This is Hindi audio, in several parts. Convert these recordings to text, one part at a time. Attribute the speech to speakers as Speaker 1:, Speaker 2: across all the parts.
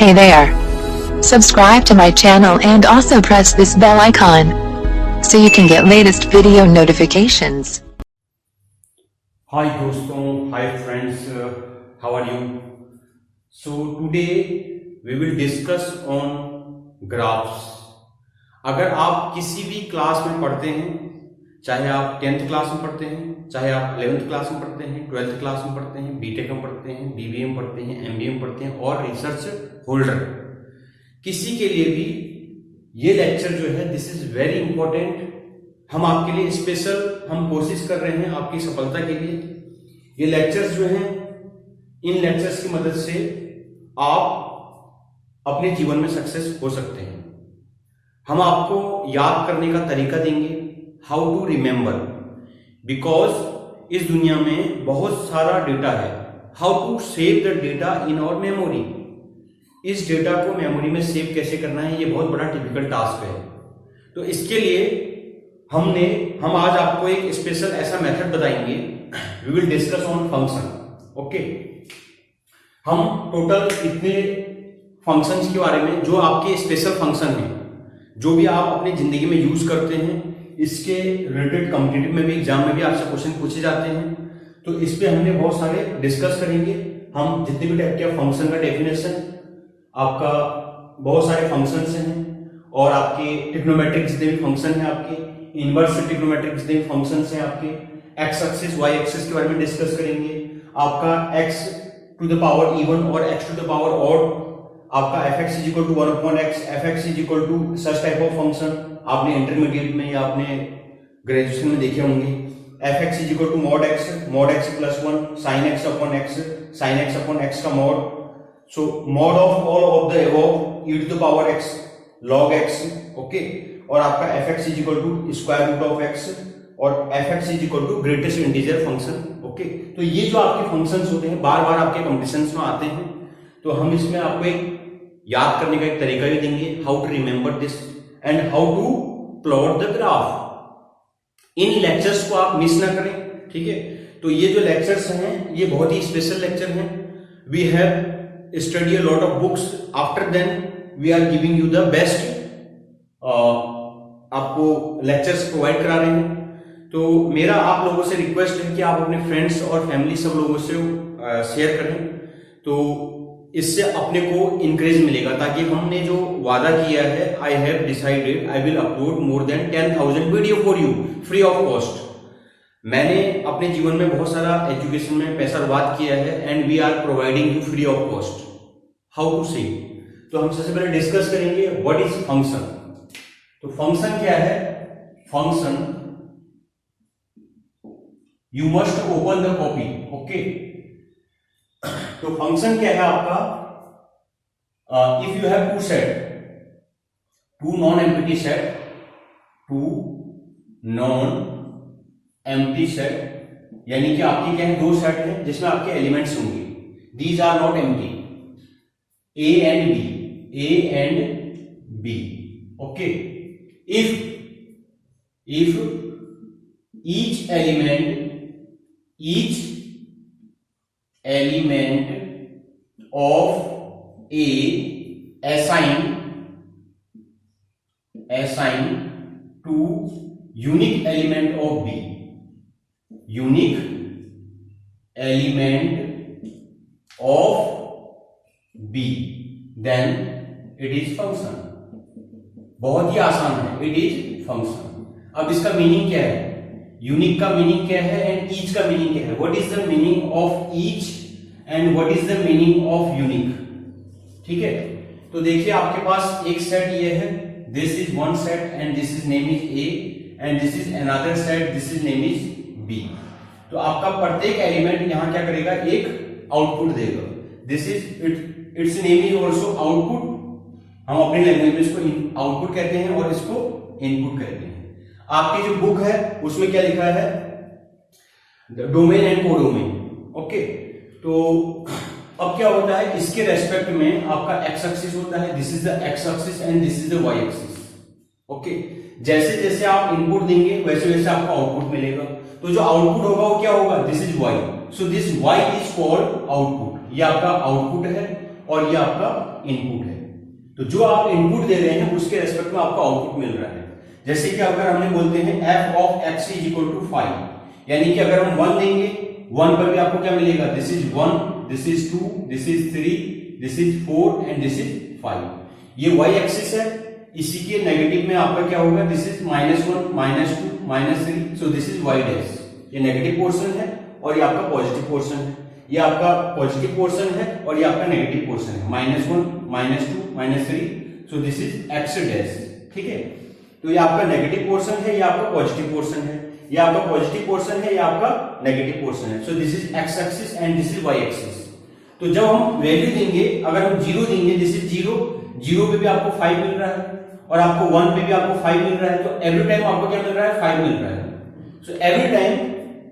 Speaker 1: Hey there. Subscribe to my channel and also press this bell icon so you can get latest video notifications.
Speaker 2: Hi दोस्तों, hi friends, how are you? So today we will discuss on graphs. अगर आप किसी भी क्लास में पढ़ते हैं, चाहे आप 10th क्लास में पढ़ते हैं, चाहे आप 11th क्लास में पढ़ते हैं, 12th क्लास में पढ़ते हैं, बीटेक में पढ़ते हैं, बीबीए में पढ़ते हैं, एमबीए में पढ़ते हैं और रिसर्च होल्डर, किसी के लिए भी ये लेक्चर जो है दिस इज वेरी इंपॉर्टेंट। हम आपके लिए स्पेशल हम कोशिश कर रहे हैं आपकी सफलता के लिए। ये लेक्चर्स जो हैं, इन लेक्चर्स की मदद से आप अपने जीवन में सक्सेस हो सकते हैं। हम आपको याद करने का तरीका देंगे, हाउ टू रिमेंबर, बिकॉज इस दुनिया में बहुत सारा डेटा है। How to save the data in our memory, इस डेटा को मेमोरी में सेव कैसे करना है, ये बहुत बड़ा टिपिकल टास्क है। तो इसके लिए हम आज आपको एक स्पेशल ऐसा मेथड बताएंगे। We will discuss on function. Okay, हम टोटल इतने फंक्शंस के बारे में, जो आपके स्पेशल फंक्शन हैं, जो भी आप अपनी जिंदगी में यूज करते हैं, इसके रिलेटेड कॉम्पिटिटिव में भी, एग्जाम में भी आपसे क्वेश्चन पूछे जाते हैं। तो इस पे हमने बहुत सारे डिस्कस करेंगे। हम जितने भी टाइप के फंक्शन का डेफिनेशन, आपका बहुत सारे फंक्शंस हैं, और आपके ट्रिग्नोमेट्रिक जितने भी फंक्शन हैं, आपके इनवर्स ट्रिग्नोमेट्रिक जितने भी फंक्शंस हैं, आपके एक्स एक्सिस वाई एक्सिस के बारे में डिस्कस करेंगे। आपका x to the power even और x to the power odd, आपका f x is equal to 1/x, f x is equal to such type of function आपने इंटरमीडिएट में या आपने ग्रेजुएशन में देखे होंगे। F x is equal to mod x plus 1 sine x upon x, sine x upon x का mod. So mod of all of the above e to the power x log x. Okay, और आपका f x is equal to square root of x और f x is equal to greatest integer function. Okay, तो ये जो आपके फंक्शंस होते हैं बार बार आपके कॉम्पिटिशन्स में आते हैं। तो हम इसमें आपको एक याद करने का एक तरीका भी देंगे, how to remember this and how to plot the graph. इन लेक्चर्स को आप मिस ना करें, ठीक है। तो ये जो लेक्चर्स हैं ये बहुत ही स्पेशल लेक्चर हैं। We have study a lot of books, after then we are giving you the best, आपको लेक्चर्स प्रोवाइड करा रहे हैं। तो मेरा आप लोगों से रिक्वेस्ट है कि आप अपने फ्रेंड्स और फैमिली सब लोगों से शेयर करें, तो इससे अपने को इंकरेज मिलेगा, ताकि हमने जो वादा किया है, I have decided I will upload more than 10,000 video for you free of cost. मैंने अपने जीवन में बहुत सारा एजुकेशन में पैसा बर्बाद किया है and we are providing you free of cost. How to see, तो हम सबसे पहले डिस्कस करेंगे व्हाट इज फंक्शन। तो फंक्शन क्या है? Function, you must open the copy. Okay, तो फंक्शन क्या है आपका? If you have two set, two non empty set, two non empty set, यानी कि आपकी क्या है, दो सेट हैं जिसमें आपके एलिमेंट्स होंगे। These are not empty, A and B, A and B. Okay, if each element of A assign to unique element of B, unique element of B, then it is function। बहुत ही आसान है, it is function। अब इसका मीनिंग क्या है? यूनिक का मीनिंग क्या है एंड ईच का मीनिंग क्या है? What is the meaning of each and what is the meaning of unique? ठीक है, तो देखिए आपके पास एक सेट ये है, this is one set and this is name is A and this is another set, this is name is B. तो आपका प्रत्येक एलिमेंट यहां क्या करेगा? एक आउटपुट देगा। This is it's name is also output. हम अपनी लैंग्वेज में इसको आउटपुट कहते हैं और इसको इनपुट कहते हैं। आपकी जो बुक है उसमें क्या लिखा है? Domain and codomain. ओके, तो अब क्या होता है, इसके रेस्पेक्ट में आपका एक्स एक्सिस होता है, this is the x axis and this is the Y axis. Okay, जैसे जैसे आप इनपुट देंगे वैसे वैसे आपको आउटपुट मिलेगा। तो जो आउटपुट होगा वो क्या होगा? This is Y. So this Y is called output. ये आपका आउटपुट है और ये आपका इनपुट है। तो जो आप इनपुट दे रहे हैं उसके रेस्पेक्ट में आपको आउटपुट मिल रहा है। जैसे कि अगर हमने बोलते हैं f of x is equal to 5, यानी कि अगर हम 1 देंगे 1 पर भी आपको क्या मिलेगा, this is 1, this is 2, this is 3, this is 4 and this is 5। ये y एक्सिस है, इसी के नेगेटिव में आपका क्या होगा, this is -1, -2, -3, so this is y dash. ये नेगेटिव पोर्शन है और ये आपका पॉजिटिव पोर्शन है। ये आपका पॉजिटिव पोर्शन है और ये आपका नेगेटिव पोर्शन है, -1, -2, -3, सो दिस इज x डैश। ठीक है, तो ये आपका नेगेटिव पोर्शन है, ये आपका पॉजिटिव पोर्शन है, ये आपका पॉजिटिव पोर्शन है, ये आपका नेगेटिव पोर्शन है। So this is x axis and this is y axis. तो जब हम वैल्यू देंगे, अगर हम 0 देंगे, दिस इज 0, 0 पे भी आपको 5 मिल रहा है और आपको 1 पे भी आपको 5 मिल रहा है, तो एवरी टाइम आपको क्या मिल रहा है, 5 मिल रहा है। So every time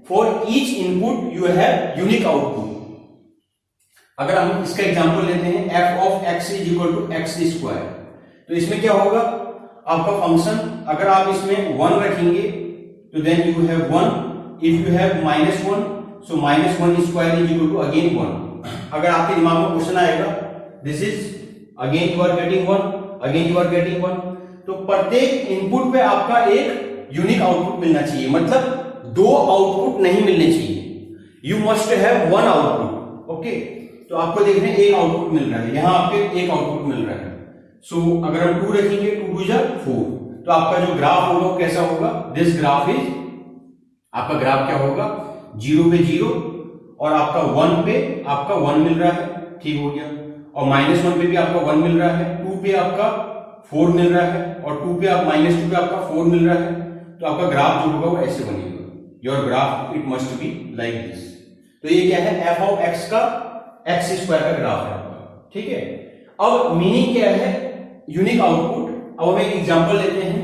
Speaker 2: for each input you have unique output. अगर हम इसका एग्जांपल लेते हैं f of x is equal to x square, तो इसमें क्या होगा, आपका फंक्शन अगर आप इसमें 1 रखेंगे तो then you have 1, if you have -1 so -1 square is equal to again 1। अगर आपके दिमाग में क्वेश्चन आएगा, this is again you are getting 1, again you are getting 1, तो प्रत्येक इनपुट पे आपका एक यूनिक आउटपुट मिलना चाहिए, मतलब 2 आउटपुट नहीं मिलने चाहिए, you must have 1 output. Okay, तो आपको देख रहे हैं एक आउटपुट मिल रहा है, यहां आपके एक आउटपुट मिल रहा है। सो अगर हम 2 रखेंगे, 2 2 जा 4, तो आपका जो ग्राफ होगा वो कैसा होगा, दिस ग्राफ इज, आपका ग्राफ क्या होगा, 0 पे 0 और आपका 1 पे आपका 1 मिल रहा है, ठीक हो गया, और -1 पे भी आपका 1 मिल रहा है, 2 पे आपका 4 मिल रहा है और 2 पे आप -2 पे आपका 4 मिल रहा है, तो आपका ग्राफ जो होगा वो ऐसे बनेगा, your graph it must be like this. तो ये क्या है, f of x का x स्क्वायर का ग्राफ है आपका। ठीक है, अब मीनिंग क्या है, यूनिक आउटपुट। अब हम एक एग्जांपल लेते हैं,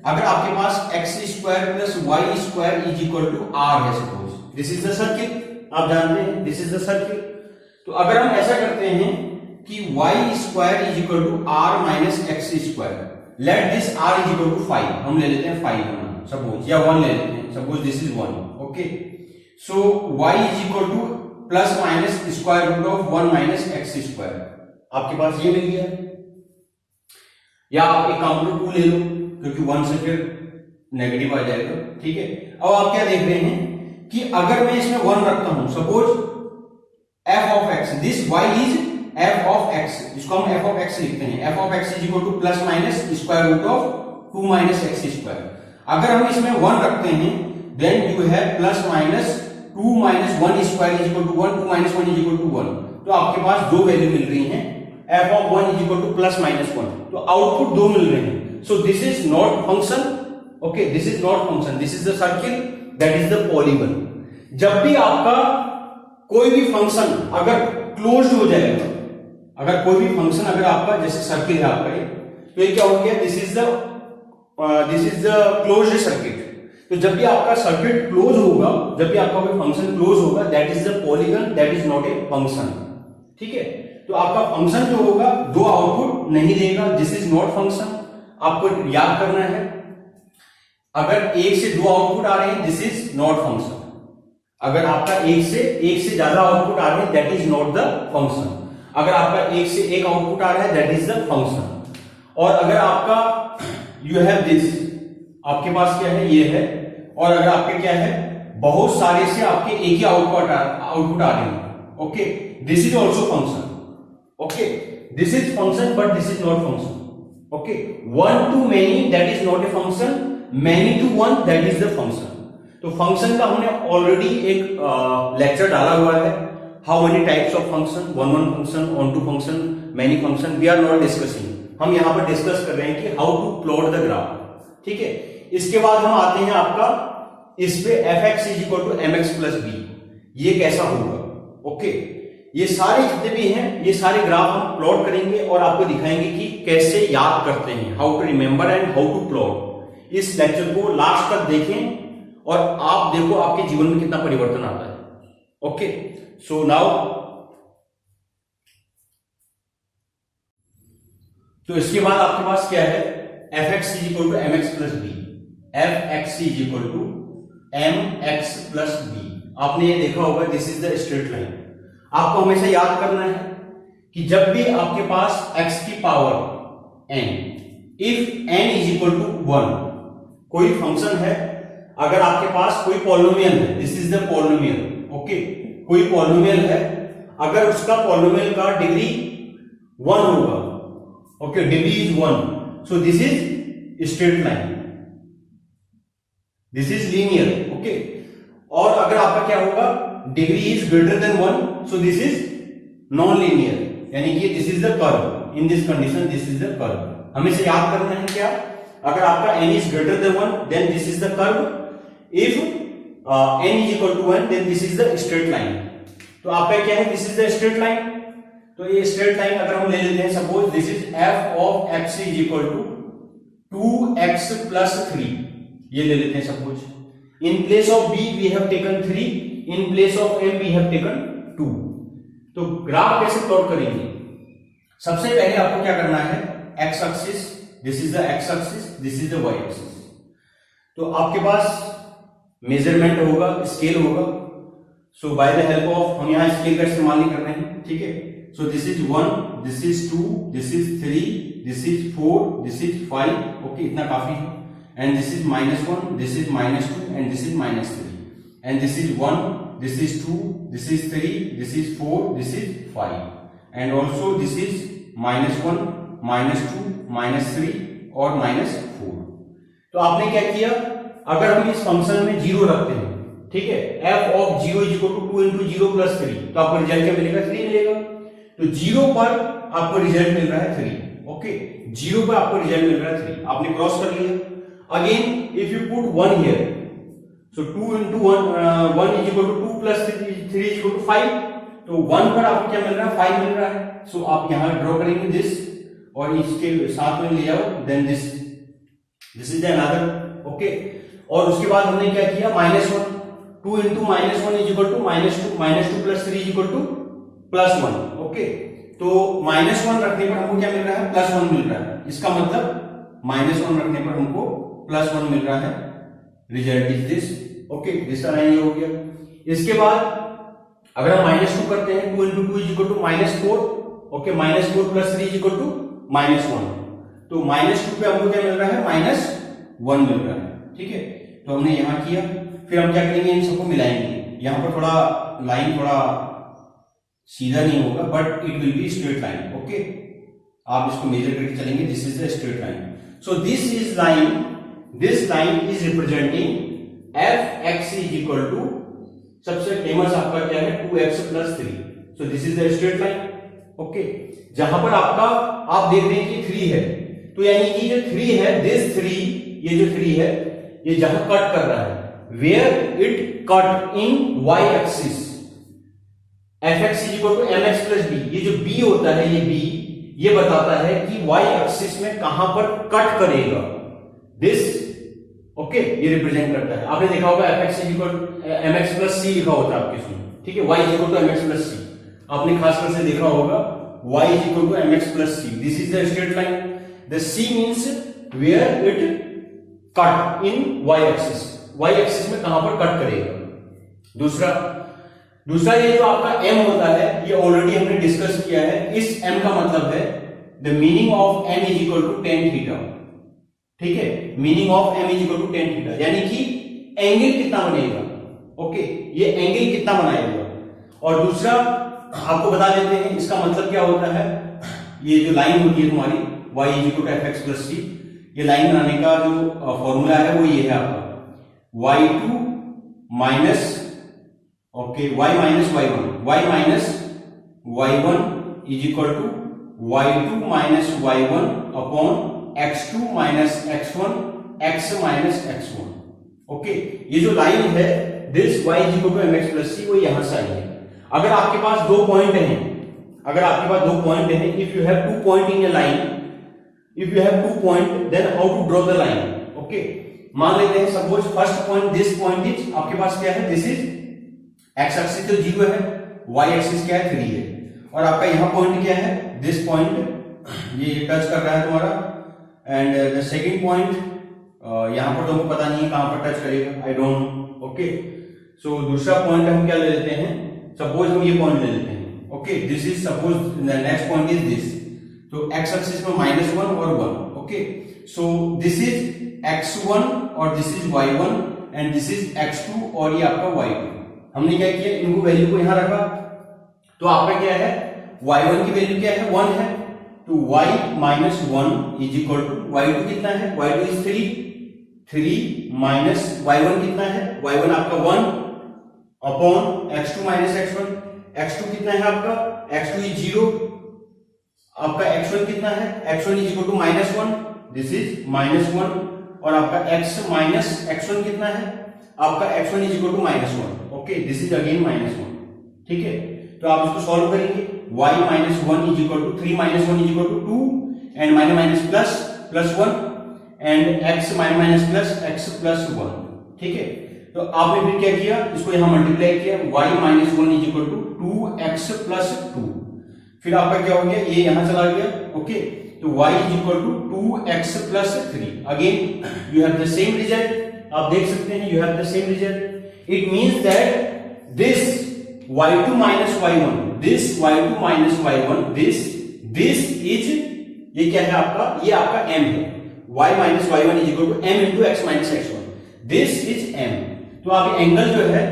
Speaker 2: अगर आपके पास x square plus y square is equal to r है, suppose this is the circle, आप जानते हैं दिस इज द सर्किल। तो अगर हम ऐसा करते हैं कि y square is equal to r minus x square, let this r is equal to 5, हम ले लेते हैं 5 सपोज, या 1 ले लेते हैं, suppose this is 1। Okay, so y is equal to plus minus square root of 1 minus x square, आपके पास ये मिल गया। या आप एक काउंटर 2 ले लो, क्योंकि 1 से फिर नेगेटिव आ जाएगा। ठीक है, अब आप क्या देख रहे हैं कि अगर मैं इसमें 1 रखता हूं, suppose f of x, this y is f of x, इसको हम f of x लिखते हैं, f of x is equal to plus minus square root of 2 minus x square. अगर हम इसमें 1 रखते हैं, then you have plus minus 2 minus 1 square is equal to 1, 2 minus 1 is equal to 1, तो आपके पास 2 वैल्यू मिल रही हैं, f of 1 is equal to plus minus 1, तो आउटपुट 2 मिल रहे हैं। So this is not function, okay, this is not function, this is the circle, that is the polygon. जब भी आपका कोई भी फंक्शन अगर क्लोज्ड हो जाएगा, अगर कोई भी फंक्शन अगर आपका जैसे सर्किल है आपका ये, तो ये क्या हो गया, this is the closed circuit. तो जब भी आपका सर्किट क्लोज होगा, जब भी आपका कोई फंक्शन क्लोज होगा, that is the polygon, that is not a function. ठीक है, तो आपका फंक्शन जो होगा 2 आउटपुट नहीं देगा, दिस इज नॉट फंक्शन। आपको याद करना है, अगर 1 से 2 आउटपुट आ रहे हैं, दिस इज नॉट फंक्शन। अगर आपका 1 से ज्यादा आउटपुट आ रहे हैं, that is not the function. अगर आपका 1 से 1 आउटपुट आ रहा है, दैट इज द फंक्शन। और अगर आपका यू हैव दिस, आपके पास क्या है, ये है, और अगर आपके क्या है, बहुत सारे से आपके एक ही आउटपुट आ रहे हैं, okay, this is also function. Okay, this is function but this is not function. Okay, 1 to many that is not a function, many to 1 that is the function. तो फंक्शन का हमने ऑलरेडी एक लेक्चर डाला हुआ है, how many types of function, 1 function, 1 function, many function, we are not discussing. हम यहां पर डिस्कस कर रहे हैं कि how to plot the graph. ठीक है, इसके बाद हम आते हैं आपका इस पे fx is equal to mx plus b, ये कैसा होगा। ओके, ये सारे जितने भी हैं, ये सारे ग्राफ हम प्लॉट करेंगे और आपको दिखाएंगे कि कैसे याद करते हैं, how to remember and how to plot. इस लेक्चर को लास्ट तक देखें और आप देखो आपके जीवन में कितना परिवर्तन आता है। ओके, सो नाउ, तो इसके बाद आपके पास क्या है, fx is equal to mx plus b, fx is equal to mx plus b। आपने ये देखा होगा, this is the straight line. आपको हमेशा याद करना है कि जब भी आपके पास x की power n, if n is equal to 1, कोई फंक्शन है, अगर आपके पास कोई पॉलिनोमियल है, this is the polynomial, okay, कोई पॉलिनोमियल है, अगर उसका पॉलिनोमियल का डिग्री 1 होगा, okay, degree is 1, so this is straight line, this is linear, okay. और अगर आपका क्या होगा, degree is greater than 1, so this is non linear, यानी कि this is the curve, in this condition this is the curve. हमें से याद करना है क्या, अगर आपका n is greater than 1 then this is the curve, if n is equal to 1 then this is the straight line. तो आपका क्या है, this is the straight line. तो ये स्ट्रेट लाइन अगर हम ले लेते हैं, suppose this is f of x is equal to 2x plus 3, ये ले लेते हैं suppose. In place of b we have taken 3, in place of m we have taken 2। तो ग्राफ कैसे प्लॉट करेंगे, सबसे पहले आपको क्या करना है, x axis, this is the x axis, this is the y axis. तो आपके पास मेजरमेंट होगा, स्केल होगा, सो बाय द हेल्प ऑफ, हम यहां स्केल का इस्तेमाल नहीं कर रहे हैं, ठीक है। So this is 1, this is 2, this is 3, this is 4, this is 5, okay, इतना काफी है। And this is -1, this is -2 and this is -3, and this is 1, this is 2, this is 3, this is 4, this is 5, and also this is -1, -2, -3 और -4। तो आपने क्या किया, अगर हम इस फंक्शन में 0 रखते हैं, ठीक है, f of 0 is equal to 2 into 0 plus 3, तो आपको रिजल्ट क्या मिलेगा, 3 मिलेगा। तो 0 पर आपको रिजल्ट मिल रहा है 3, ओके, 0 पर आपको रिजल्ट मिल रहा है 3, आपने क्रॉस कर लिया। Again if you put 1 here, so 2 into 1 is equal to 2 plus 3 is equal to 5, तो 1 पर आपको क्या मिल रहा है, 5 मिल रहा है। सो आप यहां ड्रॉ करेंगे दिस और इसके साथ में ले जाओ, then this is another, okay. और उसके बाद हमने क्या किया, -1, 2 into -1 is equal to -2 plus 3 is equal to +1, okay. तो -1 रखने पर हमको क्या मिल रहा है, +1 मिल रहा है। इसका मतलब -1 रखने पर हमको +1 मिल रहा है, result is this, okay, this line हो गया। इसके बाद अगर हम -2 करते हैं, 2 into 2 is equal to -4, okay, -4 plus 3 is equal to -1, तो -2 पे हमको क्या मिल रहा है, -1 मिल रहा है, ठीक है। तो हमने यहां किया, फिर हम क्या करेंगे, इन सबको मिलाएंगे। यहां पर थोड़ा लाइन थोड़ा सीधा नहीं होगा, but it will be straight line, okay. आप इसको मेजर करके चलेंगे, this is the straight line. So this is line, this line is representing f(x) is equal to, सबसे फेमस आपका क्या है, 2x plus 3, so this is the straight line, okay। जहां पर आपका आप देख रहे हैं कि 3 है, तो यानी कि जो 3 है, this 3, ये जो 3 है, ये जहां कट कर रहा है, where it cut in y axis, f(x) is equal to mx plus b, ये जो b होता है, ये b ये बताता है कि y axis में कहां पर कट करेगा, दिस, ओके, ये रिप्रेजेंट करता है। आपने देखा होगा f(x) mx plus c लिखा होता है आपके इसमें, ठीक है, y is equal to mx plus c, आपने खासकर से देखा होगा y is equal to mx plus c, this is the straight line. The c means where it cut in y axis, y axis में कहां पर कट करेगा। दूसरा ये जो आपका m होता है, ये ऑलरेडी हमने डिस्कस किया है। इस m का मतलब है the meaning of m is equal to tan theta, ठीक है, meaning of m is equal to tan theta, यानी कि एंगल कितना बनेगा, ओके, ये एंगल कितना बनाएगा। और दूसरा आपको बता देते हैं इसका मतलब क्या होता है। ये जो लाइन होती है तुम्हारी y is equal to fx plus c, ये लाइन बनाने का जो फॉर्मूला है वो ये है आपका y2 minus, okay, y minus y1 is equal to y2 minus y1 upon x2 minus x1 x minus x1, okay. ये जो लाइन है this y is equal to mx plus c, वो यहां से आई है। अगर आपके पास 2 पॉइंट हैं, if you have 2 point in a line, if you have 2 point, then how to draw the line, okay. मान लेते हैं suppose first point, this point is आपके पास क्या है, दिस इज x एक्सिस तो 0 है, y एक्सिस क्या है, 3 है, और आपका यहां पॉइंट क्या है, दिस पॉइंट ये टच कर रहा है तुम्हारा, एंड द सेकंड पॉइंट यहां पर तुमको पता नहीं है कहां पर टच करेगा, आई डोंट नो, ओके। सो दूसरा पॉइंट हम क्या ले लेते हैं, सपोज हम ये पॉइंट ले लेते हैं, okay, this is suppose next point is this, तो एक्स एक्सिस में -1 और 1, okay, so this is x1 और this is y1 and this is x2 और ये आपका y2। हमने क्या किया, इनको वैल्यू को यहां रखा, तो आपका क्या है, y1 की वैल्यू क्या है, 1 है, तो y minus 1 is equal to y2 कितना है, y2 इज 3 माइनस y1 कितना है, y1 आपका 1 upon x2 minus x1, x2 कितना है आपका, x2 इज 0, आपका x1 कितना है, x1 is equal to -1, this is -1, और आपका x माइनस x1 कितना है, आपका x1 is equal to -1, okay, this is again -1, ठीक है। तो आप इसको सॉल्व करेंगे, y minus 1 is equal to 3 minus 1 is equal to 2 and minus plus 1 and x minus plus x plus 1, ठीक है। तो आपने फिर क्या किया, इसको यहां मल्टीप्लाई किया, y minus 1 is equal to 2x plus 2, फिर आपका क्या हो गया, ये यहां चला गया, ओके, तो y is equal to 2x plus 3, again you have the same result, आप देख सकते हैं you have the same result, it means that this y2 minus y1, this y2 minus y1, this is, ये क्या है आपका, ये आपका m है, y minus y1 is equal to m into x minus x1, this is m। तो आप एंगल जो है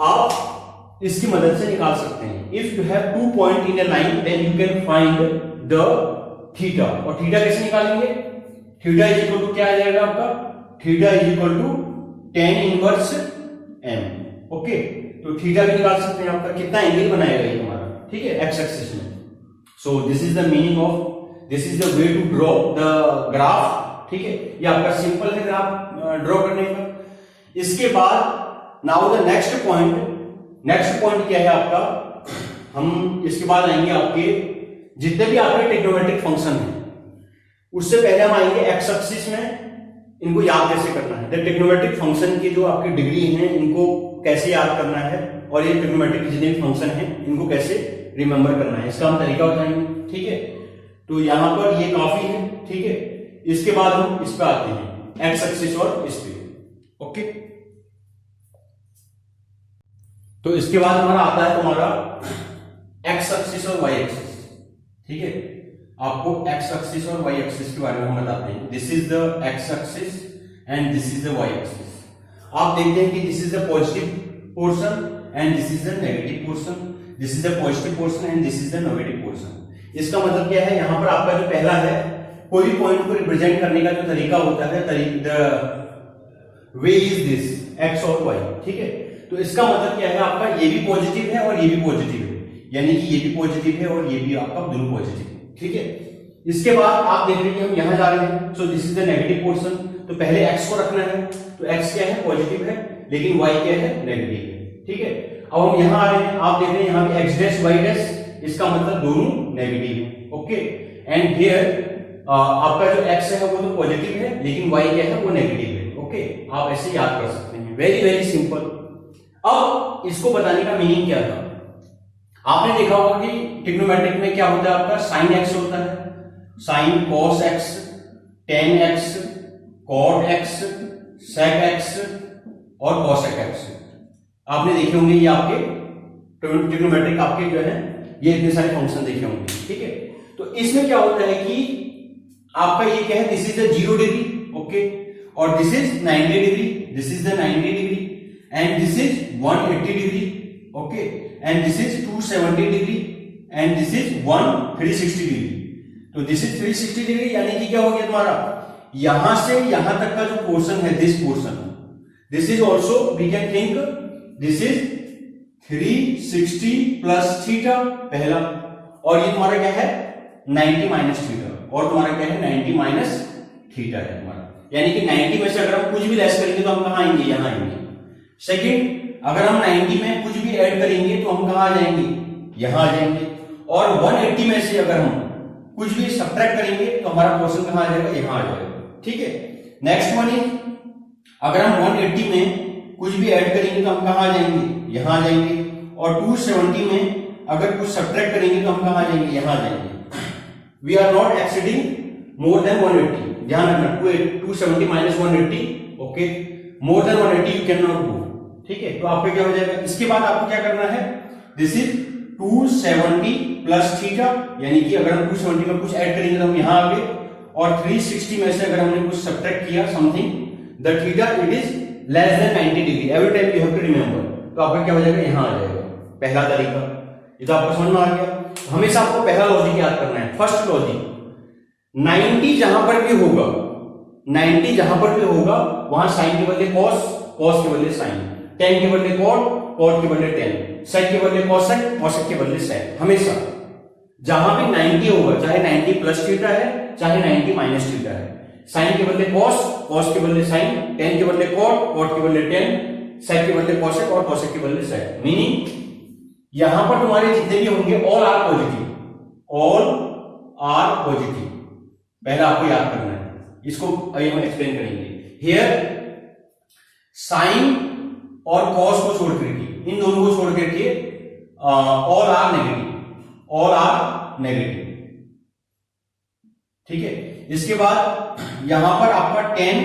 Speaker 2: आप इसकी मदद से निकाल सकते हैं, if you have 2 point in a line then you can find the theta, और थीटा कैसे निकालेंगे, थीटा इज इक्वल टू क्या आ जाएगा आपका, theta is equal to tan inverse m, okay, तो थीटा भी निकाल सकते हैं, आपका कितना एंगल बनाएगा ये हमारा, ठीक है, एक्स एक्सिस में। So this is the meaning of, this is the way to draw the graph, ठीक है, ये आपका सिंपल है ग्राफ ड्रॉ करने का। इसके बाद नाउ द नेक्स्ट पॉइंट क्या है आपका, हम इसके बाद आएंगे आपके जितने भी आपके ट्रिग्नोमेट्रिक फंक्शन है, उससे पहले हम आएंगे एक्स एक्सिस में, इनको याद कैसे करना है, द ट्रिग्नोमेट्रिक फंक्शन की जो आपकी डिग्री है इनको कैसे याद करना है, और ये ट्रिग्नोमेट्रिक जितने भी फंक्शन है इनको कैसे रिमेंबर करना है, इसका हम तरीका बताएंगे, ठीक है। तो यहां पर ये काफी है, ठीक है। इसके बाद हम इस पे आते हैं, एक्स एक्सिस और इस पे, ओके। तो इसके बाद हमारा आता है तुम्हारा एक्स एक्सिस और वाई एक्सिस, ठीक है। आपको एक्स एक्सिस और वाई एक्सिस के बारे में हम बताते हैं, this is the x axis and this is the Y axis. आप देखते हैं कि this is the positive portion and this is the negative portion, this is the positive portion and this is the negative portion. इसका मतलब क्या है, यहां पर आपका जो पहला है, कोई भी पॉइंट को रिप्रेजेंट करने का जो तरीका होता है, the way is this x और वाई, ठीक है। तो इसका मतलब क्या है, आपका ये भी पॉजिटिव है और ये भी पॉजिटिव है, यानी कि ये भी पॉजिटिव है और ये भी आपका दोनों पॉजिटिव, ठीक है। इसके बाद आप देख रहे हैं हम यहां जा रहे हैं, so this is the negative portion, तो पहले x को रखना है, तो x क्या है, पॉजिटिव है, लेकिन y क्या है, नेगेटिव है, ठीक है। अब हम यहां आ रहे हैं, आप देख रहे हैं यहां पे x डैश y डैश, इसका मतलब दोनों नेगेटिव है, ओके। एंड हियर आपका जो x है वो तो पॉजिटिव है, लेकिन y क्या है, वो नेगेटिव है, ओके। आप ऐसे याद कर सकते हैं, वेरी वेरी सिंपल। अब इसको बताने का मीनिंग क्या था, आपने देखा होगा कि ट्रिग्नोमेट्रिक में क्या होता है, आपका साइन x होता है, sign cos x, tan x, cot x, sec x और cosec x। आपने देखे होंगे ये आपके ट्रिग्नोमेट्रिक आपके जो है ये इतने सारे फंक्शन देखे होंगे, ठीक है। तो इसमें क्या होता है कि आपका ये क्या है, this is the 0 degree, okay, और this is 90 degree, this is the 90 degree and this is 180 degree, okay, and this is 270 degree and this is 360 degree. तो दिस इज 360 डिग्री, यानी कि क्या हो गया तुम्हारा, यहां से यहां तक का जो पोर्शन है, this portion, this is also we can think this is 360 plus theta पहला, और ये तुम्हारा क्या है 90 माइनस थीटा, और तुम्हारा क्या है 90 माइनस थीटा है तुम्हारा, यानी कि 90 में से अगर हम कुछ भी लेस करेंगे तो हम कहां आएंगे, यहां आएंगे। सेकंड, अगर हम 90 में कुछ भी ऐड करेंगे तो हम कहां आ जाएंगे, यहां आ जाएंगे, और 180 में से अगर हम कुछ भी सब्ट्रैक्ट करेंगे तो हमारा पोर्शन कहां आ जाएगा, यहां आ जाएगा, ठीक है। नेक्स्ट वन इज, अगर हम 180 में कुछ भी ऐड करेंगे तो हम कहां आ जाएंगे, यहां आ जाएंगे, और 270 में अगर कुछ सब्ट्रैक्ट करेंगे तो हम कहां आ जाएंगे, यहां आ जाएंगे। We are not exceeding more than 180, ध्यान रखना, 270 minus 180, okay, more than 180 you can not go, ठीक है। तो आपका क्या हो जाएगा, इसके बाद आपको क्या करना है, दिस इज 270 प्लस थीटा, यानी कि अगर हम 270 में कुछ ऐड करेंगे तो हम यहां आ गए, और 360 में से अगर हमने कुछ सब्ट्रैक्ट किया something, the theta it is less than 90 degree, every time you have to remember, तो आपका क्या हो जाएगा, यहां आ जाएगा पहला तरीका। ये तो आपको समझ में आ गया। हमेशा आपको पहला लॉजिक याद करना है, फर्स्ट लॉजिक। 90 जहां पर भी होगा, 90 जहां पर भी होगा वहां साइन के बदले कॉस, कॉस के बदले साइन, टेन के बदले कॉट, कॉट के बदले टेन, सेक के बदले कॉसेक, कॉसेक के बदले सेक। हमेशा जहां भी 90 होगा, चाहे 90 प्लस थीटा है चाहे 90 माइनस थीटा है, साइन के बदले कॉस, कॉस के बदले साइन, टेन के बदले कॉट, कॉट के बदले टेन, सेक के बदले कॉसेक और कॉसेक के बदले सेक। मीनिंग यहां पर तुम्हारे जितने भी होंगे all are positive, all are positive, पहला आपको याद करना है। इसको अभी हम एक्सप्लेन करेंगे। हियर साइन और कॉस को छोड़ करके, इन दोनों को छोड़ करके all are negative, all are negative, ठीक है। इसके बाद यहां पर आपका टेन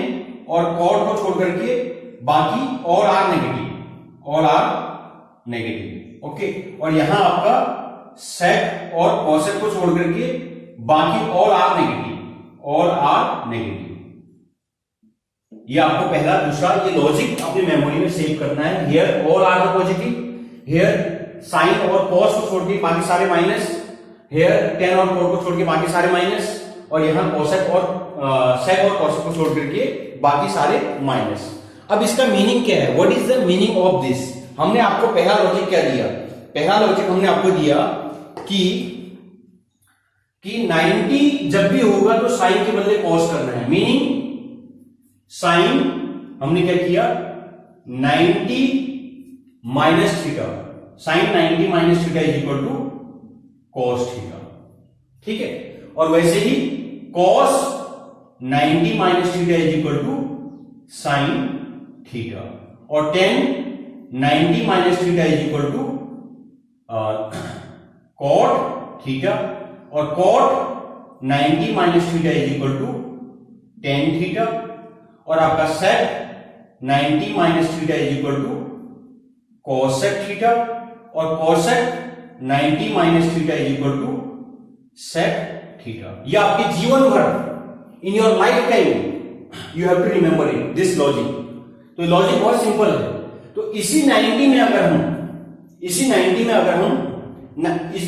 Speaker 2: और कॉट को छोड़ करके बाकी all are negative, all are negative, okay. और यहां आपका सेक और कॉसेक को छोड़ करके बाकी all are negative, all are negative. ये आपको पहला, दूसरा, ये लॉजिक अपनी मेमोरी में सेव करना है। Here all are the positive, here sine और कॉस को छोड़ के बाकी सारे माइनस, हियर टेन और कॉट को छोड़ के बाकी सारे माइनस, और यहां कॉसेक और सेक और कॉसेक को छोड़ करके बाकी सारे माइनस। अब इसका मीनिंग क्या है, what is the meaning of this? हमने आपको पहला लॉजिक क्या दिया, पहला लॉजिक हमने आपको दिया कि 90 जब भी होगा तो साइन के बदले कॉस करना है। मीनिंग साइन हमने क्या किया, 90 minus theta, sine 90 minus theta is equal to cos theta, ठीक है। और वैसे ही cos 90 minus theta is equal to sine theta, और 90 minus theta is equal to cot theta, और cot 90 minus theta is equal to tan theta, और आपका sec 90 minus theta is equal to cosec theta, और cosec 90 minus theta is equal to sec theta. ये आपके जीवन भर, in your life time you have to remember it, this logic. तो लॉजिक बहुत सिंपल है। तो इसी 90 में अगर हम ये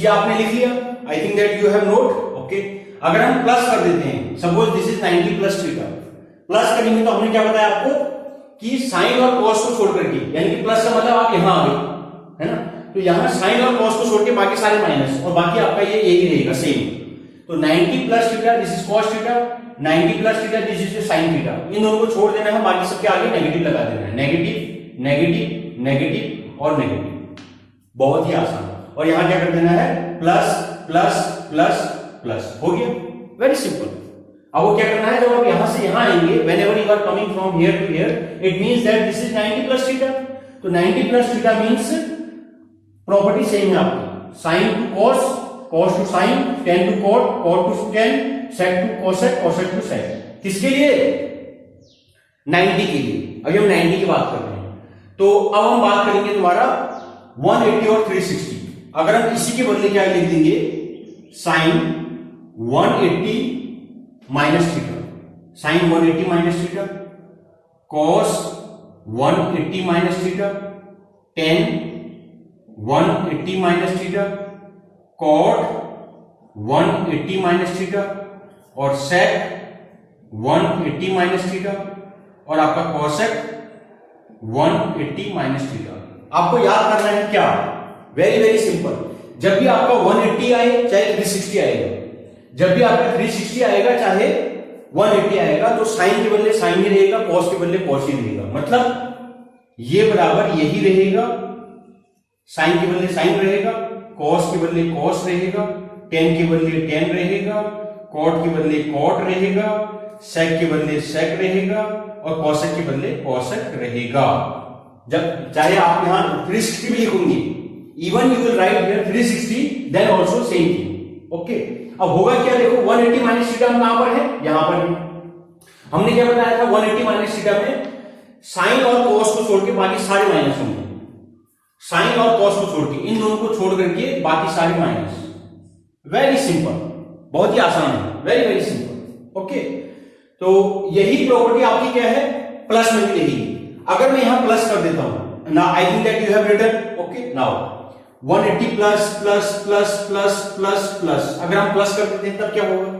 Speaker 2: आपने लिख लिया, आई think that you have note, okay. अगर हम प्लस कर देते हैं, suppose this is 90 plus theta, plus करेंगे तो हमने क्या बताया आपको कि साइन और कॉस को छोड़ करके, यानी कि प्लस का मतलब आप यहां आ गए, है ना। तो यहां साइन और कॉस को छोड़ के बाकी सारे माइनस, और बाकी आपका ये यही रहेगा सेम। तो 90 plus theta this is cos theta, 90 plus theta this is sine theta. इन दोनों को छोड़ देना है, बाकी सबके आगे नेगेटिव लगा देना है, नेगेटिव नेगेटिव नेगेटिव और नेगेटिव, बहुत ही आसान। और यहां क्या कर देना है, प्लस प्लस प्लस प्लस, हो गया, वेरी सिंपल। अब वो क्या करना है, जब आप यहां से यहां आएंगे, whenever you are coming from here to here, it means that this is 90 plus theta. तो 90 plus theta means property same है आपकी, sine to cos, cos to sine, tan to cot, cot to tan, sec to cosec, cosec to sec. किसके लिए, 90 के लिए। अभी हम 90 की बात कर रहे हैं। तो अब हम बात करेंगे तुम्हारा 180 और 360। अगर हम इसी के बदले क्या लिख देंगे, sine 180 minus theta, sine 180 minus theta, cos 180 minus theta, tan 180 minus theta, cot 180 minus theta, और सेक 180 माइनस थीटा, और आपका कॉसेक 180 माइनस थीटा। आपको याद करना है क्या, वेरी वेरी सिंपल। जब भी आपका 180 आए चाहे 360 आएगा, जब भी आपका 360 आएगा चाहे 180 आएगा, तो साइन के बदले साइन ही रहेगा, कॉस के बदले कॉस ही रहेगा। मतलब ये बराबर यही रहेगा, साइन के बदले साइन रहेगा, कॉस के बदले कॉस रहेगा, टेन के बदले टेन रहेगा, कॉट के बदले कॉट रहेगा, सेक के बदले सेक रहेगा, और कॉसेक के बदले कॉसेक रहेगा। जब चाहे आप यहां 360 भी लिखोगे, even you will write here 360 then also same thing, okay. अब होगा क्या, देखो 180 माइनस थीटा कहां पर है, यहां पर है। हमने क्या बताया था, 180 माइनस थीटा में साइन और कॉस को छोड़ के बाकी सारे माइनस होंगे। साइन और कॉस को छोड़ के, इन दोनों को छोड़ करके बाकी सारे माइनस। वेरी सिंपल, बहुत ही आसान है, वेरी वेरी सिंपल। ओके, तो यही प्रॉपर्टी आपकी क्या है, प्लस में भी यही। अगर मैं यहां प्लस कर देता हूं, now I think that you have written. Okay, now 180 plus plus plus plus plus plus, अगर हम प्लस कर देते हैं तब क्या होगा,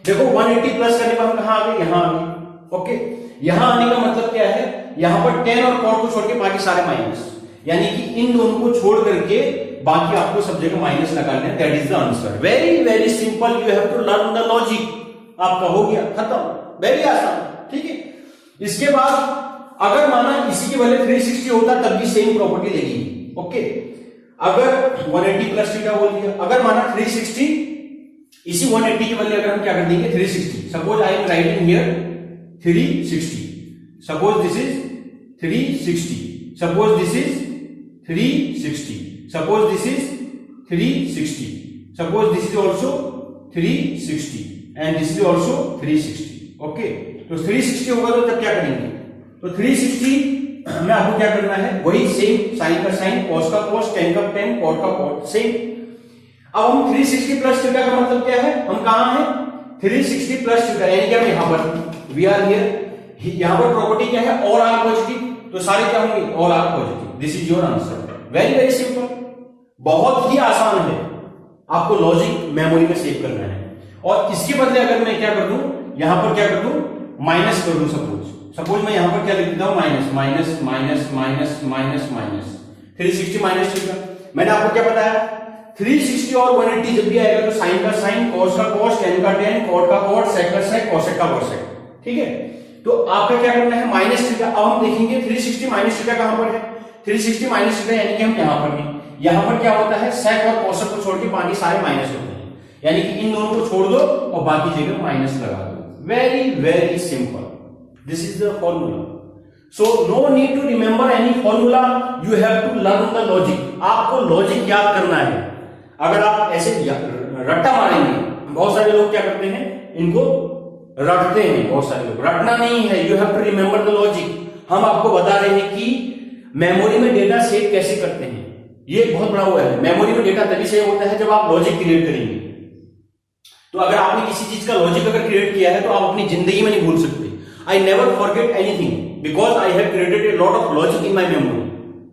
Speaker 2: देखो 180 प्लस करने पर हम कहां आ गए, यहां आ गए। ओके, यहां आने का मतलब क्या है, यहां पर 10 और कॉट को छोड़ के बाकी सारे माइनस, यानी कि इन दोनों को छोड़ करके बाकी आपको सब जगह माइनस लगाना है। That is the answer. Very very simple, you have to learn the logic. आपका हो गया खत्म, वेरी आसान। ठीक है, इसके बाद अगर माना इसी के बदले 360 होता तब भी सेम प्रॉपर्टी लगेगी। ओके, अगर 180 प्लस थीटा बोल दिया, अगर माना 360 इसी 180 के बदले अगर हम क्या कर देंगे 360, suppose I am writing here 360, suppose this is 360, suppose this is 360, suppose this is 360, suppose this is also 360 and this is also 360। Okay, तो 360 होगा तो तब क्या करेंगे, तो 360 में आपको क्या करना है, वही सेम, साइन का साइन, कॉस का कॉस, टेन का टेन, कॉट का कॉट, सेम। अब हम 360 प्लस थीटा का मतलब क्या है, हम कहां हैं, 360 प्लस थीटा, यानी कि हम यहां पर वी आर हियर, यहां पर प्रॉपर्टी क्या है, ऑल आर पॉजिटिव, तो सारे क्या होंगे, all are positive. This is your answer. Very very simple, बहुत ही आसान है। आपको लॉजिक मेमोरी में सेव करना है, और इसके बदले अगर मैं क्या कर दूं, यहां पर क्या कर दूं, माइनस कर दूं, सपोज मैं यहां पर क्या लिख देता हूं, minus minus minus minus minus minus 360 minus theta. मैंने आपको क्या बताया, 360 और 180 जब भी आएगा तो साइन का साइन, कॉस का कॉस, टेन का टेन, कॉट का कॉट, सेक का सेक, कोसेक का कोसेक। ठीक है, तो आपका क्या करना है, माइनस थीटा। अब हम देखेंगे 360 माइनस थीटा कहां पर है, 360 माइनस थीटा यानी कि हम यहां पर हैं। यहां पर क्या होता है, सेक और कोसेक को छोड़ के बाकी सारे माइनस होते हैं, यानी कि इन दोनों को छोड़ दो और बाकी जगह माइनस लगा दो। Very very simple, this is the formula. So no need to remember any formula, you have to learn the logic. आपको लॉजिक याद करना है। अगर आप ऐसे रट्टा मारेंगे, बहुत सारे लोग क्या करते हैं, इनको रटते हैं, बहुत सारे लोग, रटना नहीं है, you have to remember the logic. हम आपको बता रहे हैं कि मेमोरी में डेटा सेव कैसे करते हैं, ये बहुत बड़ा हुआ है। मेमोरी में डेटा तभी सेव होता है जब आप लॉजिक क्रिएट करेंगे। तो अगर आपने किसी चीज का लॉजिक अगर क्रिएट किया है तो आप अपनी जिंदगी में नहीं भूल सकते। I never forget anything because I have created a lot of logic in my memory.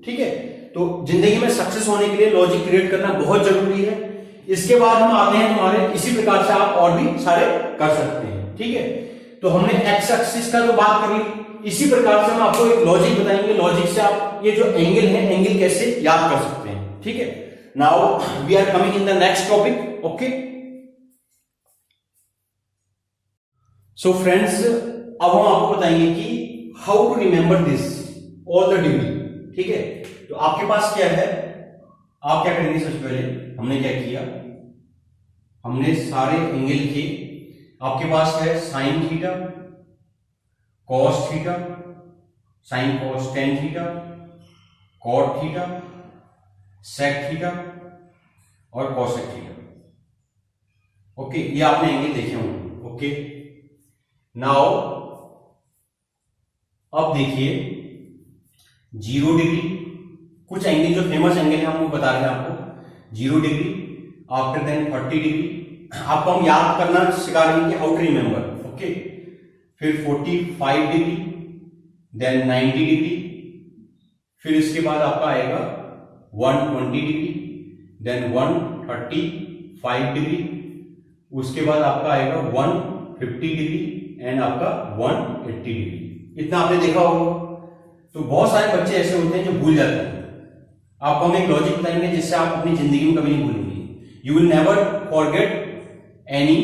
Speaker 2: ठीक है, तो जिंदगी में सक्सेस होने के लिए लॉजिक क्रिएट करना बहुत जरूरी है। इसके बाद हम आते हैं हमारे, इसी प्रकार से आप और भी सारे कर सकते हैं। ठीक है, तो हमने एक्स एक्सिस का जो बात करी, इसी प्रकार से हम आपको एक लॉजिक बताएंगे। लॉजिक से आप ये जो एंगल है, एंगल कैसे याद कर सकते हैं। ठीक है, now we are coming in the next topic. Okay, so friends, अब हम आपको बताएंगे कि how to remember this all the degree. ठीक है, तो आपके पास क्या है, आप क्या करेंगे, सबसे पहले हमने क्या किया, हमने सारे एंगल लिखे। आपके पास है sine theta, cos theta, sine cos tan theta, cot theta, sec theta और कॉसेक थीटा। ओके, ये आपने एंगल देखे होंगे। ओके, नाउ अब देखिए 0 डिग्री, कुछ एंगल जो फेमस एंगल है हम बता रहे हैं आपको। 0 डिग्री, आफ्टर देन 40 डिग्री, आपको हम याद करना सिखा रहे हैं कि हाउ टू रिमेंबर। ओके, फिर 45 डिग्री, देन 90 डिग्री, फिर इसके बाद आपका आएगा 120 डिग्री, देन 135 डिग्री, उसके बाद आपका आएगा 150 डिग्री एंड आपका 180 डिग्री। इतना आपने देखा होगा। तो बहुत सारे बच्चे ऐसे होते हैं जो भूल जाते हैं। आपको हम एक लॉजिक बताएंगे जिससे आप अपनी जिंदगी में कभी नहीं भूलेंगे। You will never forget any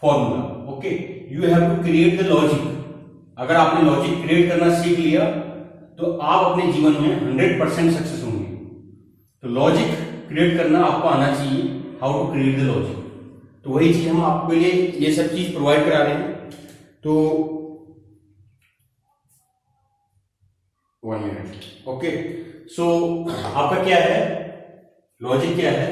Speaker 2: formula. Okay, you have to create the logic. अगर आपने लॉजिक क्रिएट करना सीख लिया तो आप अपने जीवन में 100% सक्सेस होंगे। तो लॉजिक क्रिएट करना आपको आना चाहिए, how to create the logic. तो वही चीज हम आपके लिए ये सब चीज प्रोवाइड करा रहे हैं। तो 1 मिनट। ओके, सो आपका क्या है, लॉजिक क्या है,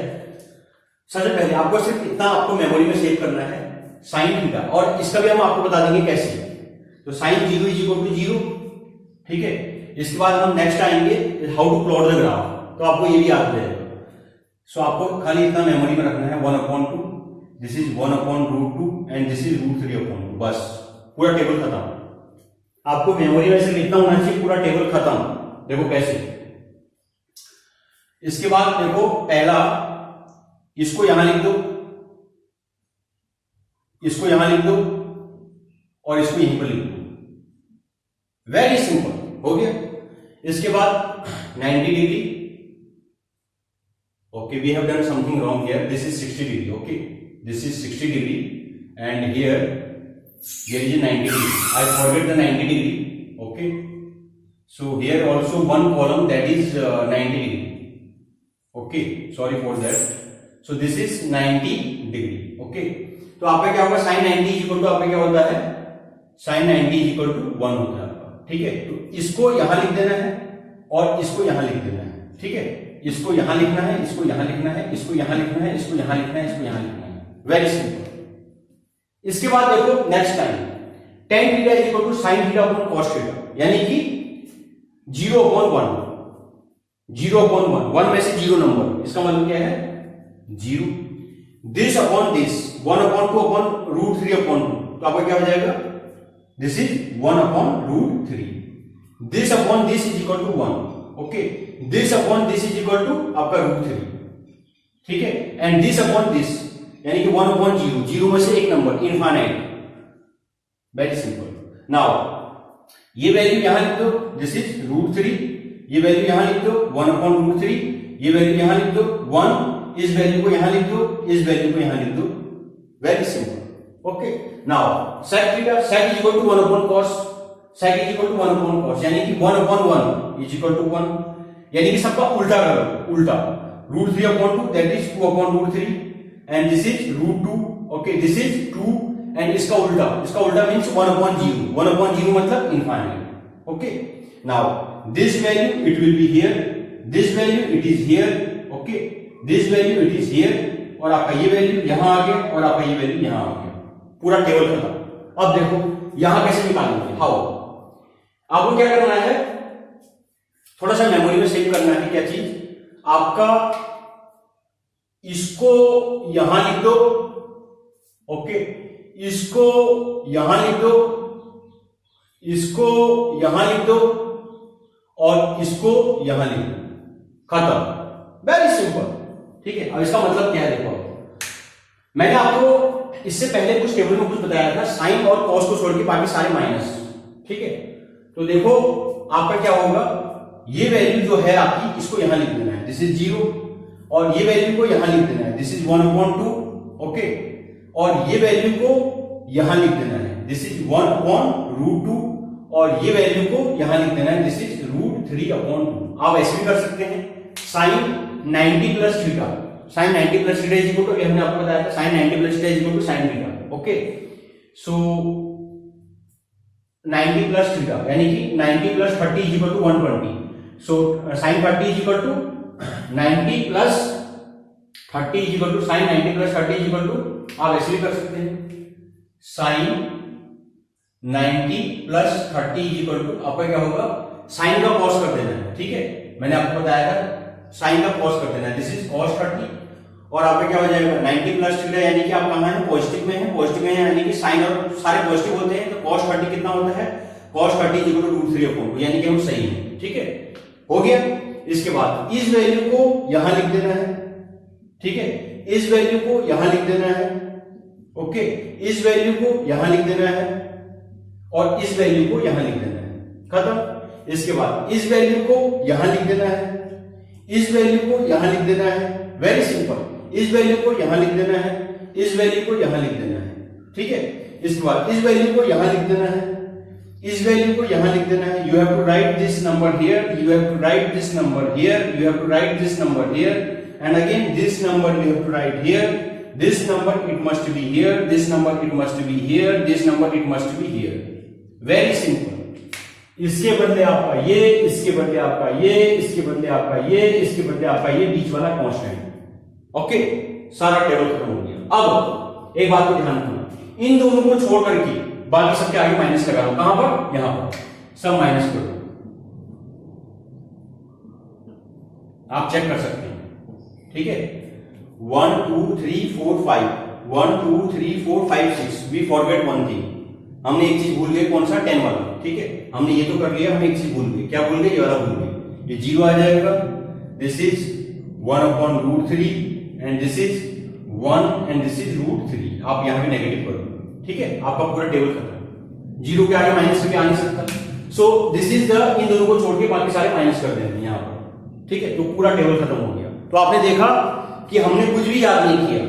Speaker 2: सबसे पहले आपको सिर्फ इतना आपको मेमोरी में सेव करना है, साइन थीटा, और इसका भी हम आपको बता देंगे कैसे। तो साइन 0 इज इक्वल टू 0। ठीक है, इसके बाद हम नेक्स्ट आएंगे how to plot the graph. तो आपको ये भी याद रहेगा। सो आपको खाली इतना मेमोरी में रखना है 1/2, this is 1/√2 and this is √3/2, बस पूरा टेबल खत्म। आपको मेमोरी में सिर्फ इतना होना चाहिए, पूरा टेबल खत्म। देखो कैसे, इसके बाद देखो पहला, इसको यहां लिख दो, इसको यहां लिख दो और इसको यहीं पर लिख दो, वेरी सिंपल, हो गया। इसके बाद 90 degree, okay, we have done something wrong here, this is 60 degree, okay, this is 60 degree and here is a 90 degree, I forget the 90 degree, okay, so here also one column that is 90 degree, okay, sorry for that, so this is 90 degree, okay, तो आपका क्या होगा, sin 90 इक्वल टू आपका क्या होता है, sin 90 इक्वल टू 1 होता है आपका, ठीक है। तो इसको यहां लिख देना है और इसको यहां लिख देना है, ठीक है, इसको यहां लिखना है, इसको यहां लिखना है, इसको यहां लिखना है, इसको यहां लिखना है, इसको यहां लिखना है, वेरी सिंपल। इसके बाद देखो next time tan theta is equal to sin theta upon cos theta, यानी कि 0/1, 0/1, 1 में से 0 नंबर, इसका मतलब क्या है 0, दिस अपॉन दिस 1/2 अपॉन √3/2, तो आपका क्या हो जाएगा, this is 1/√3, this upon this is equal to 1, okay, this upon this is equal to आपका √3, ठीक है, एंड दिस अपॉन दिस यानी कि 1/0, 0 में से एक number, infinite, very simple. Now ये वैल्यू यहां लिख दो, दिस इज √3, ये वैल्यू यहां लिख दो 1/√3, ये वैल्यू यहां लिख दो 1, इस वैल्यू को यहां लिख दो, इस वैल्यू को यहां लिख दो, very simple, okay. Now sec theta, sec is equal to 1/cos, sec is equal to 1/cos, यानी कि 1/1 इज इक्वल टू 1, यानी कि सबका उल्टा करो, उल्टा, √3/2 that is 2/√3 and this is √2, okay, this is 2 and इसका उल्टा मींस 1/0, 1/0 मतलब infinite, okay. Now this value it will be here, this value it is here, okay, this value it is here, और आपका ये वैल्यू यहां आ गया और आपका ये वैल्यू यहां आ गया, पूरा टेबल खत्म। अब देखो यहां कैसे निकालेंगे, हाउ, आपको क्या करना है, थोड़ा सा मेमोरी में सेव करना है, क्या चीज, आपका इसको यहां लिख दो, ओके, इसको यहां लिख दो, इसको यहां लिख दो और इसको यहां लिख दो, खत्म, वेरी सिंपल, ठीक है। अब इसका मतलब क्या है, देखो मैंने आपको इससे पहले कुछ टेबल में कुछ बताया था, साइन और कॉस को छोड़ के बाकी सारे माइनस, ठीक है। तो देखो आपका क्या होगा, ये वैल्यू जो है आपकी, इसको यहां लिख देना है, दिस इज 0, और ये वैल्यू को यहां लिख देना है, दिस इज 1/2, ओके, और ये वैल्यू को यहां लिख देना है, दिस इज 1/√2, और ये वैल्यू को यहां लिख देना है, दिस इज √3/2। आप ऐसे भी कर सकते हैं, sin 90 plus theta, sin 90 plus theta is equal to, हमने आपको बताया था sin 90 plus theta is equal to sin theta, okay, so 90 plus theta यानी कि 90 plus 30 is equal to 120, so sin 30 is equal to 90 plus 30 is equal to sin 90 plus 30 is equal to, आप ऐसे भी कर सकते हैं, sin 90 plus 30 is equal to, आपका क्या होगा, साइन का कॉस कर देना है, ठीक है, मैंने आपको बताया था साइन का कॉस कर देना है, दिस इज cos 30, और आपका क्या हो जाएगा 90 प्लस थीटा, यानी कि आप कहां है, पॉजिटिव में है, पॉजिटिव में है यानी कि साइन और सारे पॉजिटिव होते हैं, तो cos 30 कितना होता है, cos 30 इक्वल टू √3/2, यानी कि हम सही है, ठीक है, हो गया। इसके बाद इस वैल्यू को यहां लिख देना है, ठीक है, इस वैल्यू को यहां लिख देना है, ओके, इस वैल्यू को यहां लिख देना है और इस वैल्यू को यहां लिख देना है, खत्म। इसके बाद इस वैल्यू को यहां लिख देना है, इस वैल्यू को यहां लिख देना है, वेरी सिंपल, इस वैल्यू को यहां लिख देना है, इस वैल्यू को यहां लिख देना है, ठीक है। इसके बाद इस वैल्यू को यहां लिख देना है, इस वैल्यू को यहां लिख देना है, you have to write this number here, you have to write this number here, you have to write this number here, and again this number you have to write here, this number it must be here, this number it must be here, this number it must be here, very simple। इसके बदले आपका ये, इसके बदले आपका ये, इसके बदले आपका ये, इसके बदले आपका ये, बीच वाला कांस्टेंट, ओके, सारा टेबल खत्म हो गया। अब एक बात को ध्यान रखना, इन दोनों को छोड़ करके बाकी सबके आगे माइनस लगा दो, कहां पर, यहां पर, सब माइनस करो, आप चेक कर सकते हैं, ठीक है। 1 2 3 4 5 1 2 3 4 5 6 वी फॉरगेट वन थिंग, हमने एक चीज भूल गए, कौन सा 10 वाला, ठीक है। हमने ये तो कर लिया, हम एक चीज भूल गए, क्या भूल गए, ये वाला भूल गए, ये 0 आ जाएगा, this is 1/√3 and this is 1 and this is √3, आप यहां पे नेगेटिव करो, ठीक है, आपका पूरा टेबल खत्म, 0 के आगे माइनस करके आ नहीं सकता, सो दिस इज द, इन दोनों को छोड़ के बाकी सारे माइनस कर देंगे यहां पर, ठीक है, तो पूरा टेबल खत्म हो गया। तो आपने देखा कि हमने कुछ भी याद नहीं किया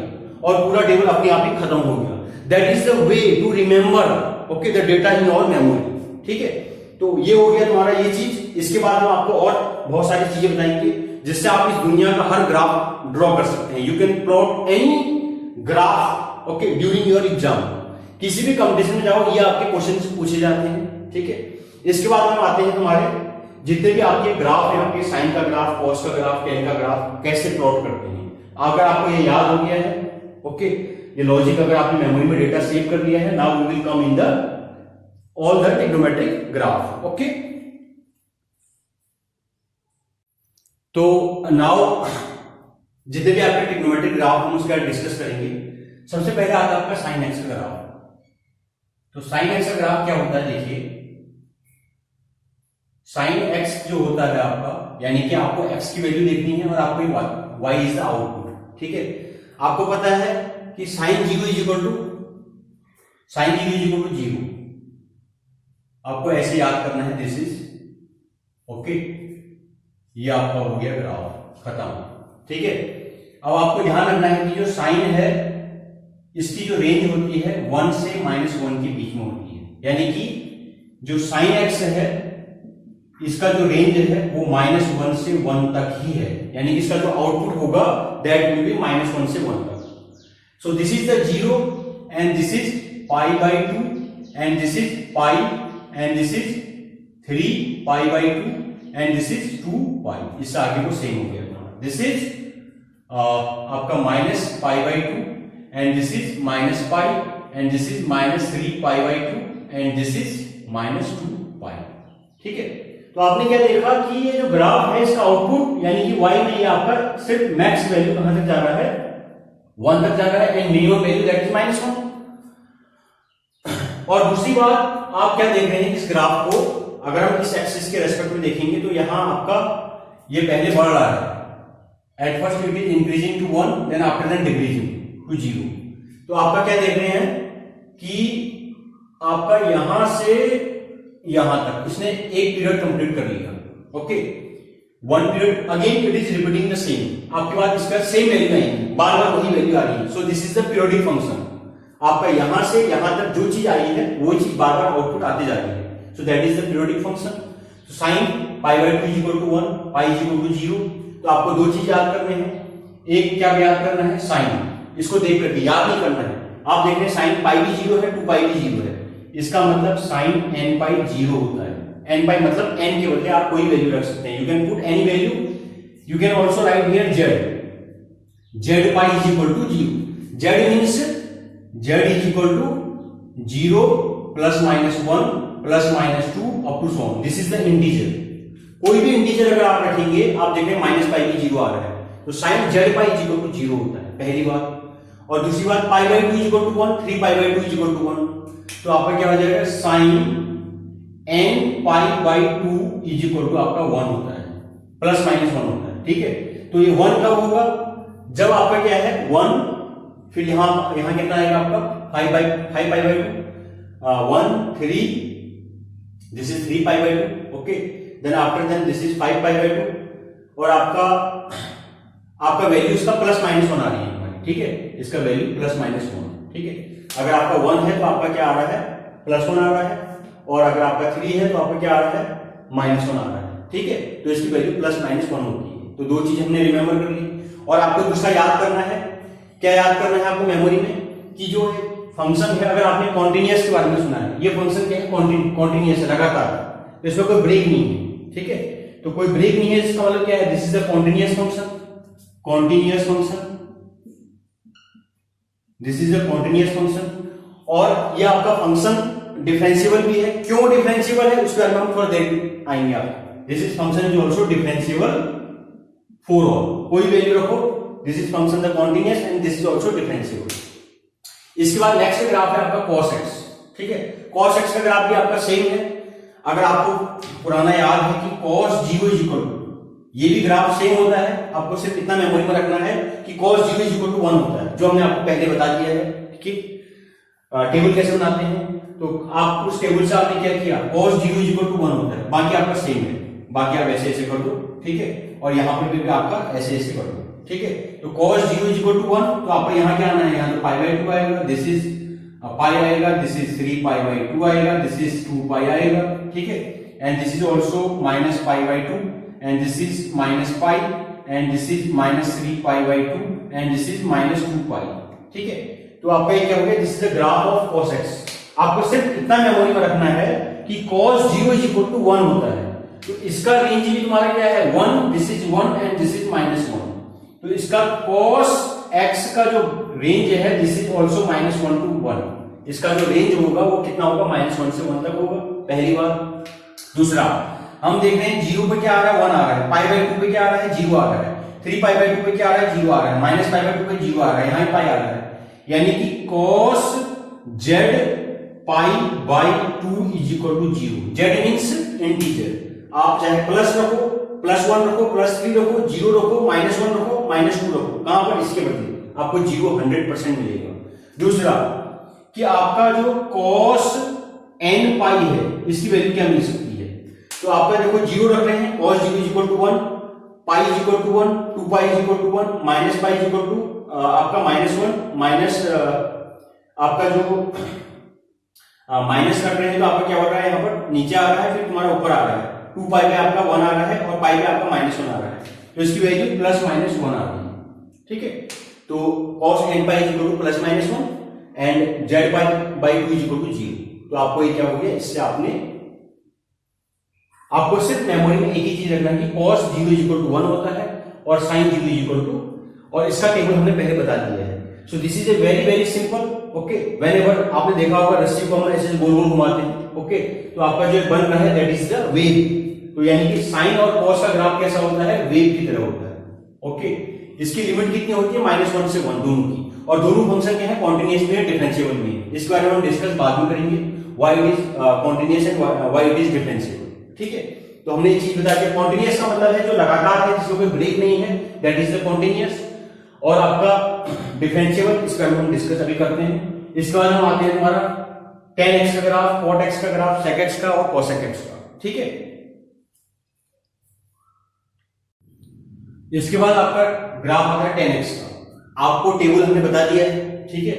Speaker 2: और पूरा टेबल अपने आप ही खत्म हो गया। That is the way to remember okay the data in your memory, ठीक है। तो ये हो गया तुम्हारा ये चीज। इसके बाद हम आपको और बहुत सारी चीजें बताएंगे जिससे आप इस दुनिया का हर ग्राफ ड्रॉ कर सकते हैं। You can plot any graph okay during your exam, किसी भी कंपटीशन में जाओ ये आपके क्वेश्चन पूछे जाते हैं, ठीक है। इसके बाद हम आते हैं हमारे जितने भी आपके ग्राफ है, आपके साइन का ग्राफ, कॉस का ग्राफ, टेन का ग्राफ कैसे प्लॉट करते हैं। अगर आपको ये याद हो गया है ओके, ये लॉजिक अगर आपने मेमोरी में डेटा सेव कर लिया है, now we will come in the all the trigonometric graph, okay. तो नाउ जितने भी आपके ट्रिग्नोमेट्रिक ग्राफ हम उसका डिस्कस करेंगे। सबसे पहले आता है आपका साइन एक्स का ग्राफ। तो साइन एक्स का ग्राफ क्या होता है, देखिए साइन एक्स जो होता है आपका, यानी कि आपको एक्स की वैल्यू देखनी है और आपको वाई इज द आउटपुट, ठीक है। आपको पता है कि साइन 0 इज इक्वल टू 0, आपको ऐसे याद करना है, दिस इज ओके, ये आपका हो गया ग्राफ खत्म, ठीक है। अब आपको ध्यान रखना है कि जो साइन है इसकी जो रेंज होती है 1 से -1 के बीच में होती है, यानी कि जो साइन एक्स है इसका जो रेंज है वो -1 से 1 तक ही है, यानी कि इसका जो आउटपुट होगा दैट विल बी -1 से 1 तक। So this is the 0 and this is π/2 and this is pi and this is 3π/2 and this is 2π, इससे आगे को सेम हो गया। दिस इज आपका -π/2 and this is -π and this is -3π/2 and this is -2π, ठीक है। तो आपने क्या देखा कि ये जो ग्राफ है इसका आउटपुट यानी कि y में ये आपका सिर्फ मैक्स वैल्यू कहां तक जा रहा है, 1 तक जा रहा है and minimum value that is -1। और दूसरी बात आप क्या देख रहे हैं इस ग्राफ को, अगर हम इस एक्सिस के रेस्पेक्ट में देखेंगे तो यहां आपका ये पहले बढ़ रहा है, at first it is increasing to 1 then after that decreasing to 0। तो आपका क्या देख रहे हैं कि आपका यहां से यहां तक इसने एक पीरियड कंप्लीट कर लिया, okay, 1 period, again it is repeating the same, आपके पास इसका सेम वैल्यू आएगी, बार बार वही वैल्यू आ रही है। So this is the periodic function, आपका यहां से यहां तक जो चीज आई है वो चीज बार बार आउटपुट आती जा रही है। So that is the periodic function. तो साइन π/2 = 1, π = 0। तो आपको दो चीज याद करने हैं, एक क्या याद करना है, साइन, इसको देख करके याद नहीं करना है। आप देख रहे हैं साइन π भी 0 है, 2π भी 0 है, इसका मतलब sin nπ 0 होता है। nπ मतलब n के बदले आप कोई वैल्यू रख सकते हैं, you can put any value, you can also write here z zπ = 0, z means z = 0 +-1 +-2 up to so on, this is the integer. कोई भी इंटीजर अगर आप रखेंगे, आप देख रहे हैं -π भी 0 आ रहा है, तो sin zπ = 0 होता है, पहली बात। और दूसरी बात π/2 = 1, 3π/2 = 1, तो आपका क्या हो जाएगा, साइन nπ/2 = आपका 1 होता है, +-1 होता है, ठीक है। तो ये 1 कब होगा, जब आपका क्या है 1, फिर यहां कितना आएगा आपका 5π/2 1 3, this is 3π/2, okay, then after then this is 5π/2 और आपका वैल्यू इसका +-1 आ रही है, ठीक है, इसका वैल्यू +-1, ठीक है। अगर आपका 1 है तो आपका क्या आ रहा है, +1 आ रहा है, और अगर आपका 3 है तो आपका क्या आ रहा है, -1 आ रहा है, ठीक है। तो इसकी वैल्यू +-1 होती है। तो दो चीज हमने रिमेंबर कर ली। और आपको दूसरा याद करना है, क्या याद करना है आपको मेमोरी में, कि जो फंक्शन है, अगर आपने कॉन्टिन्यूअस के बारे में सुना है, ये फंक्शन क्या है, कॉन्टिन्यूअस है, लगातार, तो इसमें कोई ब्रेक नहीं है, ठीक है। तो कोई ब्रेक नहीं है, इसका मतलब क्या है, this is the continuous function, this is the continuous function. और ये आपका फंक्शन डिफरेंशिएबल भी है। क्यों डिफरेंशिएबल है उसके बारे में हम थोड़ा देर आएंगे आपको। This is function is also differentiable for all, कोई वैल्यू रखो, this is function the continuous and this is also differentiable. इसके बाद नेक्स्ट ग्राफ है आपका cos x, ठीक है। cos x का ग्राफ भी आपका सेम है। अगर आपको पुराना याद है कि cos 0 इज इक्वल टू, ये भी ग्राफ सेम होता है, आपको सिर्फ इतना मेमोरी में रखना है कि cos 0 इज इक्वल टू 1 होता है, जो हमने आपको पहले बता दिया है कि टेबल कैसे बनाते हैं। तो आप उस टेबल से आपने क्या किया, cos 0 इज इक्वल टू 1 होता है, बाकी आपका सेम है, बाकी आप ऐसे ऐसे कर दो, ठीक है। और यहाँ पर भी आपका ऐसे ऐसे कर दो, ठीक है। तो cos 0 इज इक्वल टू 1, तो आपको यहाँ क्या आना है, यहाँ तो पाई बाई 2 आएगा, दिस इज पाई आएगा, दिस इज 3 पाई बाई 2 आएगा, दिस इज 2 पाई आएगा, ठीक है। And this is also minus pi by 2 and this is minus pi and this is minus 3 pi by 2 and this is minus 2 pi, ठीक है। तो आपका ये क्या हो गया, this is the graph of cos x। आपको सिर्फ इतना मेमोरी में रखना है कि cos 0 इज इक्वल टू 1 होता है, तो इसका रेंज भी तुम्हारा क्या है 1, this is 1 and this is minus 1। तो इसका cos x का जो रेंज है, this is also minus 1 to 1। इसका जो रेंज होगा वो कितना होगा, -1 से 1 तक होगा, पहली बात। दूसरा, हम देख रहे हैं 0 पे क्या आ रहा है, 1 आ रहा है, पाई बाई 2 पे क्या आ रहा है, 0 आ रहा है, 3 पाई बाई 2 पे क्या आ रहा है, 0 आ रहा है, माइनस पाई बाई 2 पे 0 आ रहा है, यहाँ पाई आ रहा है, यानी कि cos z pi by 2 is equal to 0। z means integer, आप चाहे प्लस रखो, +1 रखो, +3 रखो, 0 रखो, -1 रखो, -2 रखो, कहां पर, इसके बदले आपको 0 100% मिलेगा। दूसरा कि आपका जो cos n पाई है, इसकी वैल्यू क्या मिल सकती है, तो आपका देखो 0 रख रहे हैं, cos 0 is equal to 1, pi is equal to 1, 2 pi is equal to 1, minus pi is equal to आपका -1 माइनस आपका जो माइनस कर रहे हैं, तो आपका क्या हो रहा है, यहाँ पर नीचे आ रहा है, फिर तुम्हारा ऊपर आ रहा है, 2 पाई पे आपका 1 आ रहा है और पाई पे आपका -1 आ रहा है, तो इसकी वैल्यू +-1 आ रही है, ठीक है। तो cos n pi is equal to +-1 and z pi by 2 is equal to 0। तो आपको ये क्या हो गया, इससे आपको सिर्फ मेमोरी में एक ही चीज रखना है कि cos 0 इज इक्वल टू 1 होता है और sin 0 इज इक्वल टू, और इसका टेबल हमने पहले बता दिया है। So this is a very very simple, okay. Whenever आपने देखा होगा रस्सी को हम ऐसे गोल गोल घुमाते हैं, ओके, तो आपका जो बन रहा है दैट इज द वेव। तो यानी कि साइन और cos का ग्राफ कैसा होता है, वेव की तरह होता है, ओके। इसकी लिमिट कितनी होती है, -1 से 1 दोनों की, और दोनों फंक्शन क्या है, कॉन्टिन्यूअस में है, डिफरेंशिएबल में है। इसके बारे में हम डिस्कस बाद में करेंगे, why it is continuous and why it is differentiable, ठीक है। तो हमने ये चीज बता दी, कॉन्टिन्यूअस का मतलब है जो लगातार है, जिसमें कोई ब्रेक नहीं है, दैट इज द कॉन्टिन्यूअस। और आपका डिफरेंशिएबल, इसका हम डिस्कस अभी करते हैं। इसके बाद हम आते हैं तुम्हारा tan x का ग्राफ, cot x का ग्राफ, sec x का और cosec x का, ठीक है। इसके बाद आपका ग्राफ आता है tan x का। आपको टेबल हमने बता दिया है, ठीक है।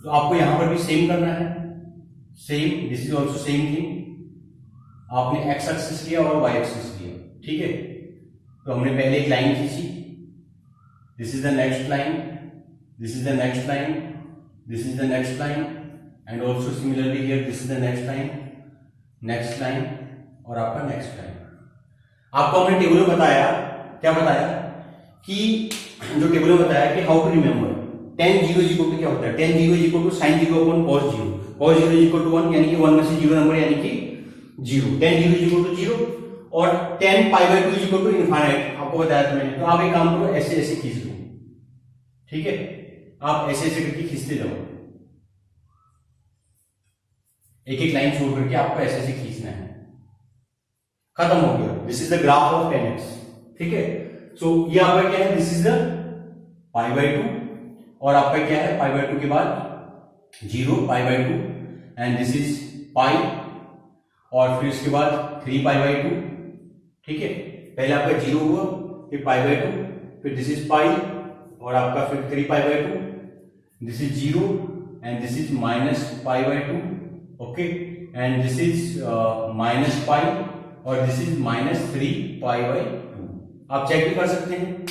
Speaker 2: तो आपको यहां पर भी सेम करना है, same, this is also same thing. आपने x एक्सिस लिया और y एक्सिस लिया, ठीक है। तो हमने पहले एक लाइन खींची, this is the next line, this is the next line, this is the next line, and also similarly here this is the next line, next line और आपका नेक्स्ट लाइन। आपको हमने टेबल में बताया, क्या बताया कि जो टेबल में बताया कि how to remember tan 0 is equal to क्या होता है, tan 0 is equal to sin 0 upon cos 0, cos 0 is equal to 1, यानी कि 1 में से 0 नंबर यानी कि 0, tan 0 इज इक्वल टू 0 और tan pi by 2 is equal to infinite, आपको बताया था मैंने। तो आप एक काम करो, ऐसे ऐसे खींच लो, ठीक है। आप ऐसे ऐसे करके खींचते जाओ, एक एक लाइन छोड़ करके आपको ऐसे ऐसे खींचना है, खत्म हो गया। This is the graph of tan x, ठीक है। सो ये आपका क्या है, this is the pi by 2 और आपका क्या है, पाई बाई 2 के बाद 0 पाई बाई 2 एंड दिस इज पाई, और फिर इसके बाद 3 पाई बाई 2, ठीक है। पहले आपका 0 हुआ, फिर पाई बाई 2, फिर दिस इज पाई और आपका फिर 3 pi by 2, this is 0 and this is minus pi by 2, okay, and this is minus pi और दिस इज -3 पाई बाई 2। आप चेक भी कर सकते हैं।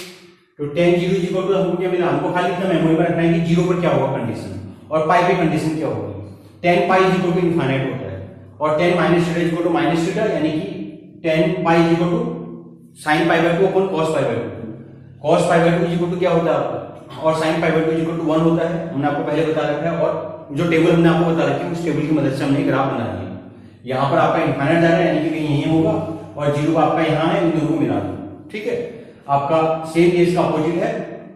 Speaker 2: तो tan 0 इज इक्वल टू हमको क्या मिला, हमको खाली इतना मेमोरी में रखना है कि 0 पर क्या होगा कंडीशन और पाई पे कंडीशन क्या होगी। tan pi is equal to infinite होता है और tan minus theta is equal to minus theta, यानी कि tan pi is equal to sin pi by 2 upon cos pi by 2। cos pi by 2 is equal to क्या होता है आपका, और sin pi by 2 is equal to 1 होता है, हमने आपको पहले बता रखा है। और जो टेबल हमने आपको बता रखी है उस टेबल की मदद से हमने ग्राफ बना दिया। यहाँ पर आपका इनफाइनाइट जा रहा है, यानी कि कहीं यही होगा, और 0 आपका यहाँ है, इन दोनों को मिला दो, ठीक है। आपका सेम ये इसका अपोजिट है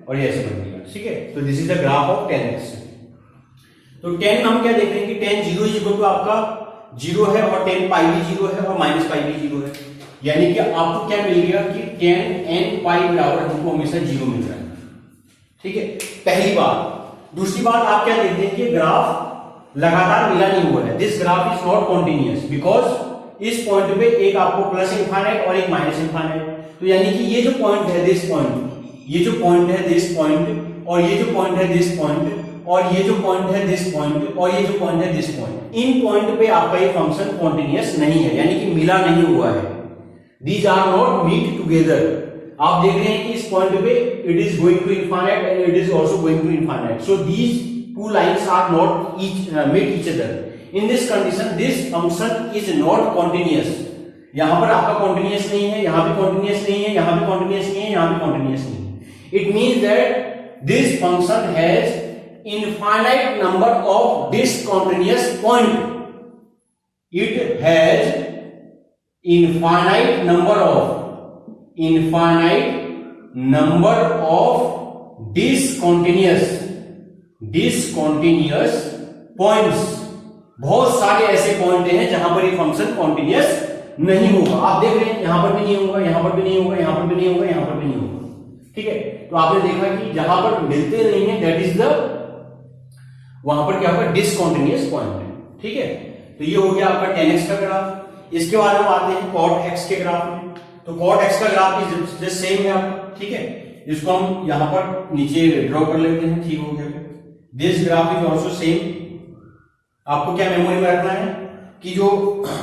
Speaker 2: और ये ऐसे बन गया, ठीक है। तो this is the graph of 10x। तो 10 हम क्या देख रहे हैं कि 10 जीरो इज इक्वल टू आपका 0 है और 10 पाई भी 0 है और माइनस पाई भी 0 है, यानी कि आपको क्या मिल गया कि 10 n पाई बराबर हमको हमेशा 0 मिल रहा है, ठीक है, पहली बात। दूसरी बात आप क्या देखते हैं कि ग्राफ लगातार मिला नहीं हुआ है, this graph is not continuous, because इस पॉइंट पे एक आपको प्लस इनफाइनाइट और एक माइनस इनफाइनाइट, तो यानी कि ये जो पॉइंट है दिस पॉइंट, ये जो पॉइंट है दिस पॉइंट, और ये जो पॉइंट है दिस पॉइंट, और ये जो पॉइंट है दिस पॉइंट, और ये जो पॉइंट है दिस पॉइंट, इन पॉइंट पे आपका ये फंक्शन कॉन्टिन्यूअस नहीं है, यानी कि मिला नहीं हुआ है। These are not meet together. आप देख रहे हैं कि इस पॉइंट पे it is going to infinite and it is also going to infinite, so these two lines are not meet each other. In this condition, this function is not continuous. यहां पर आपका continuous नहीं है, यहां भी continuous नहीं है, यहां भी continuous नहीं है, यहां भी continuous नहीं है. It means that this function has infinite number of discontinuous point. It has infinite number of discontinuous points. बहुत सारे ऐसे पॉइंट हैं जहां पर ये फंक्शन कॉन्टिन्यूअस नहीं होगा। आप देख रहे हैं यहां पर भी नहीं होगा, यहां पर भी नहीं होगा, यहां पर भी नहीं होगा, यहां पर भी नहीं होगा, ठीक है। तो आपने देखा कि जहां पर मिलते नहीं है दैट इज द, वहां पर क्या होगा, डिसकॉन्टिन्यूअस पॉइंट है, ठीक है। तो ये हो गया आपका 10x का ग्राफ। इसके बाद हम आते हैं cot x के ग्राफ में। तो cot x का ग्राफ भी जस्ट सेम है आपका, ठीक है। इसको हम यहां पर नीचे ड्रॉ कर लेते हैं, ठीक हो गया। This graph is also same. आपको क्या मेमोरी में रखना है कि जो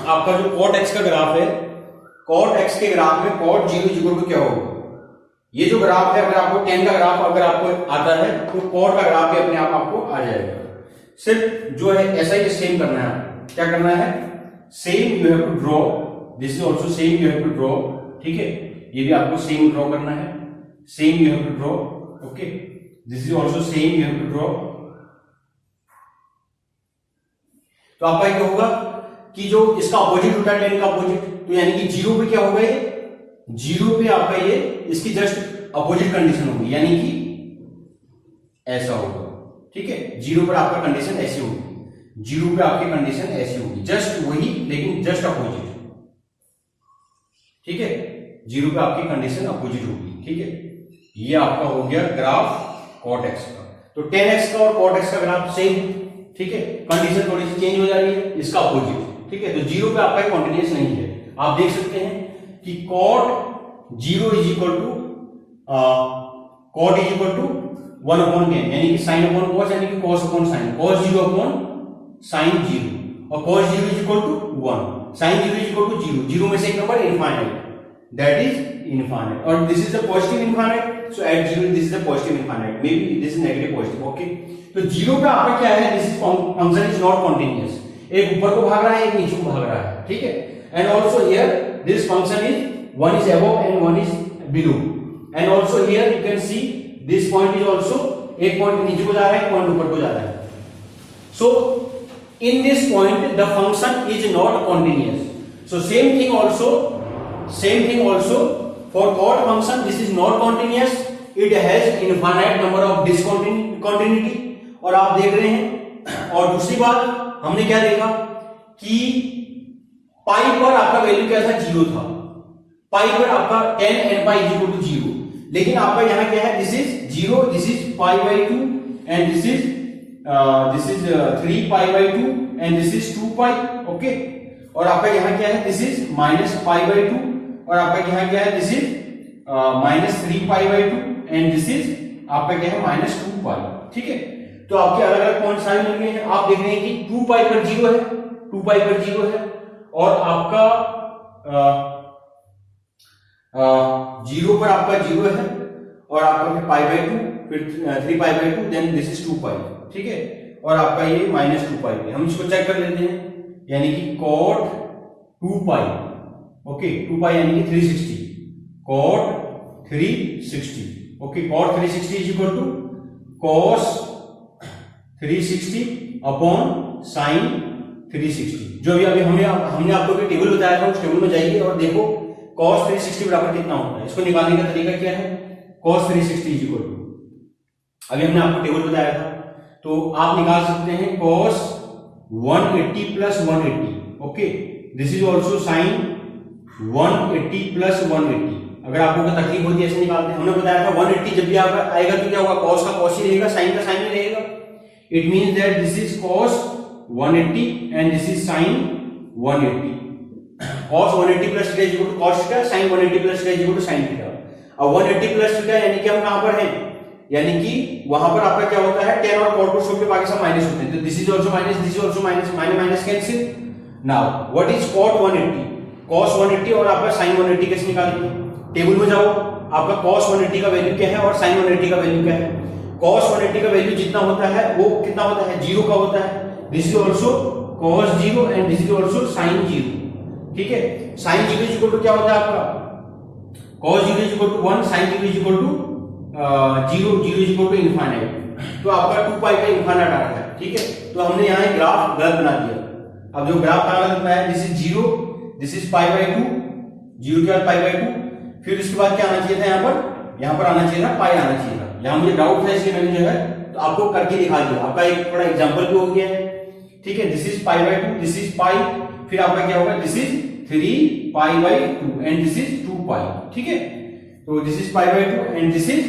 Speaker 2: आपका जो cot x का ग्राफ है, cot x के ग्राफ में cot 0 इज इक्वल टू क्या होगा, ये जो ग्राफ है, अगर आपको 10 का ग्राफ अगर आपको आता है तो cot का ग्राफ भी अपने आप आपको आ जाएगा। सिर्फ जो है ऐसा ही सेम करना है। क्या करना है, same you have to draw, this is also same you have to draw, ठीक है। ये भी आपको सेम ड्रॉ करना है, same you have to draw, okay. This is also same you have to draw. तो आपका क्या होगा कि जो इसका अपोजिट होता है 10 का अपोजिट, तो यानी कि 0 पे क्या होगा, ये 0 पे आपका ये इसकी जस्ट अपोजिट कंडीशन होगी, यानी कि ऐसा होगा, ठीक है। 0 पर आपका कंडीशन ऐसी होगी, 0 पे आपकी कंडीशन ऐसी होगी, जस्ट वही लेकिन जस्ट अपोजिट, ठीक है। 0 पे आपकी कंडीशन अपोजिट होगी, ठीक है। ये आपका हो गया ग्राफ cot x का। तो 10x का और cot x का ग्राफ सेम, ठीक है। कंडीशन थोड़ी सी चेंज हो जा रही है, इसका अपोजिट, ठीक है। तो 0 पे आपका कॉन्टिन्यूअस नहीं है। आप देख सकते हैं कि cot 0 is equal to cot is equal to 1/10, यानी कि sin अपॉन cos, यानी कि cos upon sin, cos 0 upon sin 0, और cos 0 is equal to 1, sin 0 is equal to 0, 0 में से एक number infinite, that is infinite, और this is the positive infinite, so at 0 this is the positive infinite, maybe this is negative positive, okay. तो 0 पे आपका क्या है, this is function is not continuous, एक ऊपर को भाग रहा है, एक नीचे को भाग रहा है, ठीक है। And also here this function is, one is above and one is below, and also here you can see this point is also, एक पॉइंट नीचे को जा रहा है, एक पॉइंट ऊपर को जा रहा है। So in this point the function is not continuous, so same thing also for cot function, this is not continuous, it has infinite number of discontinuity। और आप देख रहे हैं, और दूसरी बात हमने क्या देखा कि पाई पर आपका वैल्यू क्या था, 0 था, पाई पर आपका 10 n पाई इक्वल टू 0, लेकिन आपका यहां क्या है, this is 0, this is pi by 2 and this is 3 pi by 2 and this is 2 pi, okay. और आपका यहां क्या है, this is minus pi by 2, और आपका यहां क्या है, this is minus 3 pi by 2 and this is आपका क्या है, माइनस 2 पाई, ठीक है। तो आपके अलग अलग पॉइंट सारे मिल गए हैं। आप देख रहे हैं कि 2 पाई पर 0 है, 2 पाई पर 0 है, और आपका 0 पर आपका 0 है, और आपका फिर पाई बाई 2, फिर 3 pi by 2, then this is 2 pi, ठीक है। और आपका ये माइनस 2 पाई, हम इसको चेक कर लेते हैं, यानी कि cot 2 पाई, ओके, 2 पाई यानी कि 360, cot 360, okay. cot 360 is equal to cos 360 upon sin 360, जो भी अभी हमने आपको टेबल बताया था, उस टेबल में जाइए और देखो cos 360 बराबर कितना होता है, इसको निकालने का तरीका क्या है, cos 360 इज इक्वल टू, अभी हमने आपको टेबल बताया था, तो आप निकाल सकते हैं cos 180 plus 180, okay, this is also sine 180 plus 180। अगर आपको कोई तकलीफ होती है ऐसे निकालते हैं, हमने बताया था 180 जब भी आएगा तो क्या होगा, cos का cos ही रहेगा, sin का sin ही रहेगा। It means that this is cos 180 and this is sin 180। cos 180 plus theta is equal to cos theta, sin 180 plus theta is equal to sin theta. अब 180 प्लस थीटा यानी कि हम कहां पर हैं, यानी कि वहां पर आपका क्या होता है, tan और cot को छोड़ के बाकी सब माइनस होते हैं, तो this is also minus, this is also minus, minus cancel. Now what is cot 180, cos 180 और आपका sin 180 कैसे निकालेंगे, टेबल में जाओ, आपका cos 180 का वैल्यू क्या है और sin 180 का वैल्यू क्या है। cos 180 का वैल्यू जितना होता है वो कितना होता है, 0 का होता है, this is also cos 0 and this is also sin 0, ठीक है। sin 0 इज इक्वल टू क्या होता है आपका, cos 0 is equal to 1, sin 0 is equal to 0 is equal to infinite, तो आपका 2 पाई का इनफाइनाइट आ रहा है, ठीक है। तो हमने यहाँ एक ग्राफ गलत बना दिया, अब जो ग्राफ का गलत बनाया, this is 0, this is pi by 2, 0 के बाद पाई बाय 2, फिर उसके बाद क्या आना चाहिए था, यहाँ पर आना चाहिए था पाई आना चाहिए था। यहाँ मुझे डाउट था इसलिए मैंने जो है तो आपको करके दिखा दिया, आपका एक थोड़ा एग्जांपल भी हो गया है, ठीक है। This is pi by 2, this is पाई, फिर आपका क्या होगा, this is 3 pi by 2 and this is 2 pi, ठीक है। तो this is pi by 2 and this is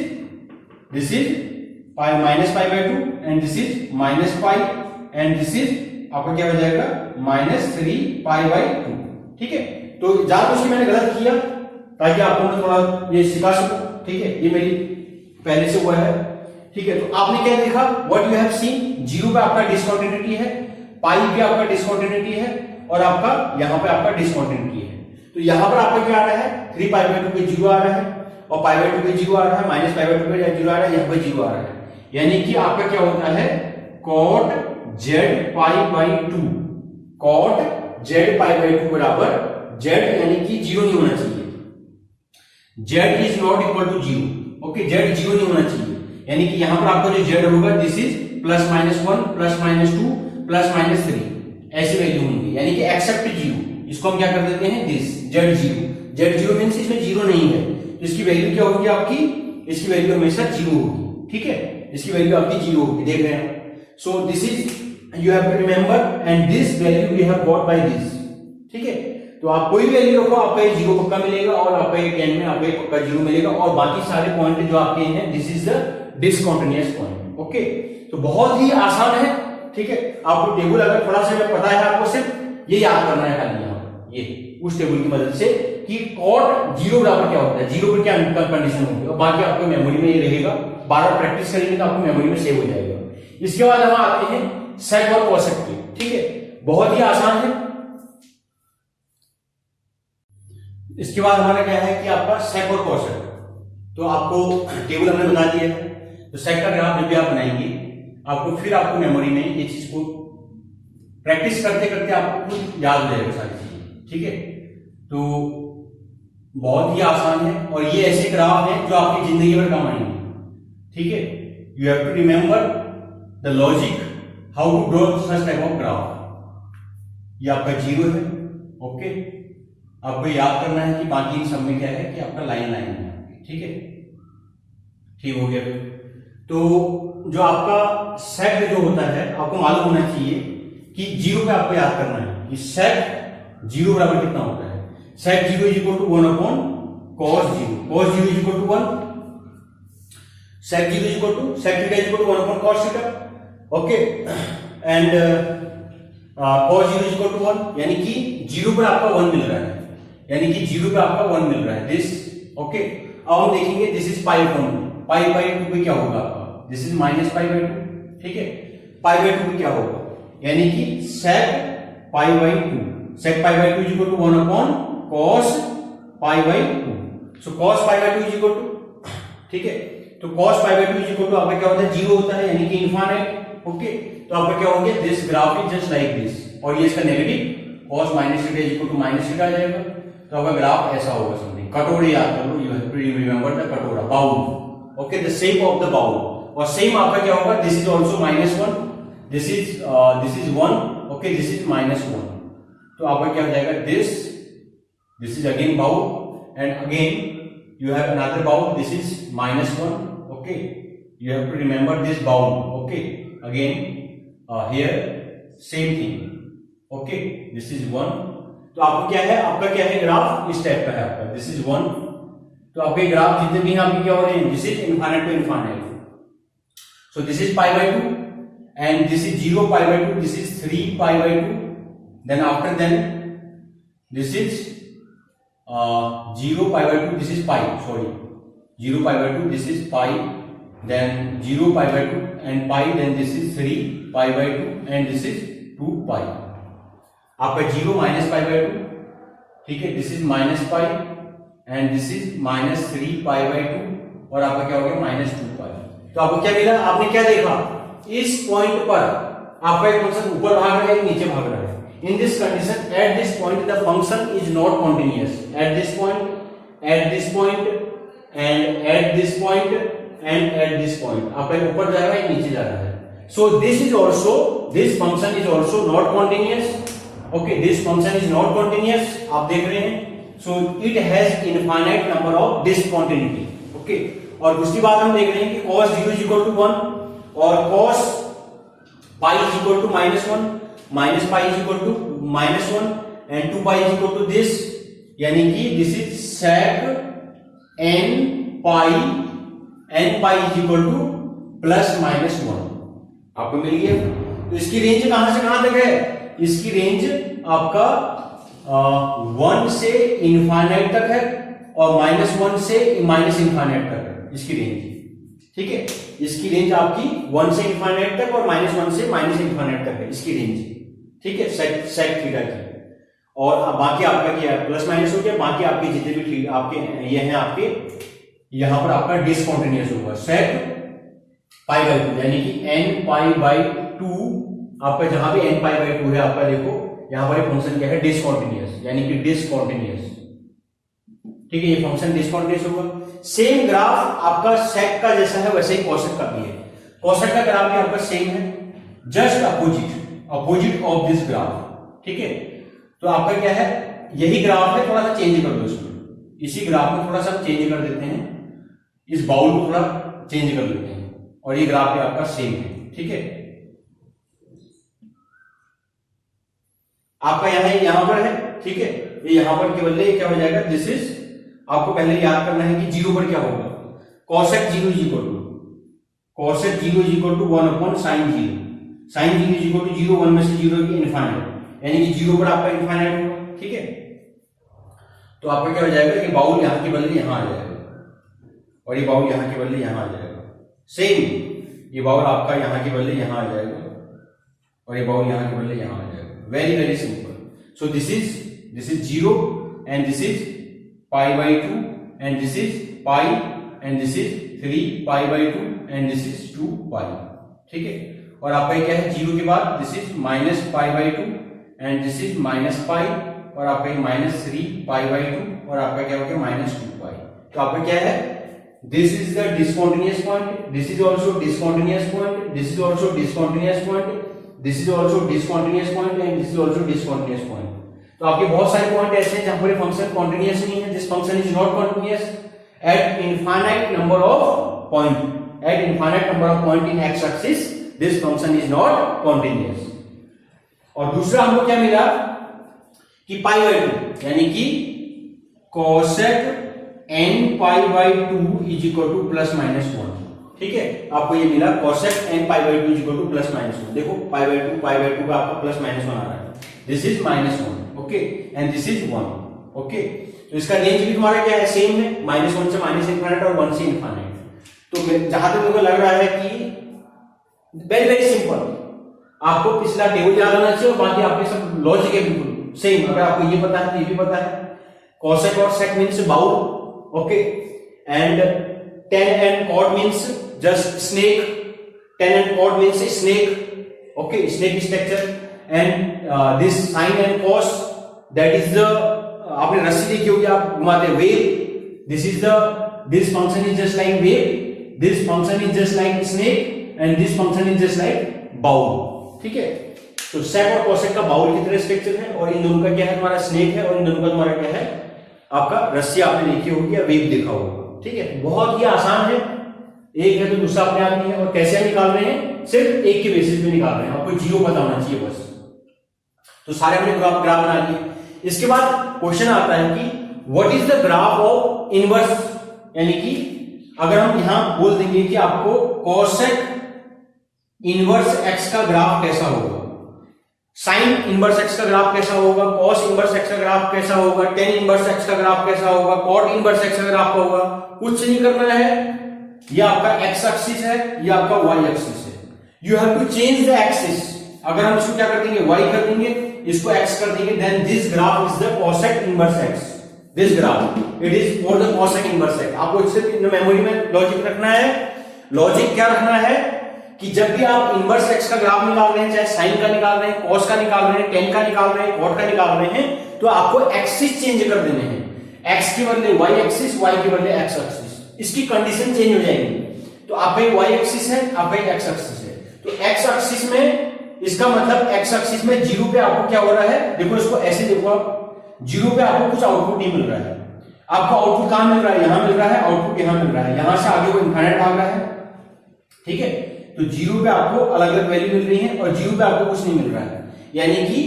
Speaker 2: pi minus pi by 2 and this is minus pi and this is आपका क्या हो जाएगा, -3 पाई बाय 2, ठीक है। तो जानबूझ के मैंने गलत किया ताकि आपको मैं थोड़ा ये सिखा सकूं, ठीक है, ये मेरी पहले से हुआ है, ठीक है। तो आपने क्या देखा, व्हाट यू हैव सीन, 0 पे आपका डिसकंटिन्यूटी है, पाई पे आपका डिसकंटिन्यूटी है और आपका यहाँ पे आपका डिसकंटिन्यूटी है। तो यहाँ पर आपका क्या आ रहा है, 3 पाई बाय 2 पे 0 आ रहा है और पाई बाय 2 पे 0 आ रहा है, माइनस पाई बाय 2 पे 0 आ रहा है, यहाँ पे 0 आ रहा है, यानी कि आपका क्या होता है, cot z pi by 2, cot z pi by 2 बराबर z यानी कि 0 नहीं होना चाहिए, z is not equal to 0, okay, z 0 नहीं होना चाहिए, यानी कि यहां पर आपका जो z होगा, दिस इज +-1 +-2 +-3 ऐसी वैल्यू होंगी, यानी कि एक्सेप्ट 0, इसको हम क्या कर देते हैं, दिस z0 मींस इसमें 0 नहीं है, तो इसकी वैल्यू क्या होगी आपकी, इसकी वैल्यू हमेशा 0 होगी, ठीक है, इसकी वैल्यू आपकी 0 होगी, देख रहे हैं। So this is you have to remember and this value we have got by this, ठीक है। तो आप कोई वैल्यू रखो, आपका ये 0 पक्का मिलेगा और आपका ये 10 में आपका पक्का 0 मिलेगा और बाकी सारे पॉइंट जो आपके हैं, this is the discontinuous point, okay. तो बहुत ही आसान है, ठीक है। आपको टेबल अगर थोड़ा सा पता है, आपको सिर्फ ये याद करना है खाली, यहाँ पर ये उस टेबल की मदद से कि cot 0 बराबर क्या होता है, 0 पर क्या कंडीशन होगी और बाकी आपको मेमोरी में ये रहेगा, बार-बार प्रैक्टिस करेंगे तो आपको मेमोरी में सेव हो जाएगा। इसके बाद हम आते हैं sec और cosec पे, ठीक है, बहुत ही आसान है। इसके बाद हमारा क्या है कि आपका sec और cosec, तो आपको टेबल हमने बता दिया है, तो sec का ग्राफ जब भी आप बनाएंगे आपको फिर आपको मेमोरी में ये चीज को प्रैक्टिस करते करते आपको खुद याद हो जाएगा सारी चीजें, ठीक है। तो बहुत ही आसान है और ये ऐसे ग्राफ हैं जो आपकी जिंदगी भर काम आएंगे, ठीक है। You have to remember the logic how to draw such type of graph. ये आपका 0 है, ओके, आपको याद करना है कि बाकी इन सब में क्या है कि आपका लाइन है, ठीक है, ठीक हो गया। तो जो आपका सेक जो होता है आपको मालूम होना चाहिए कि 0 पे आपको याद करना है कि सेक 0 बराबर कितना होता है, sec 0 is equal to 1 upon cos 0, cos 0 is equal to 1, sec 0 is equal to sec theta is equal to 1 upon cos theta, okay, and cos 0 is equal to 1, यानी कि 0 पर आपका 1 मिल रहा है, यानी कि 0 पे आपका 1 मिल रहा है, दिस, ओके। अब हम देखेंगे this is pi upon pi by 2 पे क्या होगा आपका, this is minus pi by 2, ठीक है। पाई बाय 2 पे क्या होगा, यानी कि sec pi by 2, sec pi by 2 is equal to 1 upon cos pi by 2, so cos pi by 2 is equal to, ठीक है। तो cos pi by 2 is equal to आपका क्या होता है, 0 होता है, यानी कि इनफाइनाइट, ओके। तो आपका क्या हो गया, this graph is just like this, और ये इसका negative cos minus theta is equal to minus theta आ जाएगा, तो आपका ग्राफ ऐसा होगा समथिंग। कटोरे याद कर लो, you have to remember the कटोरा, bowl, okay, the shape of the bowl, और सेम आपका क्या होगा, this is also -1, this is 1, okay, this is -1, तो आपका क्या हो जाएगा, this is again bowl and again you have another bound, this is -1. Okay, you have to remember this bound. Okay, again here same thing. Okay, this is 1. तो आपको क्या है, आपका क्या है ग्राफ इस टाइप का है आपका, this is 1. तो आपके ग्राफ जितने भी हैं आपके क्या हो रहे हैं, this is infinite to infinite. So this is pi by 2 and this is 0 pi by 2, this is 3 pi by 2. Then after then this is 0 pi by 2, this is pi, sorry, 0 pi by 2, this is pi, then 0 pi by 2 and pi, then this is 3 pi by 2 and this is 2 pi. आपका 0 minus pi by 2, ठीक है, this is minus pi and this is minus 3 pi by 2 और आपका क्या हो गया minus 2 pi. तो आपको क्या मिला, आपने क्या देखा, इस पॉइंट पर आपका एक फंक्शन ऊपर भाग रहा है नहीं नीचे भाग रहा है. In this condition, at this point the function is not continuous. At this point, at this point, and at this point, and at this point. आपका ऊपर जा रहा है नीचे जा रहा है. So this is also, this function is also not continuous. Okay, this function is not continuous. आप देख रहे हैं. So it has infinite number of discontinuity. Okay. और दूसरी बात हम देख रहे हैं कि cos 0 is equal to 1 और cos pi is equal to -1. minus pi is equal to -1 and 2 pi is equal to this, यानी कि this is sec n pi is equal to plus -1. आपको मिल गया. तो इसकी रेंज कहां से कहां तक है, इसकी रेंज आपका 1 से इनफाइनाइट तक है और -1 से माइनस इनफाइनाइट तक है इसकी रेंज. ठीक है, इसकी रेंज आपकी 1 से इनफाइनाइट तक और -1 से माइनस इनफाइनाइट तक है इसकी रेंज. ठीक है, सेक थीटा की. और अब बाकी आपका क्या है, प्लस माइनस हो गया. बाकी आपके जितने भी आपके ये हैं आपके यहां पर आपका डिसकंटिन्यूअस होगा सेक पाई बाई 2, यानी कि n पाई बाई 2. आपका जहां भी n पाई बाई 2 है आपका देखो यहां पर फंक्शन क्या है डिसकंटिन्यूअस, यानी कि डिसकंटिन्यूअस. ठीक है, ये फंक्शन डिसकंटिन्यूअस होगा. सेम ग्राफ आपका सेक का जैसा है वैसे ही कॉसेक का भी है. कॉसेक का ग्राफ भी आपका सेम है, just opposite of this graph. ठीक है, तो आपका क्या है, यही ग्राफ है, थोड़ा सा चेंज कर दो इसमें. इसी ग्राफ में थोड़ा सा चेंज कर देते हैं, इस बाउल को थोड़ा चेंज कर देते हैं और ये ग्राफ भी आपका सेम है. ठीक है, आपका यहां पर है. ठीक है, ये यहां पर केवल क्या हो जाएगा, दिस इज, आपको पहले याद करना है कि 0 पर क्या होगा, cosec 0 is equal to 1 upon sin 0. sin 0 is equal to 0, 1 में से 0 की इनफाइनाइट, यानी कि 0 पर आपका इनफाइनाइट होगा. ठीक है, तो आपका क्या हो जाएगा, ये बाउल यहां के बदले यहां आ जाएगा और ये बाउल यहां के बदले यहां आ जाएगा. सेम, ये बाउल आपका यहां के बदले यहां आ जाएगा और ये बाउल यहां के बदले यहां आ जाएगा. Very very simple. So this is 0 and this is pi by 2 and this is pi and this is 3 pi by 2 and this is 2 pi. ठीक है, और आपका क्या है 0 के बाद this is minus pi by 2 and this is minus pi और आपका minus 3 pi by 2 और आपका क्या हो गया minus 2 pi. तो आपका क्या है, this is the discontinuous point, this is also discontinuous point, this is also discontinuous point, this is also discontinuous point and this is also discontinuous point. तो आपके बहुत सारे पॉइंट ऐसे हैं जहां पर फंक्शन कॉन्टिन्यूअस नहीं है. This function is not continuous eight infinite number of point, eight infinite number of point in x axis this function is not continuous. और दूसरा हमको क्या मिला कि पाई बाई 2, यानी कि cosec n pi by 2 is equal to plus minus 1. ठीक है, आपको ये मिला cosec n pi by 2 is equal to plus minus 1. देखो पाई बाई 2 का आपका प्लस माइनस 1 आ रहा है. This is -1. Okay, and this is 1. Okay, तो इसका रेंज भी तुम्हारा क्या है, सेम है, -1 से माइनस इनफाइनाइट और 1 से इनफाइनाइट. तो जहां तक मुझे लग रहा है कि वेरी वेरी सिंपल, आपको पिछला टेबल याद होना चाहिए और बाकी आपके सब लॉजिक है बिल्कुल सेम. अगर आपको ये पता है तो ये भी पता है. cosec और sec means bowl. Okay, and tan and cot means just snake. tan and cot means snake. Okay, snake structure. And this sine and cos, that is the, आपने रस्सी देखी होगी, आप घुमाते wave. This function is just like wave, this function is just like snake and this function is just like bowl. ठीक है, तो सेक और कॉसेक का बाउल की तरह स्ट्रक्चर है और इन दोनों का क्या है, तुम्हारा स्नेक है और इन दोनों का तुम्हारा क्या है, आपका रस्सी आपने देखी होगी या वेव देखा होगा, ठीक है। बहुत ही आसान है, एक है तो दूसरा अपने आप नहीं है। और कैसे हम निकाल रहे हैं, सिर्फ एक के बेसिस पे निकाल रहे हैं, आपको जीरो पता होना चाहिए बस। तो सारे हमने ग्राफ बना लिए। इसके बाद क्वेश्चन आता है कि what is the graph of inverse, यानी कि अगर हम यहां बोल देंगे कि आपको कोसेक इनवर्स एक्स का ग्राफ कैसा होगा, साइन इनवर्स एक्स का ग्राफ कैसा होगा, कॉस इनवर्स एक्स का ग्राफ कैसा होगा, टेन इनवर्स एक्स का ग्राफ कैसा होगा, कॉट इनवर्स एक्स का ग्राफ होगा, कुछ नहीं करना है। यह आपका एक्स एक्सिस है, यह आपका वाई एक्सिस है। You have to change the axis. अगर हम इसको क्या कर देंगे, वाई कर देंगे, इसको एक्स कर देंगे, then this graph is the cosec inverse X. This graph it is for the cosec inverse X. आपको इससे मेमोरी में लॉजिक रखना है। लॉजिक क्या रखना है कि जब भी आप इनवर्स एक्स का ग्राफ निकाल रहे हैं, चाहे साइन का निकाल रहे हैं, कॉस का निकाल रहे हैं, टेन का निकाल रहे हैं, कॉट का निकाल रहे हैं, तो आपको एक्सिस चेंज कर देने हैं। एक्स के बदले वाई एक्सिस, वाई के बदले एक्स एक्सिस, इसकी कंडीशन चेंज हो जाएगी। तो आपका वाई एक्सिस है, आपका एक्स एक्सिस है। तो एक्स एक्सिस में इसका मतलब एक्स एक्सिस में जीरो पे आपको क्या हो रहा है, देखो इसको ऐसे देखो आप, जीरो पे आपको कुछ आउटपुट नहीं मिल रहा है। आपको आउटपुट कहां मिल रहा है, यहां मिल रहा है, आउटपुट यहां मिल रहा है, यहां से आगे वो इनफाइनाइट भाग रहा है, ठीक है। तो जीरो पे आपको अलग अलग वैल्यू मिल रही है और जीरो पे आपको कुछ नहीं मिल रहा है। यानी कि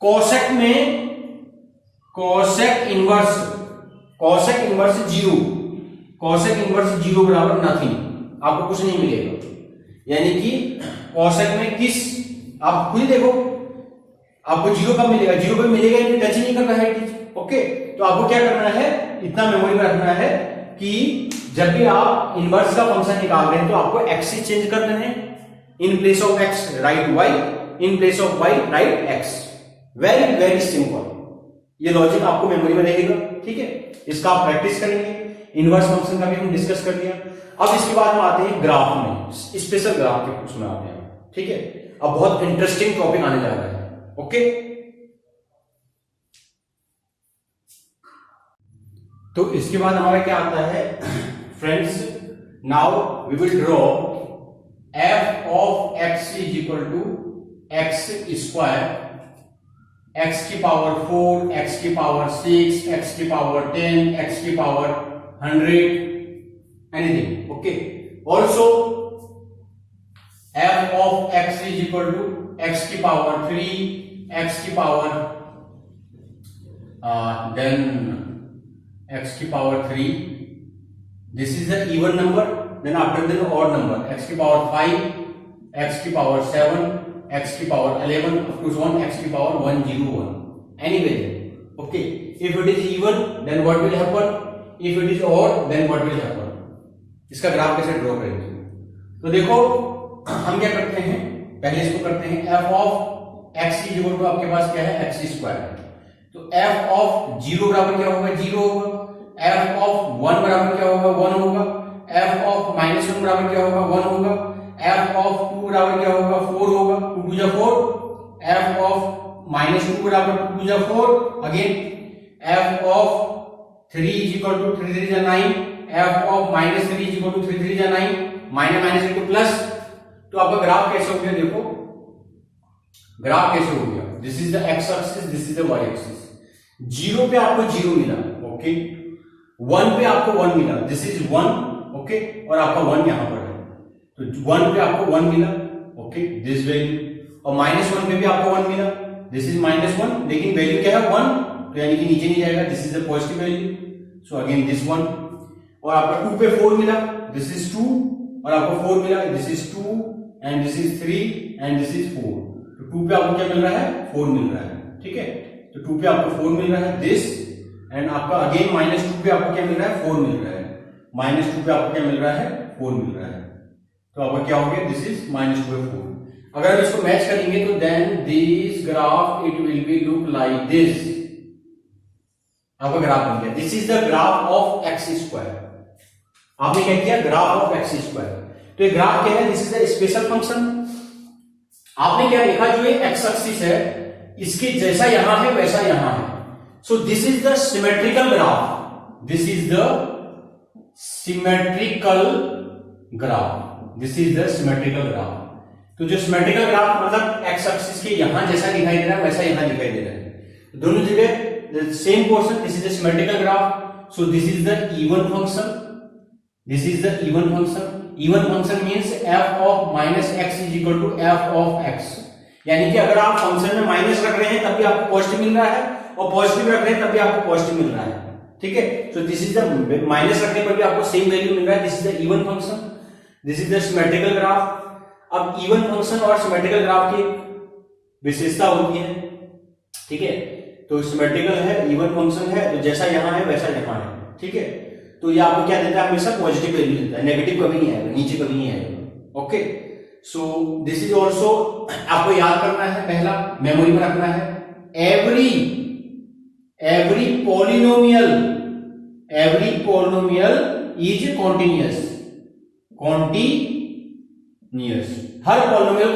Speaker 2: कोसेक में cosec inverse zero, cosec inverse zero बराबर नथिंग, आपको कुछ नहीं मिलेगा। यानी कि कोसेक में किस, आप खुद देखो आपको जीरो कब मिलेगा, जीरो पे मिलेगा ही नहीं, टच नहीं करना है। ओके, तो आपको क्या करना है, इतना मेमोरी में रखना है कि जब भी आप इनवर्स का फंक्शन निकाल रहे हैं तो आपको एक्सिस चेंज कर देने हैं। In place of X write Y, in place of Y write X. Very very simple, ये लॉजिक आपको मेमोरी में रहेगा, ठीक है। इसका आप प्रैक्टिस करेंगे। इनवर्स फंक्शन का भी हम डिस्कस कर लिया। अब इसके बाद हम आते हैं ग्राफ में, स्पेशल ग्राफ के उसमें आते हैं, ठीक है। अब बहुत इंटरेस्टिंग टॉपिक आने जा रहा है। ओके, तो इसके बाद हमारा क्या आता है friends, now we will draw F of x is equal to X square, X की पावर 4, एक्स की पावर 6, एक्स की पावर 10, एक्स की power 100, anything. Okay, also F of x is equal to X की पावर 3, एक्स की पावर देन x की power 3, this is the even number, then after that odd number, x की पावर 5, x की पावर 7, x की पावर 11 up to 1, x की power 101, anyway, okay, if it is even then what will happen, if it is odd then what will happen। इसका ग्राफ कैसे ड्रॉ करेंगे, तो देखो हम क्या करते हैं, पहले इसको करते हैं f of x की इक्वल टू आपके पास क्या है, x स्क्वायर। तो f of 0 बराबर क्या होगा, 0 होगा। f of 1 बराबर क्या होगा, 1 होगा। f of -1 बराबर क्या होगा, 1 होगा। f of 2 बराबर क्या होगा, 4 होगा, 2 2 जा 4। f of -2 बराबर 2 2 जा 4 again. f of 3 is equal to 3 3 जा 9, f of -3 is equal to 3 3 जा 9, माइनस इनटू प्लस। तो आपका ग्राफ कैसे हो गया, देखो ग्राफ कैसे हो गया, this is the x axis, this is the Y axis. 0 पे आपको 0 मिला, ओके। 1 पे आपको 1 मिला, दिस इज 1, ओके, और आपका 1 यहां पर है, तो 1 पे आपको 1 मिला, ओके, दिस वैल्यू। और -1 पे भी आपको 1 मिला, दिस इज -1, लेकिन वैल्यू क्या है 1, तो यानी कि नीचे नहीं जाएगा, this is the positive value, so again this 1। और आपका 2 पे 4 मिला, दिस इज 2, और आपको 4 मिला, this is 2 and this is 3 and this is 4। तो 2 पे आपको क्या मिल रहा है, 4 मिल रहा है, ठीक है। तो 2 पे आपको 4 मिल रहा है, दिस, एंड आपका अगेन -2 पे आपको क्या मिल रहा है, 4 मिल रहा है। -2 पे आपको क्या मिल रहा है, 4 मिल रहा है। तो आपका क्या हो गया, दिस इज -4। अगर हम इसको मैच करेंगे तो then this graph it will be look like this. आपका ग्राफ बन गया, this is the graph of X square. आपने क्या किया, ग्राफ ऑफ एक्स स्क्वायर। तो ये ग्राफ क्या है, this is the special function. आपने क्या देखा, जो ये एक्स एक्सिस है इसके जैसा यहां है वैसा यहां है। So this is the symmetrical graph, this is the symmetrical graph, this is the symmetrical graph. तो जो सिमेट्रिकल ग्राफ मतलब एक्स एक्सिस के यहां जैसा दिखाई दे रहा है वैसा यहां दिखाई दे रहा है, दोनों जगह the same portion, this is the symmetrical graph. So this is the even function. This is the even function. Even function means f of minus x is equal to f of x. यानी कि अगर आप फंक्शन में माइनस रख रहे हैं तब भी आपको पॉजिटिव मिल रहा है, और पॉजिटिव रख रहे हैं तब भी आपको पॉजिटिव मिल रहा है. ठीक है. So this is the minus रखने पर भी आपको सेम वैल्यू मिल रहा है. This is the even function. This is the symmetrical graph. अब इवन फंक्शन और सिमेट्रिकल ग्राफ की विशेषता होती है. ठीक है. तो सिमेट्रिकल है, इवन फंक्शन है, तो जैसा यहां है वैसा यहां है. ठीक है. तो ये आपको क्या देता है, हमेशा पॉजिटिव वैल्यू देता है, नेगेटिव कभी नहीं आएगा, नीचे कभी नहीं आएगा. Okay. So this is also आपको याद करना है, पहला मेमोरी में रखना है. Every polynomial is continuous. Her polynomial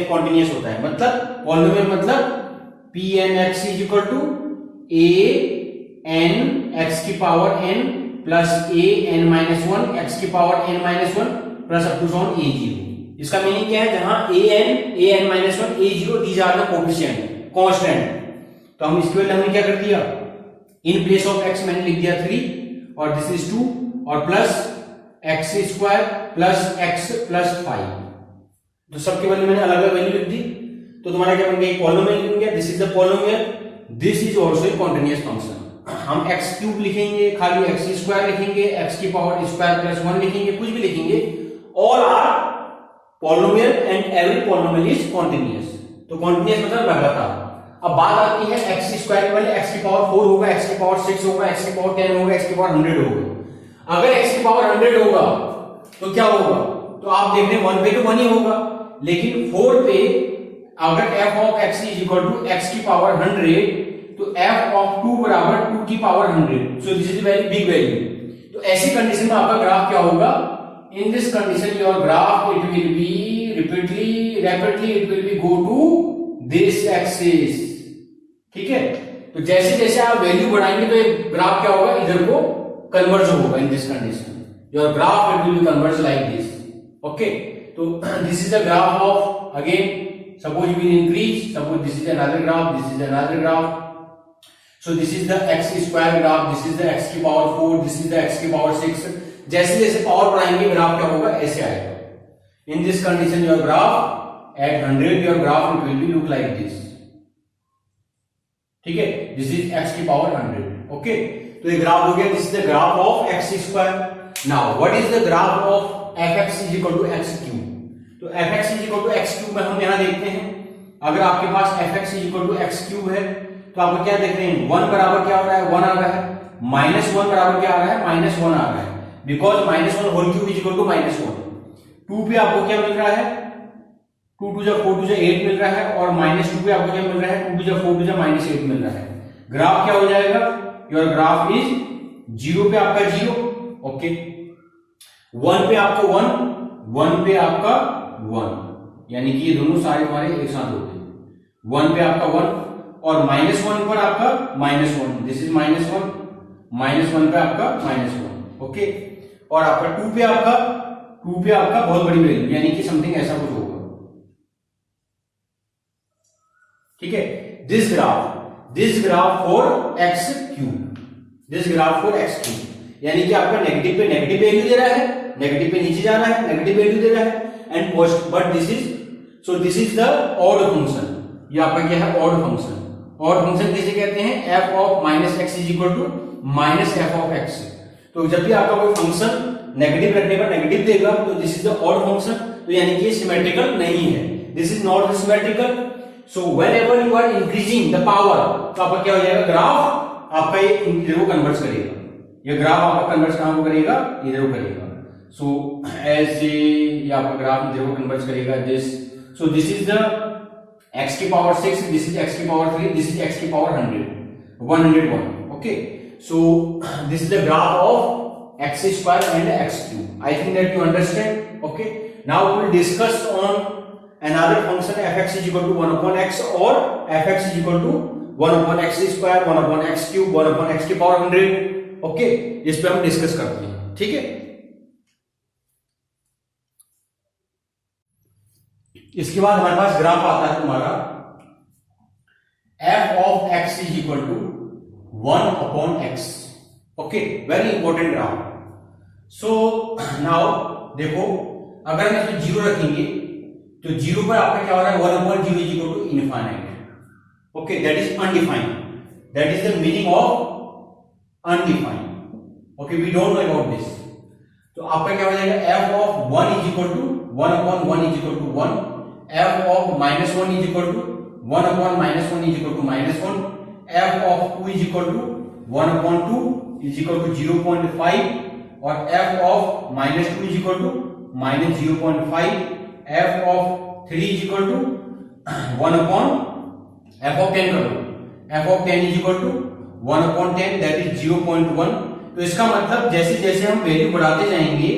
Speaker 2: continuous होता है. मतलब पॉलिनोमियल मतलब Pn(x) is equal to a(n)x की power n plus a(n-1) x की power n-1 plus up to सॉन a0. इसका मीनिंग क्या है, जहां a(n-1), a0 these are the coefficient, constant. तो हम इसके लिए हमने क्या कर दिया, इन प्लेस ऑफ x मैंने लिख दिया 3 और दिस इज 2 और plus x² plus x plus 5. तो सबके वैल्यू मैंने अलग अलग वैल्यू लिख दी. तो तुम्हारा क्या बन गया, पॉलिनोमियल बन गया. This is the polynomial. This is also a continuous function. हम x³ लिखेंगे, खाली x² लिखेंगे, x की पावर स्क्वायर प्लस 1 लिखेंगे, कुछ भी लिखेंगे. All are polynomial and every polynomial is continuous. तो कॉन्टिन्यूअस मतलब लगातार. अब बात आती है x² वाले, x की पावर 4 होगा, x की पावर 6 होगा, x की पावर 10 होगा, x की पावर 100 होगा. अगर x की पावर 100 होगा तो क्या होगा, तो आप देख रहे हैं 1 पे तो 1 ही होगा, लेकिन 4 पे अगर f of x is equal to x की पावर 100 तो f ऑफ 2 बराबर 2 की power 100. So this is very big value. तो ऐसी कंडीशन में आपका ग्राफ क्या होगा, in this condition your graph it will be rapidly it will be go to this axis. ठीक है. तो जैसे जैसे आप वैल्यू बढ़ाएंगे तो एक ग्राफ क्या होगा, इधर को कन्वर्ज होगा. In this condition your graph it will be converge like this. Okay. तो this is the graph of, again suppose you will increase, suppose this is another graph, this is another graph. So this is the x² graph, this is the x की power 4, this is the x की पावर 6. जैसे जैसे पावर बढ़ाएंगे ग्राफ क्या होगा, ऐसे आएगा. In this condition your graph at 100 your graph it will be look like this. ठीक है. This is x की पावर 100. Okay. तो ये ग्राफ हो गया. This is the graph of x². Now what is the graph of fx is equal to x³? तो fx is equal to x³ में हम यहां देखते हैं. अगर आपके पास fx is equal to x³ है तो आपको क्या देख रहे हैं, 1 बराबर क्या हो रहा है, 1 आ रहा है. -1 बराबर क्या आ रहा है, -1 आ रहा है. Because -1 whole cube is equal to -1. 2 पे आपको क्या मिल रहा है, 2 2 जा 4 2 जा 8 मिल रहा है, और -2 पे आपको क्या मिल रहा है, 2 2 जा 4 2 जा -8 मिल रहा है. ग्राफ क्या हो जाएगा, योर ग्राफ इज 0 पे आपका 0. ओके. 1 पे आपको 1 पे आपका 1, यानी कि ये दोनों सारे हमारे एक साथ होते हैं. 1 पे आपका 1 और -1 पर आपका -1. दिस इज -1, -1 पे आपका -1. ओके. और आपका 2 पे आपका बहुत बड़ी वैल्यू, यानी कि समथिंग ऐसा कुछ होगा. ठीक है. This graph for x³, this graph for x³, यानी कि आपका नेगेटिव पे नेगेटिव वैल्यू दे रहा है, नेगेटिव पे नीचे जा रहा है, नेगेटिव वैल्यू दे रहा है, and positive. But this is the odd function. ये आपका क्या है, ऑड फंक्शन. ऑड फंक्शन किसे कहते हैं, f of -x is equal to -f of x. तो जब भी आपका कोई फंक्शन नेगेटिव रखने पर नेगेटिव देगा तो this is the odd function. तो यानी कि सिमेट्रिकल नहीं है, this is not symmetrical. So whenever you are increasing the power, तो आपका क्या हो जाएगा, ग्राफ आपका ये इधर को कन्वर्ट करेगा. ये ग्राफ आपका कन्वर्ट कहां को करेगा, इधर को करेगा. सो एज ये आपका ग्राफ इधर को कन्वर्ट करेगा. सो दिस इज द x की पावर 6, दिस इज x की पावर 3, दिस इज x की power 101. Okay. So this is the graph of x² and x³. I think that you understand. Okay. Now we will discuss on another function fx is equal to 1/x or fx is equal to 1/x², 1/x³, 1/x की पावर 100. ओके. इस पे हम डिस्कस करते हैं. ठीक है. इसके बाद हमारे पास ग्राफ आता है तुम्हारा f of x is equal to 1/x. Okay, very important graph. So now देखो, अगर हम इसमें 0 रखेंगे तो 0 पर आपका क्या हो रहा है, 1/0 is equal to infinite. Okay, that is undefined. That is the meaning of undefined. Okay, we don't know about this. तो आपका क्या हो जाएगा, f of 1 is equal to 1/1 is equal to 1, f of -1 is equal to 1/-1 is equal to -1, f of 2 is equal to 1/2 is equal to 0.5, और f of -2 is equal to -0.5, f of 3 is equal to 1/f of 10 करो, f of 10 is equal to 1/10, that is 0.1. तो इसका मतलब जैसे जैसे हम वैल्यू बढ़ाते जाएंगे,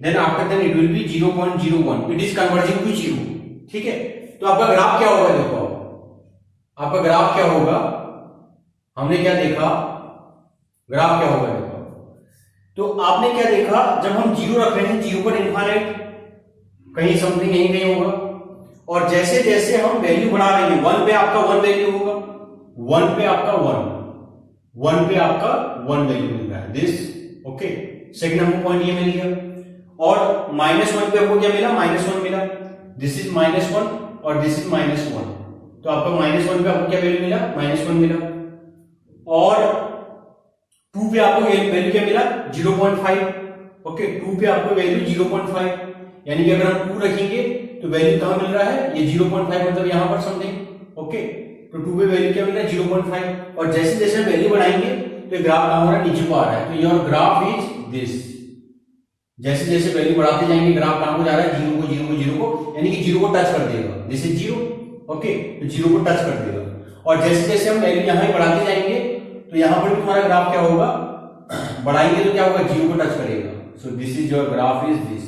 Speaker 2: then after that it will be 0.01. It is converging to 0. ठीक है, तो आपका ग्राफ क्या होगा, देखो आपका ग्राफ क्या होगा, हमने क्या देखा, ग्राफ क्या होगा देखो. तो आपने क्या देखा, जब हम 0 रख रहे हैं, 0 पर इनफाइनाइट, कहीं समथिंग यहीं कहीं होगा, और जैसे जैसे हम वैल्यू बढ़ा रहे हैं, 1 पे आपका 1 वैल्यू होगा, 1 पे आपका 1 पे आपका 1 वैल्यू मिल रहा है, दिस. ओके, सेकंड हमको पॉइंट ये मिल गया. और -1 पे आपको क्या मिला, -1 मिला, दिस इज -1 और दिस इज -1. तो आपका -1 पे आपको क्या वैल्यू मिला, -1 मिला. और 2 पे आपको वैल्यू क्या मिला, 0.5. ओके, 2 पे आपको वैल्यू 0.5, यानी कि अगर हम 2 रखेंगे तो वैल्यू कहां मिल रहा है, ये 0.5, मतलब यहां पर समथिंग. ओके, तो 2 पे वैल्यू क्या मिल रहा है, 0.5. और जैसे जैसे वैल्यू बढ़ाएंगे तो ग्राफ कहां हो रहा है, नीचे को आ रहा है. तो योर ग्राफ इज दिस. जैसे जैसे वैल्यू बढ़ाते जाएंगे, ग्राफ कहां को जा रहा है, 0 को, यानी कि 0 को टच कर देगा. This is 0. ओके, तो 0 को टच कर देगा. और जैसे जैसे हम वैल्यू यहां ही बढ़ाते जाएंगे तो यहां पर भी तुम्हारा ग्राफ क्या होगा, बढ़ाएंगे तो क्या होगा, 0 को टच करेगा. सो this is your graph is this.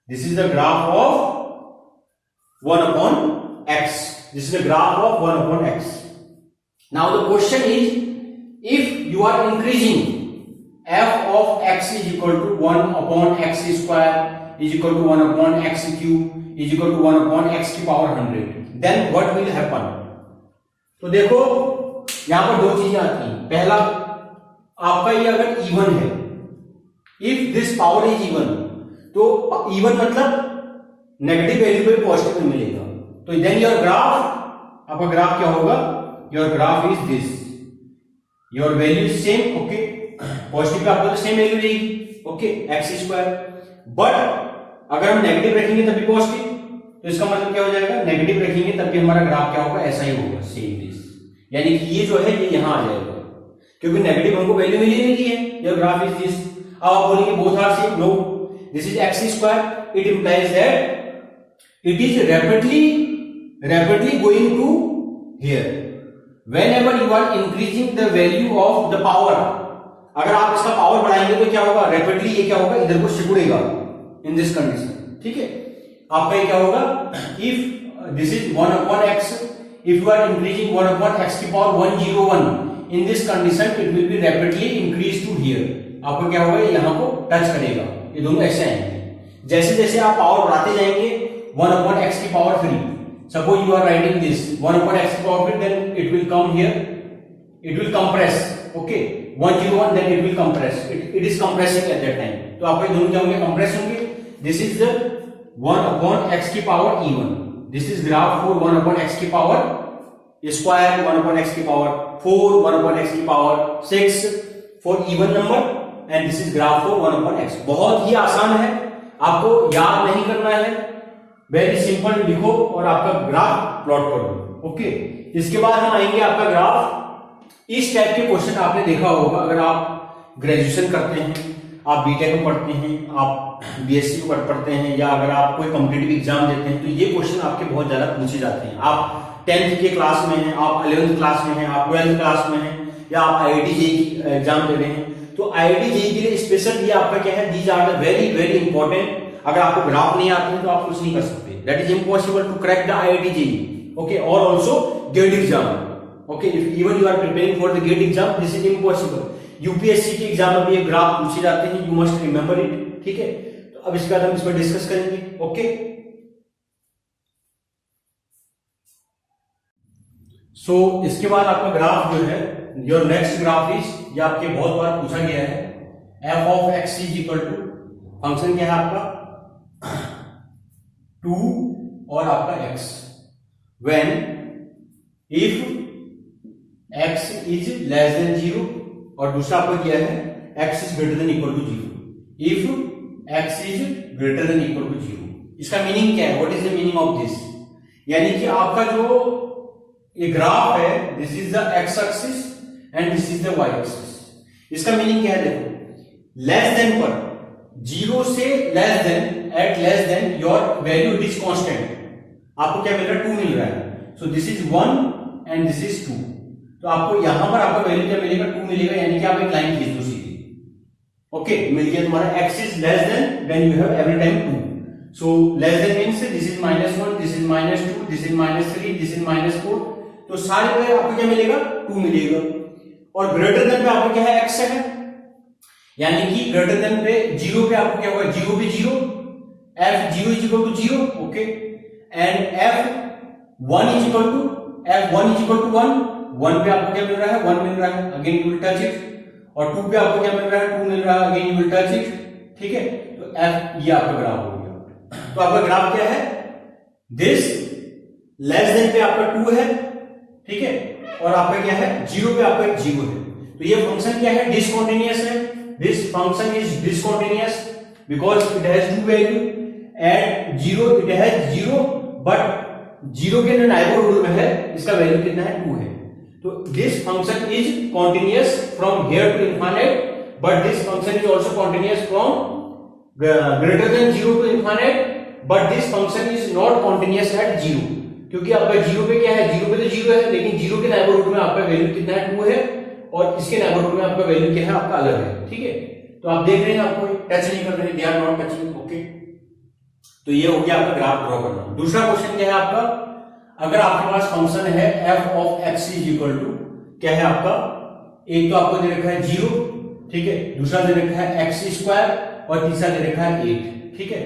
Speaker 2: This is the graph of 1/x. This is the graph of 1/x. Now the question is, if you are increasing f of x is equal to 1/x square is equal to 1/x cube is equal to 1/x की power 100, then what will happen? तो देखो यहां पर दो चीजें आती हैं. पहला, आपका ये अगर इवन है, if this power is even, तो इवन मतलब नेगेटिव वैल्यू पे पॉजिटिव में मिलेगा. तो देन योर ग्राफ, आपका ग्राफ क्या होगा, your graph is this. Your value is same. Okay, positive pay आपको तो सेम वैल्यू रहेगी. Okay, x square. बट अगर हम नेगेटिव रखेंगे तभी पॉजिटिव, तो इसका मतलब क्या हो जाएगा, नेगेटिव रखेंगे तब भी हमारा ग्राफ क्या होगा, ऐसा ही होगा, सेम दिस. यानी कि ये जो है ये यहां आ जाएगा, क्योंकि नेगेटिव हमको वैल्यू मिली नहीं है. Your graph is this. अब आप बोलेंगे both are same. No, this is x square. It implies that it is rapidly going to here. Whenever you are increasing the value of the power, अगर आप इसका पावर बढ़ाएंगे तो क्या होगा, रैपिडली ये क्या होगा, इधर को सिकुड़ेगा. इन दिस कंडीशन, ठीक है, आपका ये क्या होगा, if this is 1/x, if you are increasing 1/x की power 101, in this condition it will be rapidly increase to here. आपको क्या होगा, यहां को टच करेगा, ये दोनों ऐसे आएंगे. जैसे जैसे आप पावर बढ़ाते जाएंगे, 1/x की power 3, suppose you are writing this 1/x की power 3, then it will come here, it will compress. Okay, 101, then it will compress. It is compressing at that time. तो आपके दोनों क्या होंगे, कंप्रेस होंगे. This is the 1/x की power even. This is graph for 1/x की पावर square, 1/x की पावर 4, 1/x की power 6 for even number, and this is graph for 1/x. बहुत ही आसान है, आपको याद नहीं करना है, वेरी सिंपल, लिखो और आपका ग्राफ प्लॉट करो. ओके, इसके बाद हम आएंगे आपका ग्राफ. इस टाइप के क्वेश्चन आपने देखा होगा, अगर आप ग्रेजुएशन करते हैं, आप बीटेक में पढ़ते हैं, आप बीएससी में पढ़ते हैं, या अगर आप कोई कॉम्पिटिटिव एग्जाम देते हैं, तो ये क्वेश्चन आपके बहुत ज्यादा पूछे जाते हैं. आप 10th के क्लास में हैं, आप 11th क्लास में हैं, आप 12th क्लास में हैं, या आप आईआईटी जेईई एग्जाम दे रहे हैं, तो आईआईटी जेईई के लिए स्पेशल ये आपका क्या है, these are the very very important. अगर आपको ग्राफ नहीं आते हैं तो आप कुछ नहीं कर सकते. That is impossible to crack the IIT JEE. Okay, और also GATE exam. Okay, if even you are preparing for the GATE exam, this is impossible. UPSC के एग्जाम में भी ये ग्राफ पूछे जाते हैं, यू मस्ट रिमेंबर इट. ठीक है, तो अब इसके बाद हम इसमें डिस्कस करेंगे. ओके, सो इसके बाद आपका ग्राफ जो है योर नेक्स्ट ग्राफ इज, ये आपके बहुत बार पूछा गया है, f of x is equal to, function क्या है आपका 2 और आपका x, when if x is less than 0, और दूसरा आपको किया है x is greater than equal to 0, if x is greater than equal to 0। इसका मीनिंग क्या है, what is the meaning of this, यानी कि आपका जो ये ग्राफ है, this is the x axis and this is the y axis. इसका मीनिंग क्या है, देखो लेस देन पर 0 से less than, at less than your value it is constant, आपको क्या मिल रहा है 2 मिल रहा है, so this is 1 and this is 2, तो आपको यहां पर आपका वैल्यू क्या मिलेगा 2 मिलेगा, यानी कि आप एक लाइन खींच दो सीधी, ओके मिल गया तुम्हारा x is less then when you have every time 2, so less than means this is -1, this is -2, this is -3, this is -4, तो सारे पे आपको क्या मिलेगा 2 मिलेगा, और ग्रेटर देन पे आपको क्या है x है, यानी कि ग्रेटर देन पे 0 पे आपको क्या होगा 0 पे 0, f 0 is equal to 0, okay, and f 1 is equal to 1, 1 पे आपको क्या मिल रहा है 1 मिल रहा है, again you will touch it, और 2 पे आपको क्या मिल रहा है 2 मिल रहा है, again you will touch it, ठीक है, तो f ये आपका ग्राफ हो गया। तो आपका ग्राफ क्या है, दिस लेस देन पे आपका 2 है, ठीक है, और आपका क्या है 0 पे आपका 0 है, तो ये फंक्शन क्या है डिसकंटीन्यूअस है, this function is discontinuous because it has 2 value, at 0 it has 0, but 0 के नेबरहुड में है, इसका वैल्यू कितना है 2 है, तो this function is continuous from here to infinite, but this function is also continuous from greater than 0 to infinite, but this function is not continuous at 0, क्योंकि आपका 0 पे क्या है 0 पे तो 0 है, लेकिन 0 के नेबरहुड में आपका वैल्यू कितना है 2 है, और इसके नेबरहुड में आपका वैल्यू क्या है आपका अलग है, ठीक है, तो आप देख रहे हैं आपको टच नहीं कर रहे, they are not touching, okay, तो ये हो गया आपका ग्राफ ड्रॉ करना। दूसरा क्वेश्चन क्या है आपका, अगर आपके पास फंक्शन है f of x is equal to, क्या है आपका, एक तो आपको दे रखा है 0, ठीक है, दूसरा दे रखा है x स्क्वायर, और तीसरा दे रखा है 8, ठीक है,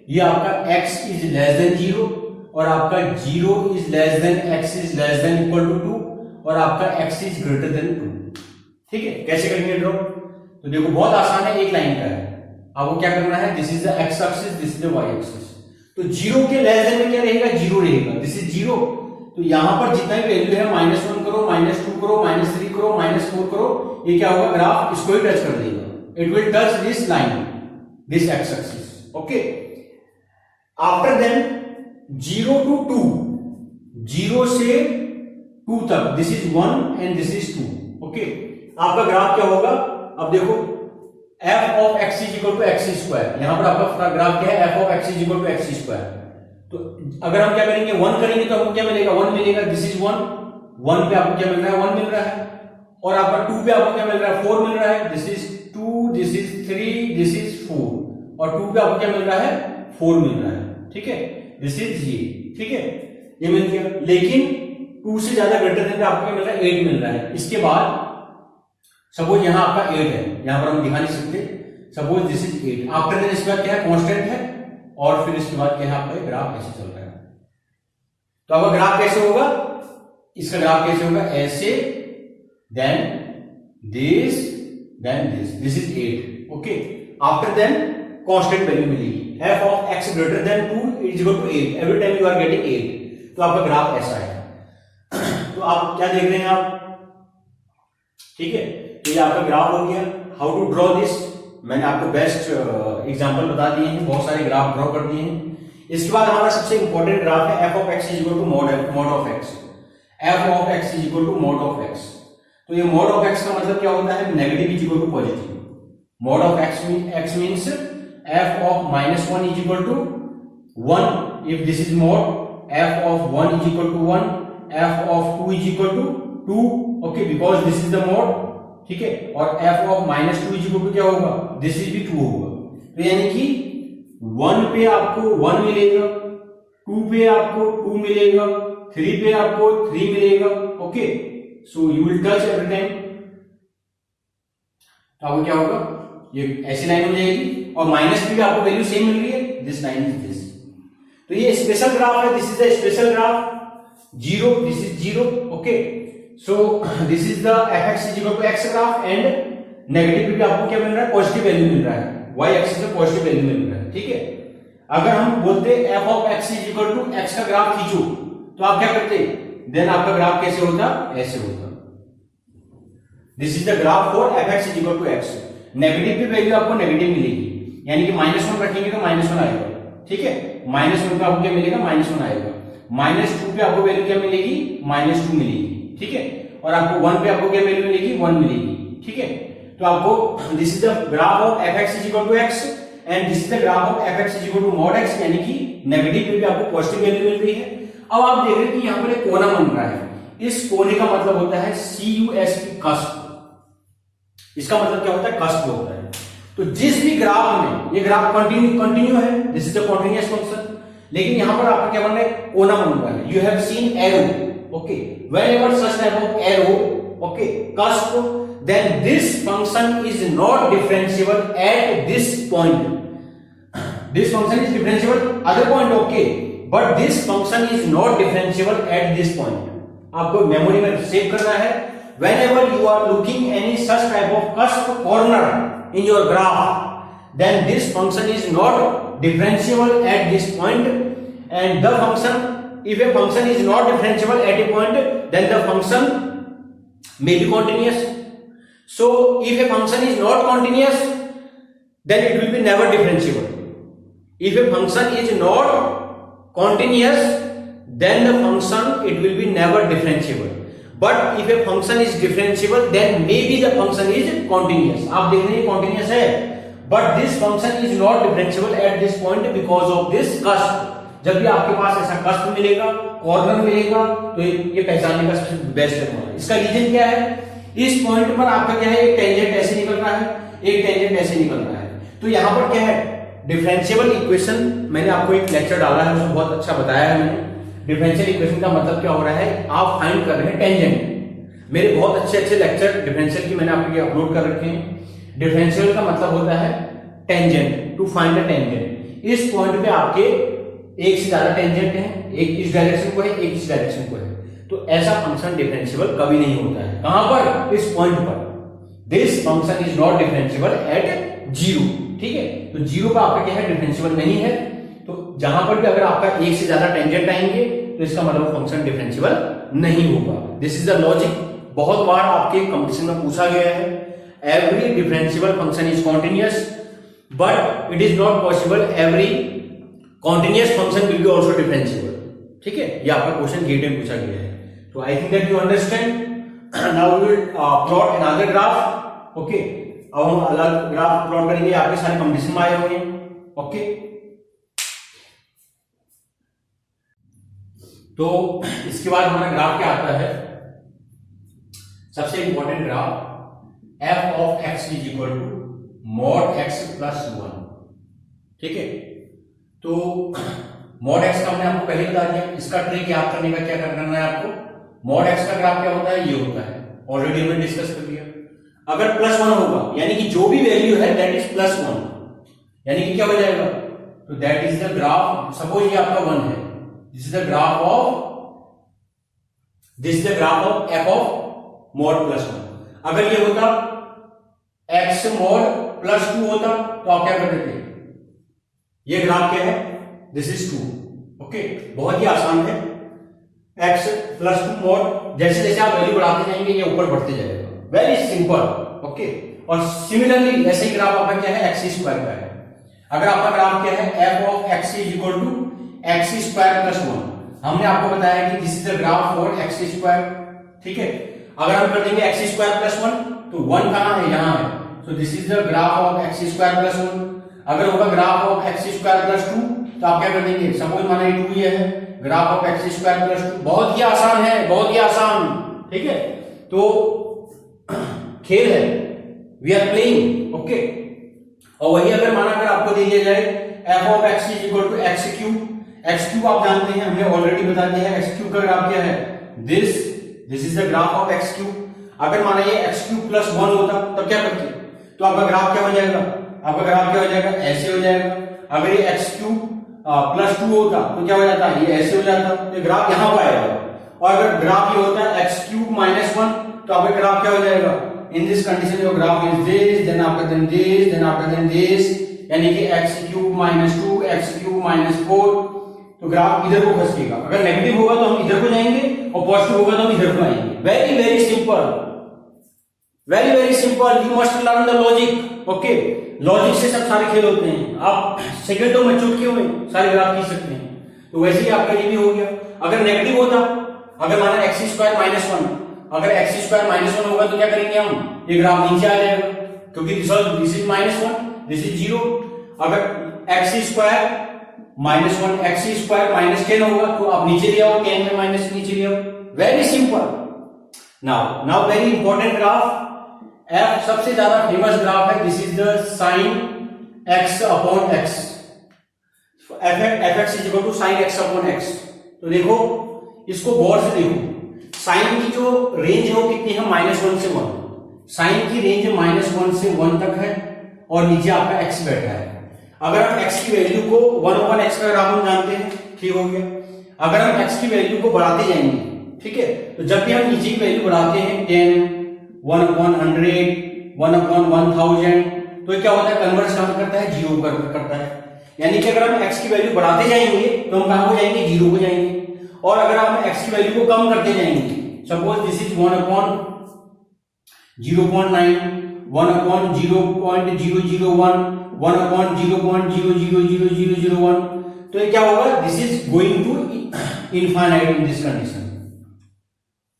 Speaker 2: ये आपका x इज लेस देन 0, और आपका 0 is less than x is less than equal to 2, और आपका x इज ग्रेटर देन 2, ठीक है, कैसे करेंगे ड्रॉ, तो देखो बहुत आसान है, एक लाइन का है, आपको क्या करना है, this is the x axis, this is the y axis, तो 0 के लेस देन में क्या रहेगा 0 रहेगा, दिस इज 0, तो यहां पर जितना भी वैल्यू है -1 करो, -2 करो, -3 करो, -4 करो, ये क्या होगा ग्राफ इसको ही टच कर देगा, it will touch this line, this x axis, okay, after then 0 to 2, 0 से 2 तक, this is 1 and this is 2, okay, आपका ग्राफ क्या होगा, अब देखो f of x is equal to x square, यहां पर आपका ग्राफ क्या है f of x is equal to x square, तो अगर हम क्या करेंगे 1 करेंगे तो हमको क्या मिलेगा 1 मिलेगा, दिस इज 1, 1 पे आपको क्या मिल रहा है 1 मिल रहा है, और आपका 2 पे आपको क्या मिल रहा है 4 मिल रहा है, this is 2, this is 3, this is 4, और 2 पे आपको क्या मिल रहा है 4 मिल रहा है, ठीक है, दिस इज ये, ठीक है, ये मिल गया, लेकिन 2 से ज्यादा ग्रेटर देन पे आपको क्या मिल रहा है 8 मिल रहा है, इसके बाद सपोज यहां आपका 8 है, यहां पर हम दिखा नहीं सकते, suppose this is 8, after then इसके बाद क्या है कांस्टेंट है, और फिर इसके बाद क्या है आपका ग्राफ ऐसे चल रहा है, तो आपका ग्राफ कैसे होगा, इसका ग्राफ कैसे होगा ऐसे, then this, this is 8, okay, after then constant value मिलेगी, f of x greater than 2 is equal to 8, every time you are getting 8, तो आपका ग्राफ ऐसा है। तो आप क्या देख रहे हैं आप, ठीक है, तो ये आपका ग्राफ हो गया। हाउ टू ड्रॉ दिस, मैंने आपको बेस्ट एग्जांपल बता दिए हैं, बहुत सारे ग्राफ ड्रॉ कर दिए हैं। इसके बाद हमारा सबसे इंपॉर्टेंट ग्राफ है f of x is equal to mod of x, f of x is equal to mod of x। तो ये मॉड ऑफ x का मतलब क्या होता है, negative is equal to positive. Mod of x means f of -1 is equal to 1 if this is mod, f of 1 is equal to 1, f of 2 is equal to 2, okay, because this is the mod, ठीक है, और f of -2 is equal to क्या होगा, दिस इज भी 2 होगा। तो यानी कि 1 पे आपको 1 मिलेगा, 2 पे आपको 2 मिलेगा, 3 पे आपको 3 मिलेगा, okay, so you will touch every time. तो आपको क्या होगा, ये ऐसी लाइन हो जाएगी, और -p पे आपको वैल्यू सेम मिल रही है, दिस लाइन इज दिस। तो ये स्पेशल ग्राफ है, this is the special graph, 0, this is 0, okay, so this is the f x is equal to x graph and negative पे भी आपको क्या मिल रहा है, पॉजिटिव वैल्यू मिल रहा है, वाई एक्सिस पे पॉजिटिव वैल्यू मिल रहा है। ठीक है, अगर हम बोलते f of x is equal to x का ग्राफ खींचो तो आप क्या करते, देन आपका ग्राफ कैसे होता, ऐसे होता। This is the graph for f x is equal to x. Negative पे वैल्यू आपको नेगेटिव मिलेगी, यानी कि -1 रखेंगे तो -1 आएगा। ठीक है, -1 पे आपको क्या मिलेगा, -1 आएगा। -2 पे आपको वैल्यू क्या मिलेगी, -2 मिलेगी। ठीक है, और आपको 1 पे आपको क्या वैल्यू मिलेगी, 1 मिलेगी। ठीक है, तो आपको this is the graph of f x is equal to x and this is the graph of f x is equal to mod x, यानी कि नेगेटिव पे भी आपको पॉजिटिव वैल्यू मिल रही है। अब आप देख रहे हैं कि यहां पर एक कोना बन रहा है, इस कोने का मतलब होता है CUS की कस्प। इसका मतलब क्या होता है, कस्प होता है। तो जिस भी ग्राफ में, ये ग्राफ कंटिन्यू है, this is the continuous function, लेकिन यहां पर आपका क्या बन रहा है, कोना बन रहा है। You have seen arrow, okay, whenever such type of arrow, okay, cusp, then this function is not differentiable at this point. This function is differentiable other point, okay, but this function is not differentiable at this point. आपको मेमोरी में सेव करना है, whenever you are looking any such type of cusp corner in your graph, then this function is not differentiable at this point, and the function, if a function is not differentiable at a point, then the function may be continuous. So if a function is not continuous, then it will be never differentiable. If a function is not continuous, then the function, it will be never differentiable. But if a function is differentiable, then maybe the function is continuous. आप देख रहे हैं continuous है, but this function is not differentiable at this point because of this cusp. जब भी आपके पास ऐसा cusp मिलेगा, कॉर्नर मिलेगा, तो ये पहचानने का सबसे बेस्ट है। इसका रीजन क्या है, इस पॉइंट पर आपका क्या है, एक टेंजेंट ऐसे निकल रहा है, एक टेंजेंट ऐसे निकल रहा है। तो यहां पर क्या है, डिफरेंशियल इक्वेशन, मैंने आपको एक लेक्चर डाला है, उसमें बहुत अच्छा बताया है मैंने। डिफरेंशियल इक्वेशन का मतलब क्या हो रहा है, आप फाइंड कर रहे हैं टेंजेंट। मेरे बहुत अच्छे लेक्चर डिफरेंशियल की मैंने आपके लिए अपलोड कर रखे हैं। डिफरेंशियल का मतलब होता है tangent, to find the tangent. इस पॉइंट पे आपके एक से ज्यादा टेंजेंट है, एक इस डायरेक्शन को है, एक इस डायरेक्शन को है, तो ऐसा फंक्शन डिफरेंशिएबल कभी नहीं होता है। कहां पर, इस पॉइंट पर। This function is not differentiable eight 0। ठीक है, तो 0 पर आपका क्या है, डिफरेंशिएबल नहीं है। तो जहां पर भी अगर आपका एक से ज्यादा टेंजेंट आएंगे तो इसका मतलब फंक्शन डिफरेंशिएबल नहीं होगा। दिस इज द लॉजिक, बहुत बार आपके कंपटीशन में पूछा गया है। Every differentiable function is continuous, but it is not possible every continuous function will be also differentiable. ठीक है, ये आपका क्वेश्चन गेट में पूछा गया है। So I think that you understand. Now we will plot another graph. Okay. अब हम अलग ग्राफ प्लॉट करेंगे, आपके सारे कंपटीशन में आए होंगे। ओके, तो इसके बाद हमारा ग्राफ क्या आता है, सबसे important graph f of x is equal to mod x plus 1। ठीक है, तो मॉड x का हमने आपको पहले बता दिया। इसका ट्रिक याद करने का क्या करना है आपको, मॉड x का ग्राफ क्या होता है, ये होता है, ऑलरेडी हमने डिस्कस कर लिया। अगर +1 होगा, यानी कि जो भी वैल्यू है दैट इज +1, यानी कि क्या हो जाएगा, तो that is the graph. Suppose ये आपका 1 है, this is the graph of f of mod +1। अगर ये होता x मॉड +2 होता तो आप क्या कर देते, ये ग्राफ क्या है, दिस इज 2। ओके, बहुत ही आसान है। x +2 मॉड, जैसे जैसे आप वैल्यू बढ़ाते जाएंगे ये ऊपर बढ़ते जाएगा, वेरी सिंपल। ओके, और सिमिलरली ऐसे ही ग्राफ आपका क्या है, x² का है। अगर आपका ग्राफ क्या है, f of x is equal to x² + 1, हमने आपको बताया कि this is the graph for x²। ठीक है, अगर हम कर देंगे x² + 1 तो 1 कहां है, यहां है, so this is the graph of x² + 1। अगर होगा ग्राफ ऑफ x² + 2 तो आप क्या कर देंगे, सपोज माना ये 2 ये है, ग्राफ ऑफ x² + 2। बहुत ही आसान है, बहुत ही आसान। ठीक है, तो खेल है, वी आर प्लेइंग। ओके, और वही अगर माना अगर आपको दे दिया जाए f of x is equal to x³ आप जानते हैं, हमने ऑलरेडी बता दिया है x³ का ग्राफ क्या है, this is the graph of x³। अगर माना ये x³ + 1 होता तब क्या करते, तो आपका ग्राफ क्या हो जाएगा, आपका ग्राफ क्या हो जाएगा, ऐसे हो जाएगा। अगर ये x³ +2 होता तो क्या हो जाता, ये ऐसे हो जाता, तो ग्राफ यहां पर आएगा। और अगर ग्राफ ये होता है x क्यूब माइनस 1, तो आपका ग्राफ क्या हो जाएगा? In this condition your graph is this, then after then this, then after then this, यानी कि x cube minus 2, x cube minus 4, तो ग्राफ इधर को खसकेगा। अगर नेगेटिव होगा तो हम इधर को जाएंगे और पॉजिटिव होगा तो हम इधर को आएंगे। Very very simple, very very simple, you must learn the logic. Okay, logic से सब सारे खेल होते हैं। आप सेकंडों में चुटकियों में सारे ग्राफ खींच सकते हैं। तो वैसे ही आपका ये भी हो गया। अगर नेगेटिव होता, अगर माना एक्स स्क्वायर माइनस 1, अगर एक्स स्क्वायर माइनस 1 होगा तो क्या करेंगे हम? ये ग्राफ नीचे आ जाएगा, क्योंकि this is minus 1, this is 0। अगर x square minus 1, x square minus 10 होगा तो आप नीचे ले आओ, 10 में माइनस नीचे ले आओ। Very simple. Now very important graph, f सबसे ज्यादा फेमस ग्राफ है। This is the sine x upon x, f x is equal to sine x upon x. तो देखो, इसको गौर से देखो, साइन की जो रेंज है वो कितनी है? -1 से 1। साइन की रेंज -1 से 1 तक है और नीचे आपका एक्स बैठा है। अगर हम x की वैल्यू को 1/x का ग्राफ हम जानते हैं, ठीक हो गया। अगर हम x की वैल्यू को बढ़ाते जाएंगे, ठीक है, तो जब भी हम नीचे की वैल्यू बढ़ाते हैं 10, 1/100, 1/1000, तो क्या होता है? कन्वर्स कहां करता है? 0 करता है। यानी कि अगर हम x की वैल्यू बढ़ाते जाएंगे तो हम कहां हो जाएंगे? 0 हो जाएंगे। और अगर हम x की वैल्यू को कम करते जाएंगे, सपोज दिस इज 1/0.9, 1/0.0001, 1/0.000001, तो ये क्या होगा? This is going to infinite in this condition.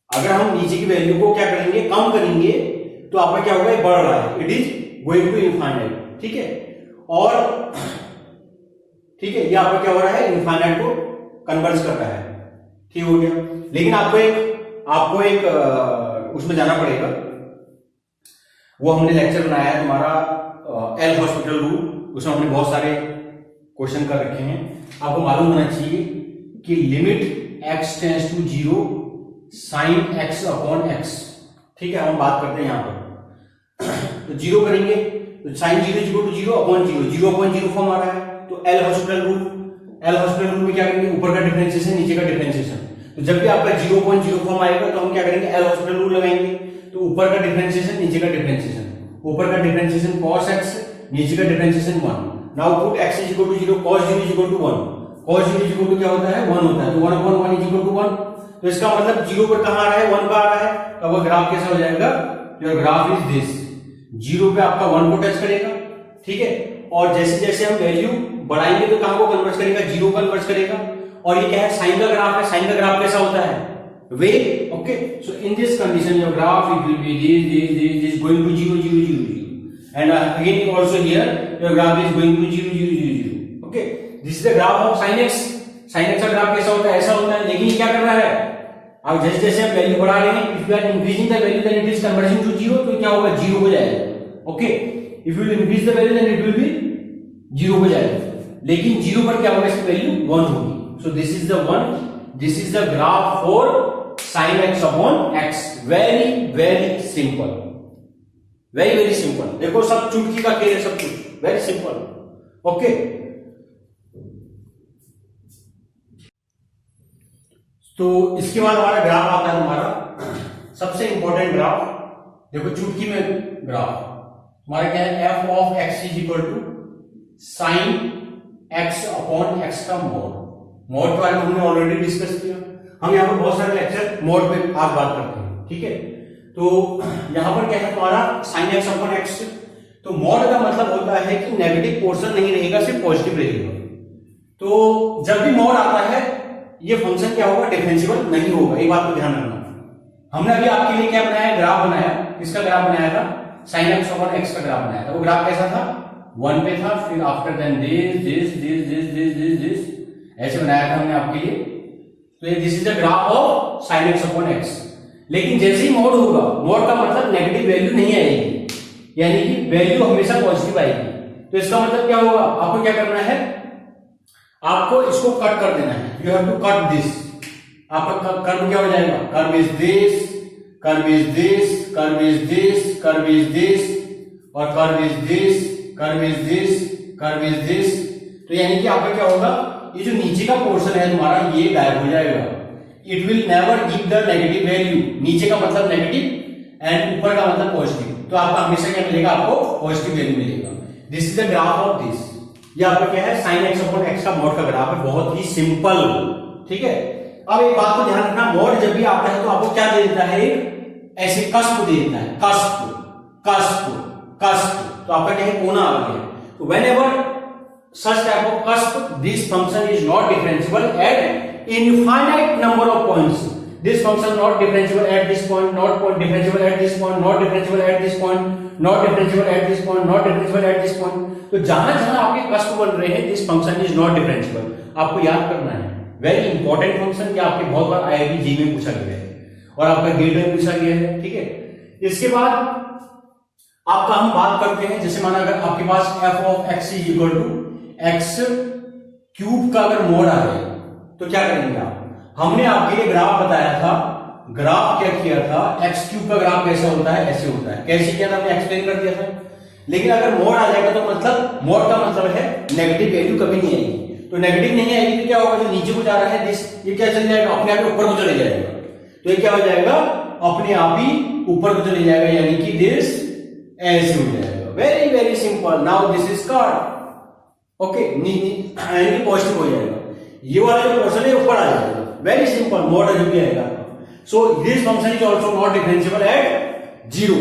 Speaker 2: अगर हम नीचे की वैल्यू को क्या करेंगे? कम करेंगे, तो आपका क्या होगा? ये बढ़ रहा है, it is going to infinite, ठीक है। और ठीक है, ये आपका क्या हो रहा है? इनफाइनाइट को कन्वर्ज करता है, ठीक हो गया। लेकिन आपको एक उसमें जाना पड़ेगा, वो हमने लेक्चर बनाया है तुम्हारा एल हॉस्पिटल रूल, उसमें हमने बहुत सारे क्वेश्चन कर रखे हैं। आपको मालूम होना चाहिए कि limit x tends to 0 sine x upon x, ठीक है। हम बात करते हैं यहां पर तो 0 करेंगे तो sine 0 equal to 0 upon 0, 0 upon 0 form आ रहा है। तो एल हॉस्पिटल रूल में क्या करेंगे? ऊपर का डिफरेंशिएशन, नीचे का डिफरेंशिएशन। तो जब भी आपका 0.0 फॉर्म आएगा तो हम क्या करेंगे? एल हॉस्पिटल रूल लगाएंगे। तो ऊपर का डिफरेंशिएशन, नीचे का डिफरेंशिएशन, ऊपर का डिफरेंशिएशन cos x, नीचे का differentiation 1। Now put x is equal to 0, cos 0 is equal to 1, cos 0 is equal to क्या होता है? 1 होता है। तो 1/1 इज इक्वल टू 1। तो इसका मतलब 0 पर कहां आ रहा है? 1 पर आ रहा है। तो वो ग्राफ कैसा हो जाएगा? योर ग्राफ इज दिस, 0 पे आपका 1 को टच करेगा, ठीक है। और जैसे जैसे हम वैल्यू बढ़ाएंगे तो कहां को कन्वर्ट करेगा? 0 कन्वर्ट करेगा। और ये क्या है? साइन का ग्राफ है। साइन का ग्राफ कैसा होता है? Wave. Okay, so in this condition your graph it will B this going to 0 0 0 0, and again also here your graph is going to 0 0 0 0. Okay, this is the graph of sin x. sin x का ग्राफ कैसा होता है? ऐसा होता है। लेकिन क्या कर रहा है? अब जैसे जैसे हम वैल्यू बढ़ा रहे हैं, if you are increasing the value then it is converging to 0, तो क्या होगा? 0 हो जाएगा। Okay, if you will increase the value then it will be 0 हो जाएगा। लेकिन 0 पर क्या होगा? इसकी वैल्यू 1 होगी। So this is the one, this is the graph for sin x upon x. Very very simple, very very simple. देखो सब चुटकी का खेल है, सब कुछ वेरी सिंपल। ओके, तो इसके बाद हमारा ग्राफ आता है तुम्हारा सबसे इंपॉर्टेंट ग्राफ। देखो चुटकी में ग्राफ हमारा क्या है? f of x is equal to sine x upon x का मोड। मोड के बारे में हमने ऑलरेडी डिस्कस किया। हम यहाँ पर बहुत सारे लेक्चर मोड पे आज बात करते हैं, ठीक है। तो यहाँ पर क्या है तुम्हारा? Sign x upon x. तो मोड का मतलब होता है कि नेगेटिव पोर्शन नहीं रहेगा, सिर्फ पॉजिटिव रहेगा। तो जब भी मोड आता है ये फंक्शन क्या होगा? डिफरेंशिएबल नहीं होगा। ये बात को ध्यान रखना। हमने अभी आपके लिए क्या बनाया? ग्राफ बनाया। किसका ग्राफ बनाया था? साइन एक्स अपॉन एक्स का ग्राफ बनाया था। वो ग्राफ कैसा था? 1 पे था, फिर आफ्टर देन दिस ऐसे बनाया था हमने आपके लिए। तो ये this is the graph of sine x upon x. लेकिन जैसे ही मोड होगा, मोड का मतलब नेगेटिव वैल्यू नहीं आएगी, यानी कि वैल्यू हमेशा पॉजिटिव आएगी। तो इसका मतलब क्या होगा? आपको क्या करना है? आपको इसको कट कर देना है। You have to cut this. आपका कर्व क्या हो जाएगा? Curve is this, curve is this, curve is this, curve is this, और curve is this, curve is this, curve is this. तो यानी कि आपका क्या होगा? ये जो नीचे का पोर्शन है तुम्हारा, ये गायब हो जाएगा। It will never give the negative value. नीचे का मतलब नेगेटिव एंड ऊपर का मतलब पॉजिटिव, तो आपका हमेशा क्या मिलेगा, आपको पॉजिटिव वैल्यू मिलेगा। This is the graph of this, ये आपका क्या है, साइन एक्स अपॉन एक्स का मॉड का ग्राफ है, बहुत ही सिंपल, ठीक है। अब एक बात को ध्यान रखना, मॉड जब भी आता है तो आपको क्या दे देता है, ऐसे कस्प दे देता है, कस्प कस्प कस्प, तो आपका क्या है, कोना आ गया। तो whenever such type of cusp, this function is not differentiable at infinite number of points. This function not differentiable at this point, not point differentiable at this point, not differentiable at this point, not differentiable at this point, not differentiable at this point. तो जहां जहां आपके कस्प बन रहे हैं, this function is not differentiable, आपको याद करना है। वेरी इंपॉर्टेंट फंक्शन, क्या आपके बहुत बार आईआईटी जी में पूछा गया है और आपका गेट में पूछा गया है, ठीक है। इसके बाद आपका हम बात करते हैं, जैसे माना अगर आपके पास f of x is equal to x cube का अगर मोड आ जाए तो क्या करेंगे आप, हमने आपके लिए ग्राफ बताया था, ग्राफ क्या किया था, x क्यूब का ग्राफ कैसे होता है, ऐसे होता है, कैसे किया था हमने एक्सप्लेन कर दिया था। लेकिन अगर मोड आ जाएगा तो मतलब मोड का मतलब है नेगेटिव वैल्यू कभी नहीं आएगी, तो नेगेटिव नहीं आएगी तो क्या होगा, जो नीचे को जा रहा है दिस, ये क्या चल जाएगा, अपने आप ऊपर को चले जाएगा, तो ये क्या हो जाएगा, अपने आप ही ऊपर को चले जाएगा, यानी कि दिस ऐसे हो जाएगा। Very very simple. Now this is cut, okay, यानी पॉजिटिव हो जाएगा, ये वाला जो पोर्शन है ऊपर आ जाएगा। वेरी सिंपल, मोड जो भी आएगा। So this function is also not differentiable eight zero,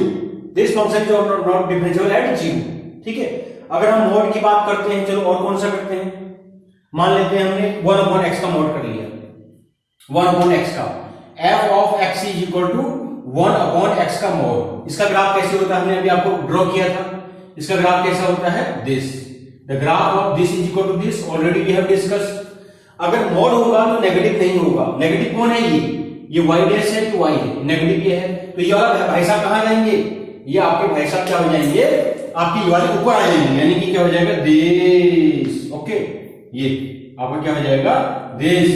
Speaker 2: this function is not differentiable eight zero, ठीक है। अगर हम मोड की बात करते हैं, चलो और कौन सा करते हैं, मान लेते हैं हमने 1 upon x का मोड कर लिया, 1 upon x का, f of x is equal to 1 upon x का मोड। इसका ग्राफ कैसे होता है, हमने अभी आपको ड्रॉ किया था, इसका ग्राफ कैसा होता है, this, the graph of this is equal to this, already we have discussed. अगर मोड होगा तो नेगेटिव नहीं होगा, नेगेटिव कौन है, ये y डैश है, y है, नेगेटिव ये है, तो ये वाला भाई साहब कहां जाएंगे, ये आपके भाई साहब क्या हो जाएंगे, आपकी ये वाले ऊपर आ जाएंगे, यानी कि क्या हो जाएगा, दिस, ओके, ये आपका क्या हो जाएगा, दिस,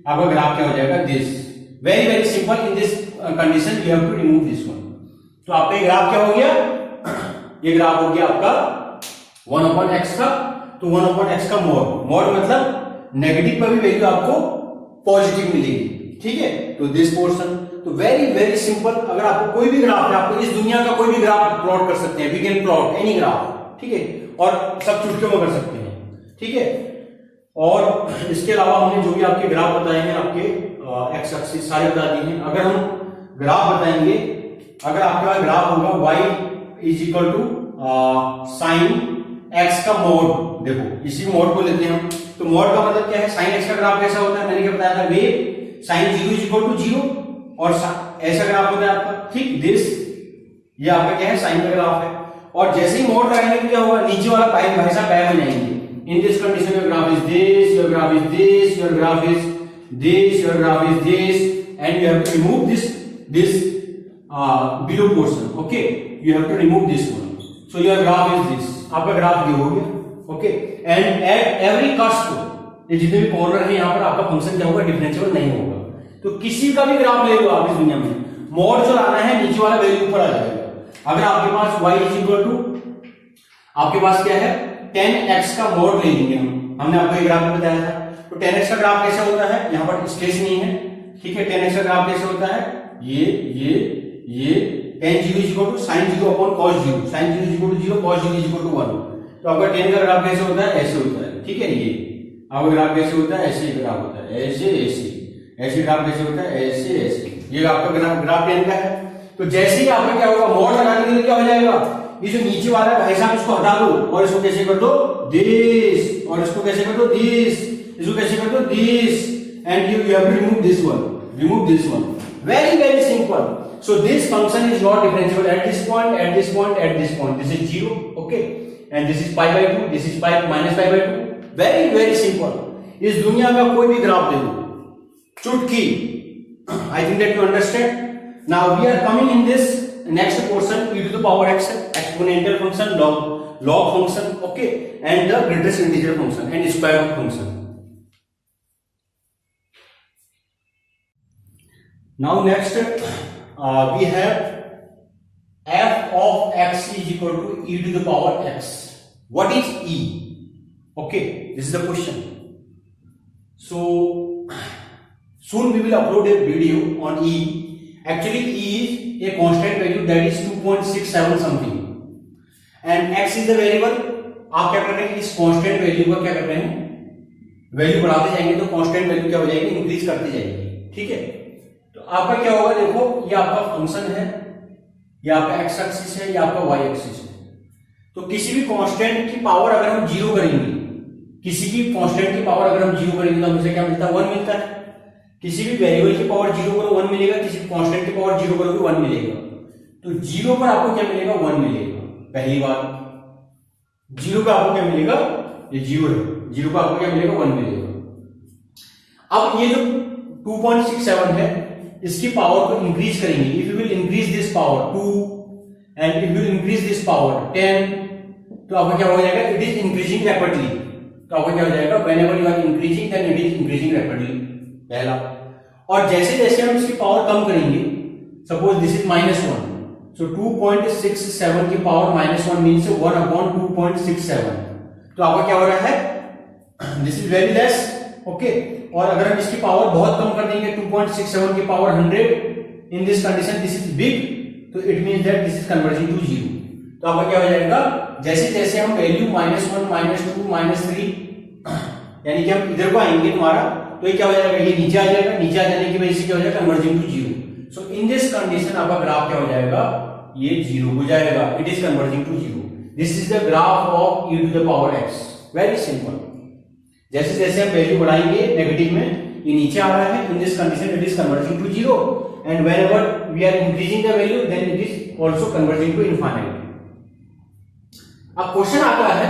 Speaker 2: आपका ग्राफ क्या हो जाएगा, this. Very very simple, in this condition we have to remove this one. तो आपका ये ग्राफ क्या हो गया, ये ग्राफ हो गया आपका 1 upon x का, तो 1 upon x का मोड, मोड मतलब नेगेटिव पर भी वैल्यू आपको पॉजिटिव मिलेगी, ठीक है। तो दिस पोर्शन, तो वेरी वेरी सिंपल। अगर आपको कोई भी ग्राफ है, आपको इस दुनिया का कोई भी ग्राफ प्लॉट कर सकते हैं, we can plot any graph, ठीक है, और सब चुटकियों में कर सकते हैं, ठीक है। और इसके अलावा हमने जो भी आपके ग्राफ बताए हैं, आपके एक्स एक्सिस सारे बता दिए हैं। अगर हम ग्राफ बताएंगे, अगर आपके पास ग्राफ होगा y is equal to sine x का मोड, देखो इसी मोड को लेते हैं हम, तो मोड का मतलब क्या है, साइन एक्स का ग्राफ कैसा होता है, मैंने क्या बताया था, wave sine 0 is equal to 0, और ऐसा ग्राफ होता है आपका, ठीक, दिस, ये आपका क्या है, साइन का ग्राफ है। और जैसे ही मोड लगाएंगे तो क्या होगा, नीचे वाला भाई साहब गायब हो जाएंगे। In this condition your graph is this, your graph is this, your graph is this, your graph is this, and you have to remove this below portion, okay, you have to remove this one, so your graph is this, आपका ग्राफ ये हो गया, okay, and at every cusp, ये जितने भी कॉर्नर है यहाँ पर आपका फंक्शन क्या होगा, डिफरेंशिएबल नहीं होगा। तो किसी का भी ग्राफ ले लो आप इस दुनिया में, मोड जो लाना है, नीचे वाला वैल्यू ऊपर आ जाएगा। अगर आपके पास y इज इक्वल टू, आपके पास क्या है, 10x का मोड ले लेंगे हमने आपको ये ग्राफ में बताया था। तो 10x का ग्राफ कैसा होता है, यहाँ पर स्केच नहीं है, ठीक है। 10x का ग्राफ कैसे होता है, ये tan 0 is equal to sin 0 upon cos 0, sin 0 is equal to 0, cos 0 is equal to 1। तो आपका 10 का ग्राफ कैसे होता है, ऐसे होता है, ठीक है। ये आपका ग्राफ कैसे होता है, ऐसे ग्राफ होता है, ऐसे ग्राफ कैसे होता है, ऐसे, ये आपका ग्राफ 10 का है। तो जैसे ही आपका क्या होगा, मोड लगाने के लिए क्या हो जाएगा, ये जो नीचे वाला भाई साहब इसको हटा दो और इसको कैसे कर दो, दिस, और इसको कैसे कर दो, दिस, इसको कैसे कर दो, this, and you have to remove this one, remove this one. Very very simple. So this function is not differentiable at this point, at this point, at this point. This is 0, okay, and this is pi by 2, this is pi minus pi by 2. Very very simple. इस दुनिया का कोई भी ग्राफ दे दो, चुटकी। I think that you understand. Now we are coming in this next portion, e to the power x, exponential function, log function, okay, and the greatest integer function and square root function. Now next we have f of x is equal to e to the power x. What is e? Okay, this is the question. So soon we will upload a video on E. Actually E is a constant value that is 2.67 something and x is the variable. आप क्या कर रहे हैं, इस कांस्टेंट वैल्यू का क्या कर रहे हैं, वैल्यू बढ़ाते जाएंगे तो कांस्टेंट वैल्यू क्या हो जाएगी, इंक्रीज करती जाएगी। ठीक है, तो आपका क्या होगा, देखो ये आपका फंक्शन है, ये आपका एक्स एक्सिस है, ये आपका वाई एक्सिस है। तो किसी भी कांस्टेंट की पावर अगर हम जीरो करेंगे, किसी भी कांस्टेंट की पावर अगर हम जीरो करेंगे तो हमें क्या मिलता है, 1 मिलता है। किसी भी वेरिएबल की पावर जीरो करो 1 मिलेगा, किसी भी कांस्टेंट की पावर जीरो करोगे 1 मिलेगा। तो जीरो पर आपको क्या मिलेगा, 1 मिलेगा। पहली बात, जीरो का आपको क्या मिलेगा, ये जीरो है, जीरो का आपको क्या मिलेगा, 1 मिलेगा। अब ये जो 2.67 है इसकी पावर को इंक्रीज करेंगे। If you will increase this power 2 and if you will increase this power 10, तो आपका क्या हो जाएगा, इट इज इंक्रीजिंग रैपिडली। तो आपका क्या हो जाएगा, whenever you are increasing then it is increasing rapidly, पहला। और जैसे जैसे हम इसकी पावर कम करेंगे, सपोज दिस इज -1, सो 2.67 की पावर -1 मीन्स 1/2.67। तो आपका क्या हो रहा है, this is very less. Okay, और अगर हम इसकी पावर बहुत कम कर देंगे 2.67 की power 100, in this condition this is big, तो it means that this is converging to 0। तो आपका क्या हो जाएगा, जैसे जैसे हम वैल्यू -1 -2 -3 यानी कि हम इधर को आएंगे तुम्हारा, तो ये क्या हो जाएगा, ये नीचे आ जाएगा, नीचे आ जाने की वजह से क्या हो जाएगा, converging to 0। So in this condition आपका ग्राफ क्या हो जाएगा, ये 0 हो जाएगा, it is converging to 0। This is the graph of e to the power x, very simple. जैसे जैसे हम वैल्यू बढ़ाएंगे नेगेटिव में, ये नीचे आ रहा है, in this condition it is converging to 0 and whenever we are increasing the value then it is also converging to infinite. अब क्वेश्चन आता है,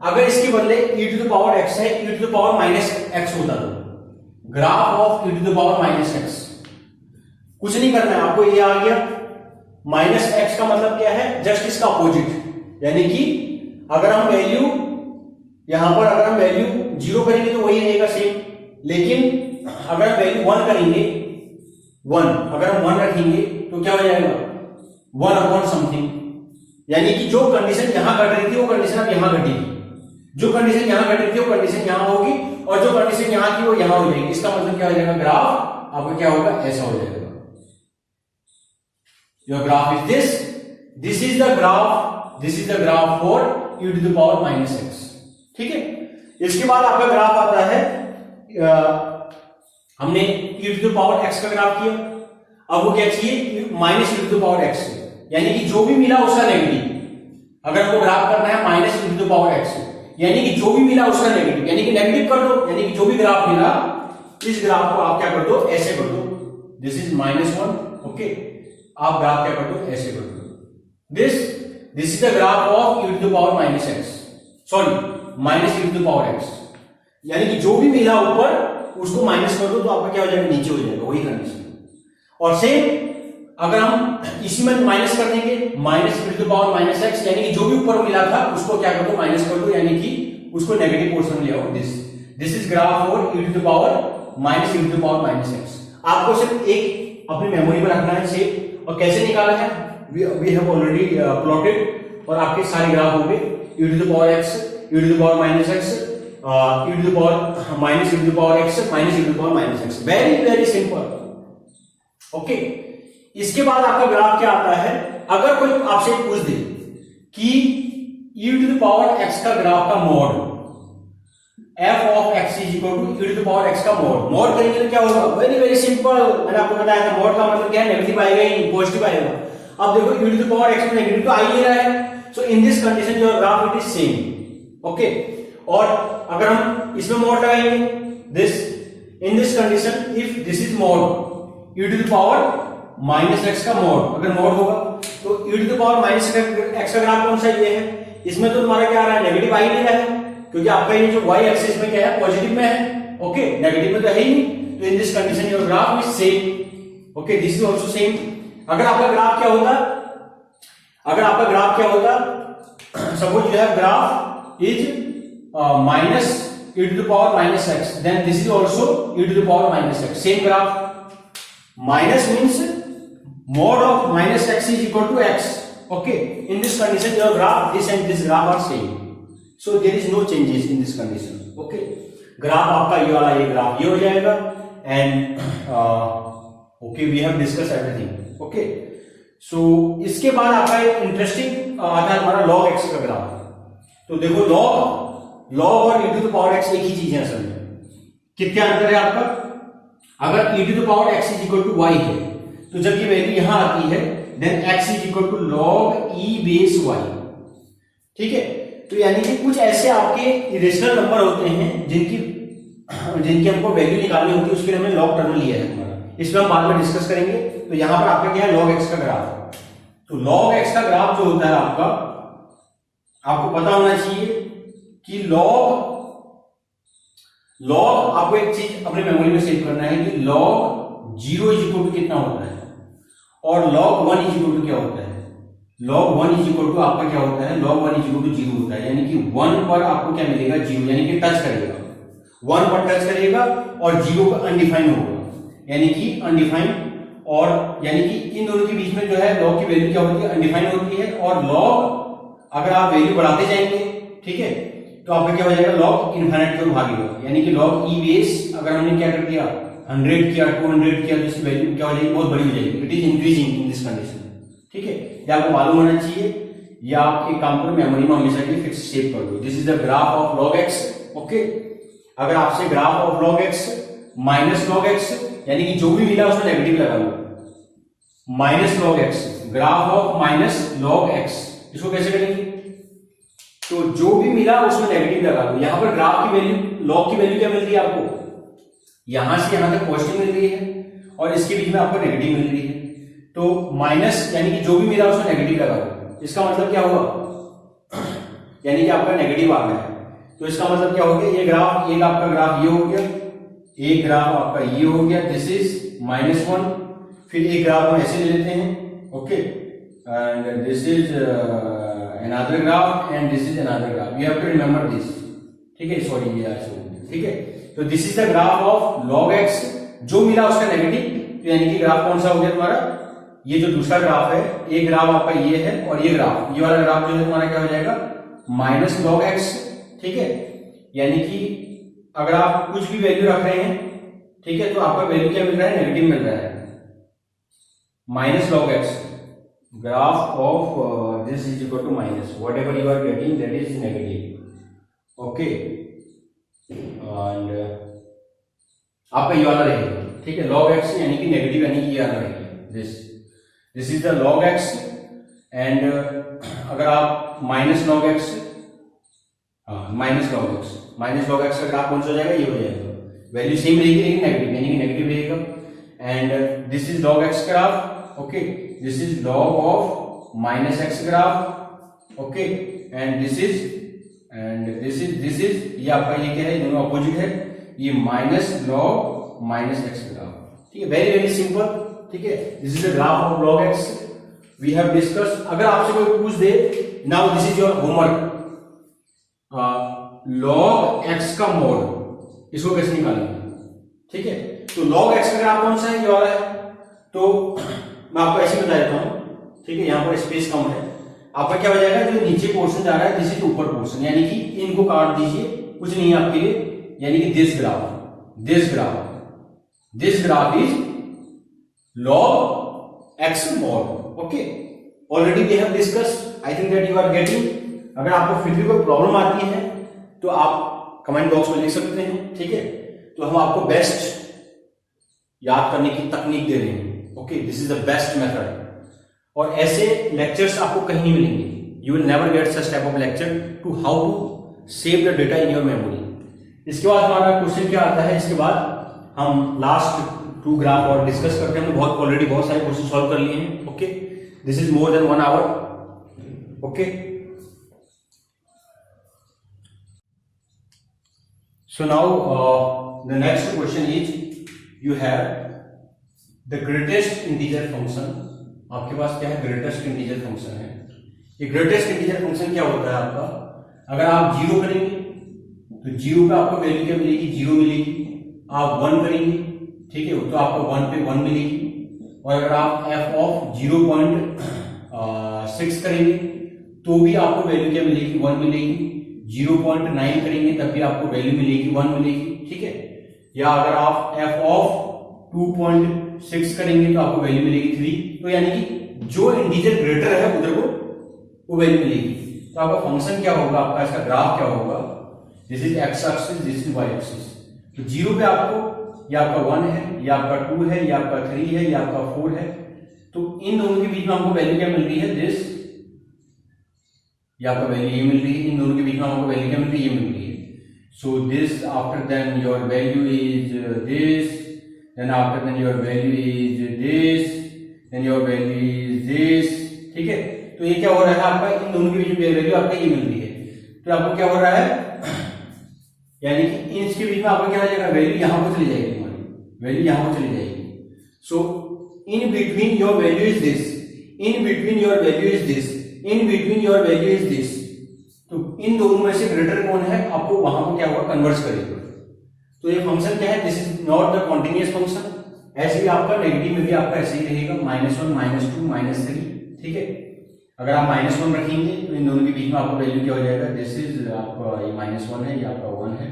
Speaker 2: अगर इसके बदले e to the power x है, e to the power -x होता तो graph of e to the power -x, कुछ नहीं करना है आपको, ये आ गया। -x का मतलब क्या है, जस्ट इसका अपोजिट, यानी कि अगर हम वैल्यू यहां पर अगर हम वैल्यू 0 करेंगे तो वही रहेगा सेम, लेकिन अगर हम वैल्यू 1 करेंगे, 1 अगर हम 1 रखेंगे तो क्या हो जाएगा, 1/समथिंग, यानी कि जो कंडीशन यहां घट रही थी वो कंडीशन अब यहां घटेगी, जो कंडीशन यहां घट रही थी वो कंडीशन यहां होगी, और जो कंडीशन यहां थी वो यहां हो जाएगी। इसका मतलब क्या हो जाएगा, ग्राफ आपका क्या होगा, ऐसा हो जाएगा। Your graph is this is the graph for e to the power -x। ठीक है, इसके बाद आपका ग्राफ आता है, हमने e to the power x का ग्राफ किया, अब वो क्या चाहिए, -e to the power x, यानी कि जो भी मिला उसका नेगेटिव। अगर आपको ग्राफ करना है -e to the power x, यानी कि जो भी मिला उसका नेगेटिव, यानी कि नेगेटिव कर दो, यानी कि जो भी ग्राफ मिला इस ग्राफ को आप क्या कर दो, ऐसे कर दो, दिस इज -1। ओके, आप ग्राफ क्या कर दो, ऐसे कर दो, this is the graph of e to the power -x, sorry -e to the power x, यानी कि जो भी मिला ऊपर उसको माइनस कर दो तो आपका क्या हो जाएगा, नीचे हो जाएगा, वही कंडीशन। और सेम अगर हम इसी में माइनस कर देंगे -e to the power -x, यानी कि जो भी ऊपर मिला था उसको क्या कर दो, माइनस कर दो, यानी कि उसको नेगेटिव पोर्शन में ले आओ। This is graph for e to the power -e to the power -x। आपको सिर्फ एक अपनी मेमोरी में रखना है शेप, और कैसे निकाला है, वी हैव ऑलरेडी प्लॉटेड, और आपके सारे ग्राफ होंगे e to the power x, e to the power -x, e to the power -e to the power x, -e to the power -x। Very very simple. Okay, इसके बाद आपका ग्राफ क्या आता है, अगर कोई आपसे पूछ दे कि e to the power x का ग्राफ का mod, f of x is equal to e to the power x का मॉड करेंगे तो क्या होगा, वेरी वेरी सिंपल। मैंने आपको बताया था मॉड का मतलब क्या है, नेगेटिव आएगा ही पॉजिटिव आएगा। अब देखो e to the power x में नेगेटिव तो आ ही रहा है, so in this condition your graph it is same. Okay, और अगर हम इसमें मॉड लगाएंगे, this in this condition if this is mod e to the power -x का मॉड, अगर मॉड होगा तो e to the power -x का ग्राफ कौन सा, ये है। इसमें तो तुम्हारा क्या आ रहा है, नेगेटिव आ ही नहीं रहा है, क्योंकि आपका ये जो y एक्सिस में क्या है, पॉजिटिव में है। ओके, नेगेटिव में तो है ही नहीं, तो in this condition your graph is same. Okay, this is also same. अगर आपका ग्राफ क्या होता, suppose you have graph is -e to the power -x, then this is also e to the power -x, same graph. Minus means mod of -x is equal to x. Okay, in this condition your graph, this and this graph are same, so there is no changes in this condition. Okay, graph आपका ये वाला, ये ग्राफ ये हो जाएगा and okay we have discuss everything. Okay, so इसके बाद आपका एक इंटरेस्टिंग आता है हमारा log x का ग्राफ। तो देखो log और e to the power x एक ही चीज है असल में। कितना अंतर है आपका? अगर e to the power x is equal to y है तो जब ये वैल्यू यहां आती है then x is equal to log e base y। ठीक है, तो यानी कि कुछ ऐसे आपके इरेशनल नंबर होते हैं जिनकी हमको वैल्यू निकालनी होती है, उसके लिए हमने लॉग टर्म लिया है हमारा। इसमें हम बाद में डिस्कस करेंगे। तो यहां पर आपका क्या है, log x का ग्राफ। तो log x का ग्राफ जो होता है आपको पता होना चाहिए कि log आपको एक चीज अपने मेमोरी में सेव करना है कि log 0 इज इक्वल टू कितना होता है और log 1 इज इक्वल टू क्या होता है। log 1 इज इक्वल टू आपका क्या होता है, log 1 इज इक्वल टू 0 होता है, यानी कि 1 पर आपको क्या मिलेगा, 0, यानी कि टच करेगा, 1 पर टच करेगा और 0 पर अनडिफाइन होगा, यानी कि अनडिफाइंड। और यानी कि इन दोनों के बीच में जो है log की वैल्यू क्या होती है, अनडिफाइंड होती है। और log अगर आप वैल्यू बढ़ाते जाएंगे, ठीक है, तो आपका क्या हो जाएगा, log इनफाइनाइट की ओर भागेगा, यानी कि log e बेस अगर हमने क्या कर दिया, 100 किया, 200 किया, तो इसकी वैल्यू क्या हो जाएगी, बहुत बड़ी हो जाएगी। It is increasing in this condition. ठीक है, ये आपको मालूम होना चाहिए, या आप एक काम करो, मेमोरी में हमेशा के फिक्स सेव कर दो। This is the graph of log x। Okay, अगर आपसे graph of log x minus log x, यानी कि जो भी मिला उसमें नेगेटिव लगा लो, minus log x, graph of minus log x, इसको कैसे करेंगे, तो जो भी मिला उसमें नेगेटिव लगा लो। यहां पर ग्राफ की वैल्यू, log की वैल्यू क्या मिल रही है आपको, यहां से यहां तक पॉजिटिव मिल रही है और इसके बीच में आपको नेगेटिव मिल रही है। तो माइनस यानी कि जो भी मिला उसमें नेगेटिव लगा दो। इसका मतलब क्या हुआ, यानी कि आपका नेगेटिव आ गया है। तो इसका मतलब क्या हो गया, ये ग्राफ, एक आपका ग्राफ ये हो गया, एक ग्राफ आपका ये हो गया, दिस इज -1। फिर एक ग्राफ हम ऐसे ले लेते हैं, okay, and this is another graph and this is another graph, you have to remember this. ठीक है, सॉरी ये ऐसे, ठीक है। तो this is the graph of log x, जो मिला उसका नेगेटिव, तो यानी कि ग्राफ कौन सा हो गया तुम्हारा, ये जो दूसरा ग्राफ है, एक ग्राफ आपका ये है और ये ग्राफ, ये वाला ग्राफ जो है तुम्हारा क्या हो जाएगा, -log x। ठीक है, यानी कि अगर आप कुछ भी वैल्यू रख रहे हैं, ठीक है, तो आपका वैल्यू क्या मिल रहा है, नेगेटिव मिल रहा है, -log x, graph of this is equal to minus, whatever you are getting that is negative. Okay, and आपका ये वाला रहेगा, ठीक है, log x यानी कि नेगेटिव, यानी कि ये वाला रहेगा, this is the log x। And अगर आप -log x, -log x का ग्राफ कौन सा हो जाएगा, ये हो जाएगा, वैल्यू सेम रहेगी लेकिन नेगेटिव, यानी कि नेगेटिव रहेगा। And this is log x graph, okay, this is log of -x graph, okay, and this is ये आपका ये क्या है, दोनों अपोजिट है, ये -log -x ग्राफ। ठीक है, वेरी वेरी सिंपल। ठीक है, this is the graph of log x we have discuss. अगर आपसे कोई पूछ दे, now this is your homework, log x का मोड, इसको कैसे निकालेंगे। ठीक है, तो log x का ग्राफ कौन सा है, ये वाला है। तो मैं आपको ऐसे बता देता हूं, ठीक है, यहां पर स्पेस कम है, आपका क्या हो जाएगा, जो नीचे पोर्शन जा रहा है दिस इज ऊपर पोर्शन, यानी कि इनको काट दीजिए, कुछ नहीं है आपके लिए, यानी कि this graph is log x mod। Okay, already we have discuss, I think that you are getting. अगर आपको फिर भी कोई प्रॉब्लम आती है तो आप कमेंट बॉक्स में लिख सकते हैं। ठीक है, तो हम आपको बेस्ट याद करने की तकनीक दे रहे हैं। Okay, this is the best method, और ऐसे लेक्चर्स आपको कहीं नहीं मिलेंगे, you will never get such type of lecture to how to save the data in your memory. इसके बाद हमारा क्वेश्चन क्या आता है, इसके बाद हम लास्ट 2 ग्राफ और डिस्कस करते हैं। हमने ऑलरेडी बहुत सारे क्वेश्चन सॉल्व कर लिए हैं। Okay, this is more than 1 hour. Okay, so now the next question is, you have the greatest integer function. आपके पास क्या है, ग्रेटेस्ट इंटीजर फंक्शन है। ये ग्रेटेस्ट इंटीजर फंक्शन क्या होता है आपका, अगर आप 0 करेंगे तो 0 पे आपको वैल्यू क्या मिलेगी, 0 मिलेगी। आप 1 करेंगे, ठीक है, तो आपको 1 पे 1 मिलेगी। और अगर आप f ऑफ 0.6 करेंगे तो भी आपको वैल्यू क्या मिलेगी, 1 मिलेगी। 0.9 करेंगे तब भी आपको वैल्यू मिलेगी, 1 मिलेगी। ठीक है, या अगर आप f ऑफ 2.6 करेंगे तो आपको वैल्यू मिलेगी 3। तो यानी कि जो इंटीजर ग्रेटर है उधर को वो वैल्यू मिलेगी। तो आपका फंक्शन क्या होगा, आपका इसका ग्राफ क्या होगा, this is x axis, this is y axis. तो 0 पे आपको या आपका 1 है, या आपका 2 है, या आपका 3 है, या आपका 4 है। तो इन दोनों के बीच में हमको वैल्यू क्या मिल रही है, दिस, या आपका वैल्यू ये मिल रही है। इन दोनों के बीच में हमको वैल्यू क्या मिल रही है, ये मिल रही है। So this after then your value is this, then after then your value is this, then your value is this. ठीक है, तो ये क्या हो रहा है आपका, इन दोनों के बीच में वैल्यू आपका ये मिल रही है। तो आपको क्या हो रहा है, यानी कि इसके बीच में आपको क्या हो जाएगा, वैल्यू यहां पर चली जाएगी, हमारी वैल्यू यहां पर चली जाएगी। So in between your value is this, in between your value is this, in between your value is this. तो इन दोनों में से ग्रेटर कौन है, आपको वहां पर क्या होगा, कन्वर्ट करेगा। तो ये फंक्शन क्या है, this is not the continuous function. ऐसे भी आपका नेगेटिव में भी आपका ऐसे ही रहेगा, -1 -2 -3। ठीक है, अगर आप -1 रखेंगे तो इन दोनों के बीच में आपको वैल्यू क्या हो जाएगा, दिस इज आपका ये -1 है, या आपका 1 है,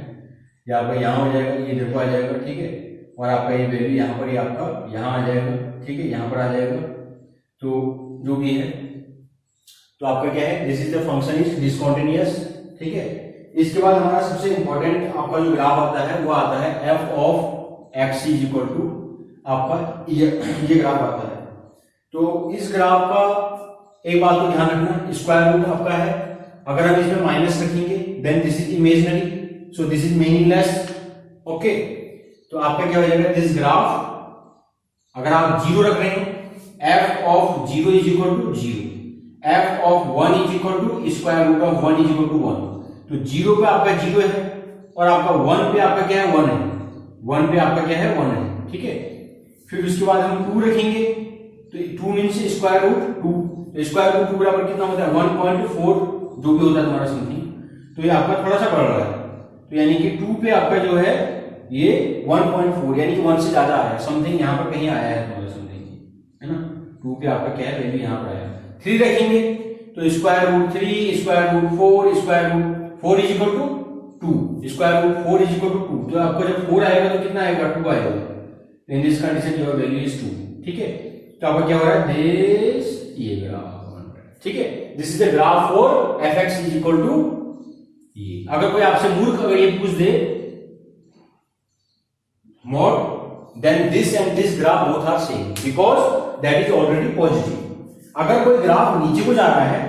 Speaker 2: या आपका यहाँ हो जाएगा, ये देखो आ जाएगा। ठीक है, और आपका ये वैल्यू यहाँ पर ही आपका यहाँ आ जाएगा। ठीक है, यहाँ पर आ जाएगा। तो जो भी है, तो आपका क्या है, this is the function is discontinuous. ठीक है, इसके बाद हमारा सबसे इंपॉर्टेंट आपका जो ग्राफ आता है वो आता है f of x is equal to आपका ये ग्राफ आता है। तो इस ग्राफ का एक बात को ध्यान रखना, स्क्वायर रूट आपका है, अगर हम इसमें माइनस रखेंगे then this is imaginary, so this is meaningless. Okay, तो आपका क्या हो जाएगा, दिस ग्राफ अगर आप 0 रख रहे हैं, f of 0 is equal to 0, f of 1 is equal to square root of 1 is equal to 1। तो 0 पे आपका 0 है और आपका 1 पे आपका क्या है, 1 है। 1 पे आपका क्या है, 1 है। ठीक है, फिर उसके बाद हम 2 रखेंगे, तो 2 मीन्स स्क्वायर रूट 2, तो स्क्वायर रूट 2 बराबर कितना होता है, 1.4 जो भी होता है तुम्हारा समथिंग। तो ये आपका थोड़ा सा बढ़ रहा है, तो यानी कि 2 पे आपका जो है ये 1.4 यानी कि 1 से ज्यादा आया, समथिंग यहाँ पर कहीं आया है तुम्हारा समथिंग, है ना। 2 पे आपका क्या है, वैल्यू यहाँ पर आया। 3 रखेंगे तो square root 3, square root 4, square root 4 is equal to 2, square root 4 is equal to 2। तो आपको जब 4 आएगा तो कितना आएगा, 2 आएगा। इन this condition your value is 2। ठीक है, तो आपका क्या हो रहा है, दिस ये ग्राफ बन रहा है। ठीक है, this is the graph for fx is equal to ये। अगर कोई आपसे मूर्ख अगर ये पूछ दे mod then this and this graph both are same because that is already positive। अगर कोई ग्राफ नीचे को जा रहा है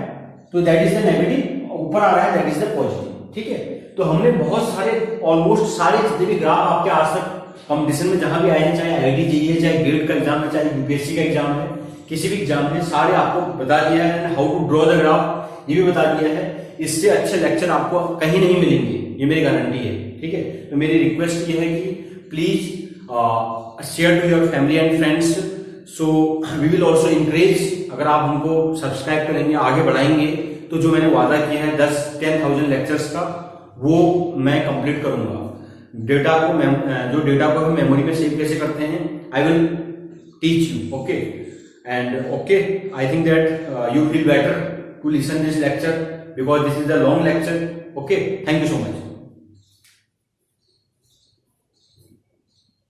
Speaker 2: तो दैट इज द नेगेटिव, ऊपर आ रहा है दैट इज द पॉजिटिव। ठीक है, तो हमने बहुत सारे ऑलमोस्ट सारे जितने भी ग्राफ आपके आज तक कंपटीशन में जहां भी आए हैं, चाहे आईआईटी जेईई है, चाहे गेट का एग्जाम है, चाहे यूपीएससी का एग्जाम है, किसी भी एग्जाम है, सारे आपको बता दिया है। How to draw the graph ये भी बता दिया है। इससे अच्छे लेक्चर आपको कहीं नहीं मिलेंगे, ये मेरी गारंटी है। ठीक है, तो मेरी रिक्वेस्ट ये है कि please share to your family and friends, so we will also encourage. अगर आप हमको सब्सक्राइब करेंगे, आगे बढ़ाएंगे, तो जो मैंने वादा किया है 10,000 लेक्चर्स का वो मैं कंप्लीट करूंगा। डेटा को जो डेटा को हम मेमोरी में सेव कैसे करते हैं, I will teach you. Okay, and okay, I think that you feel better to listen this lecture because this is a long lecture. Okay, thank you so much.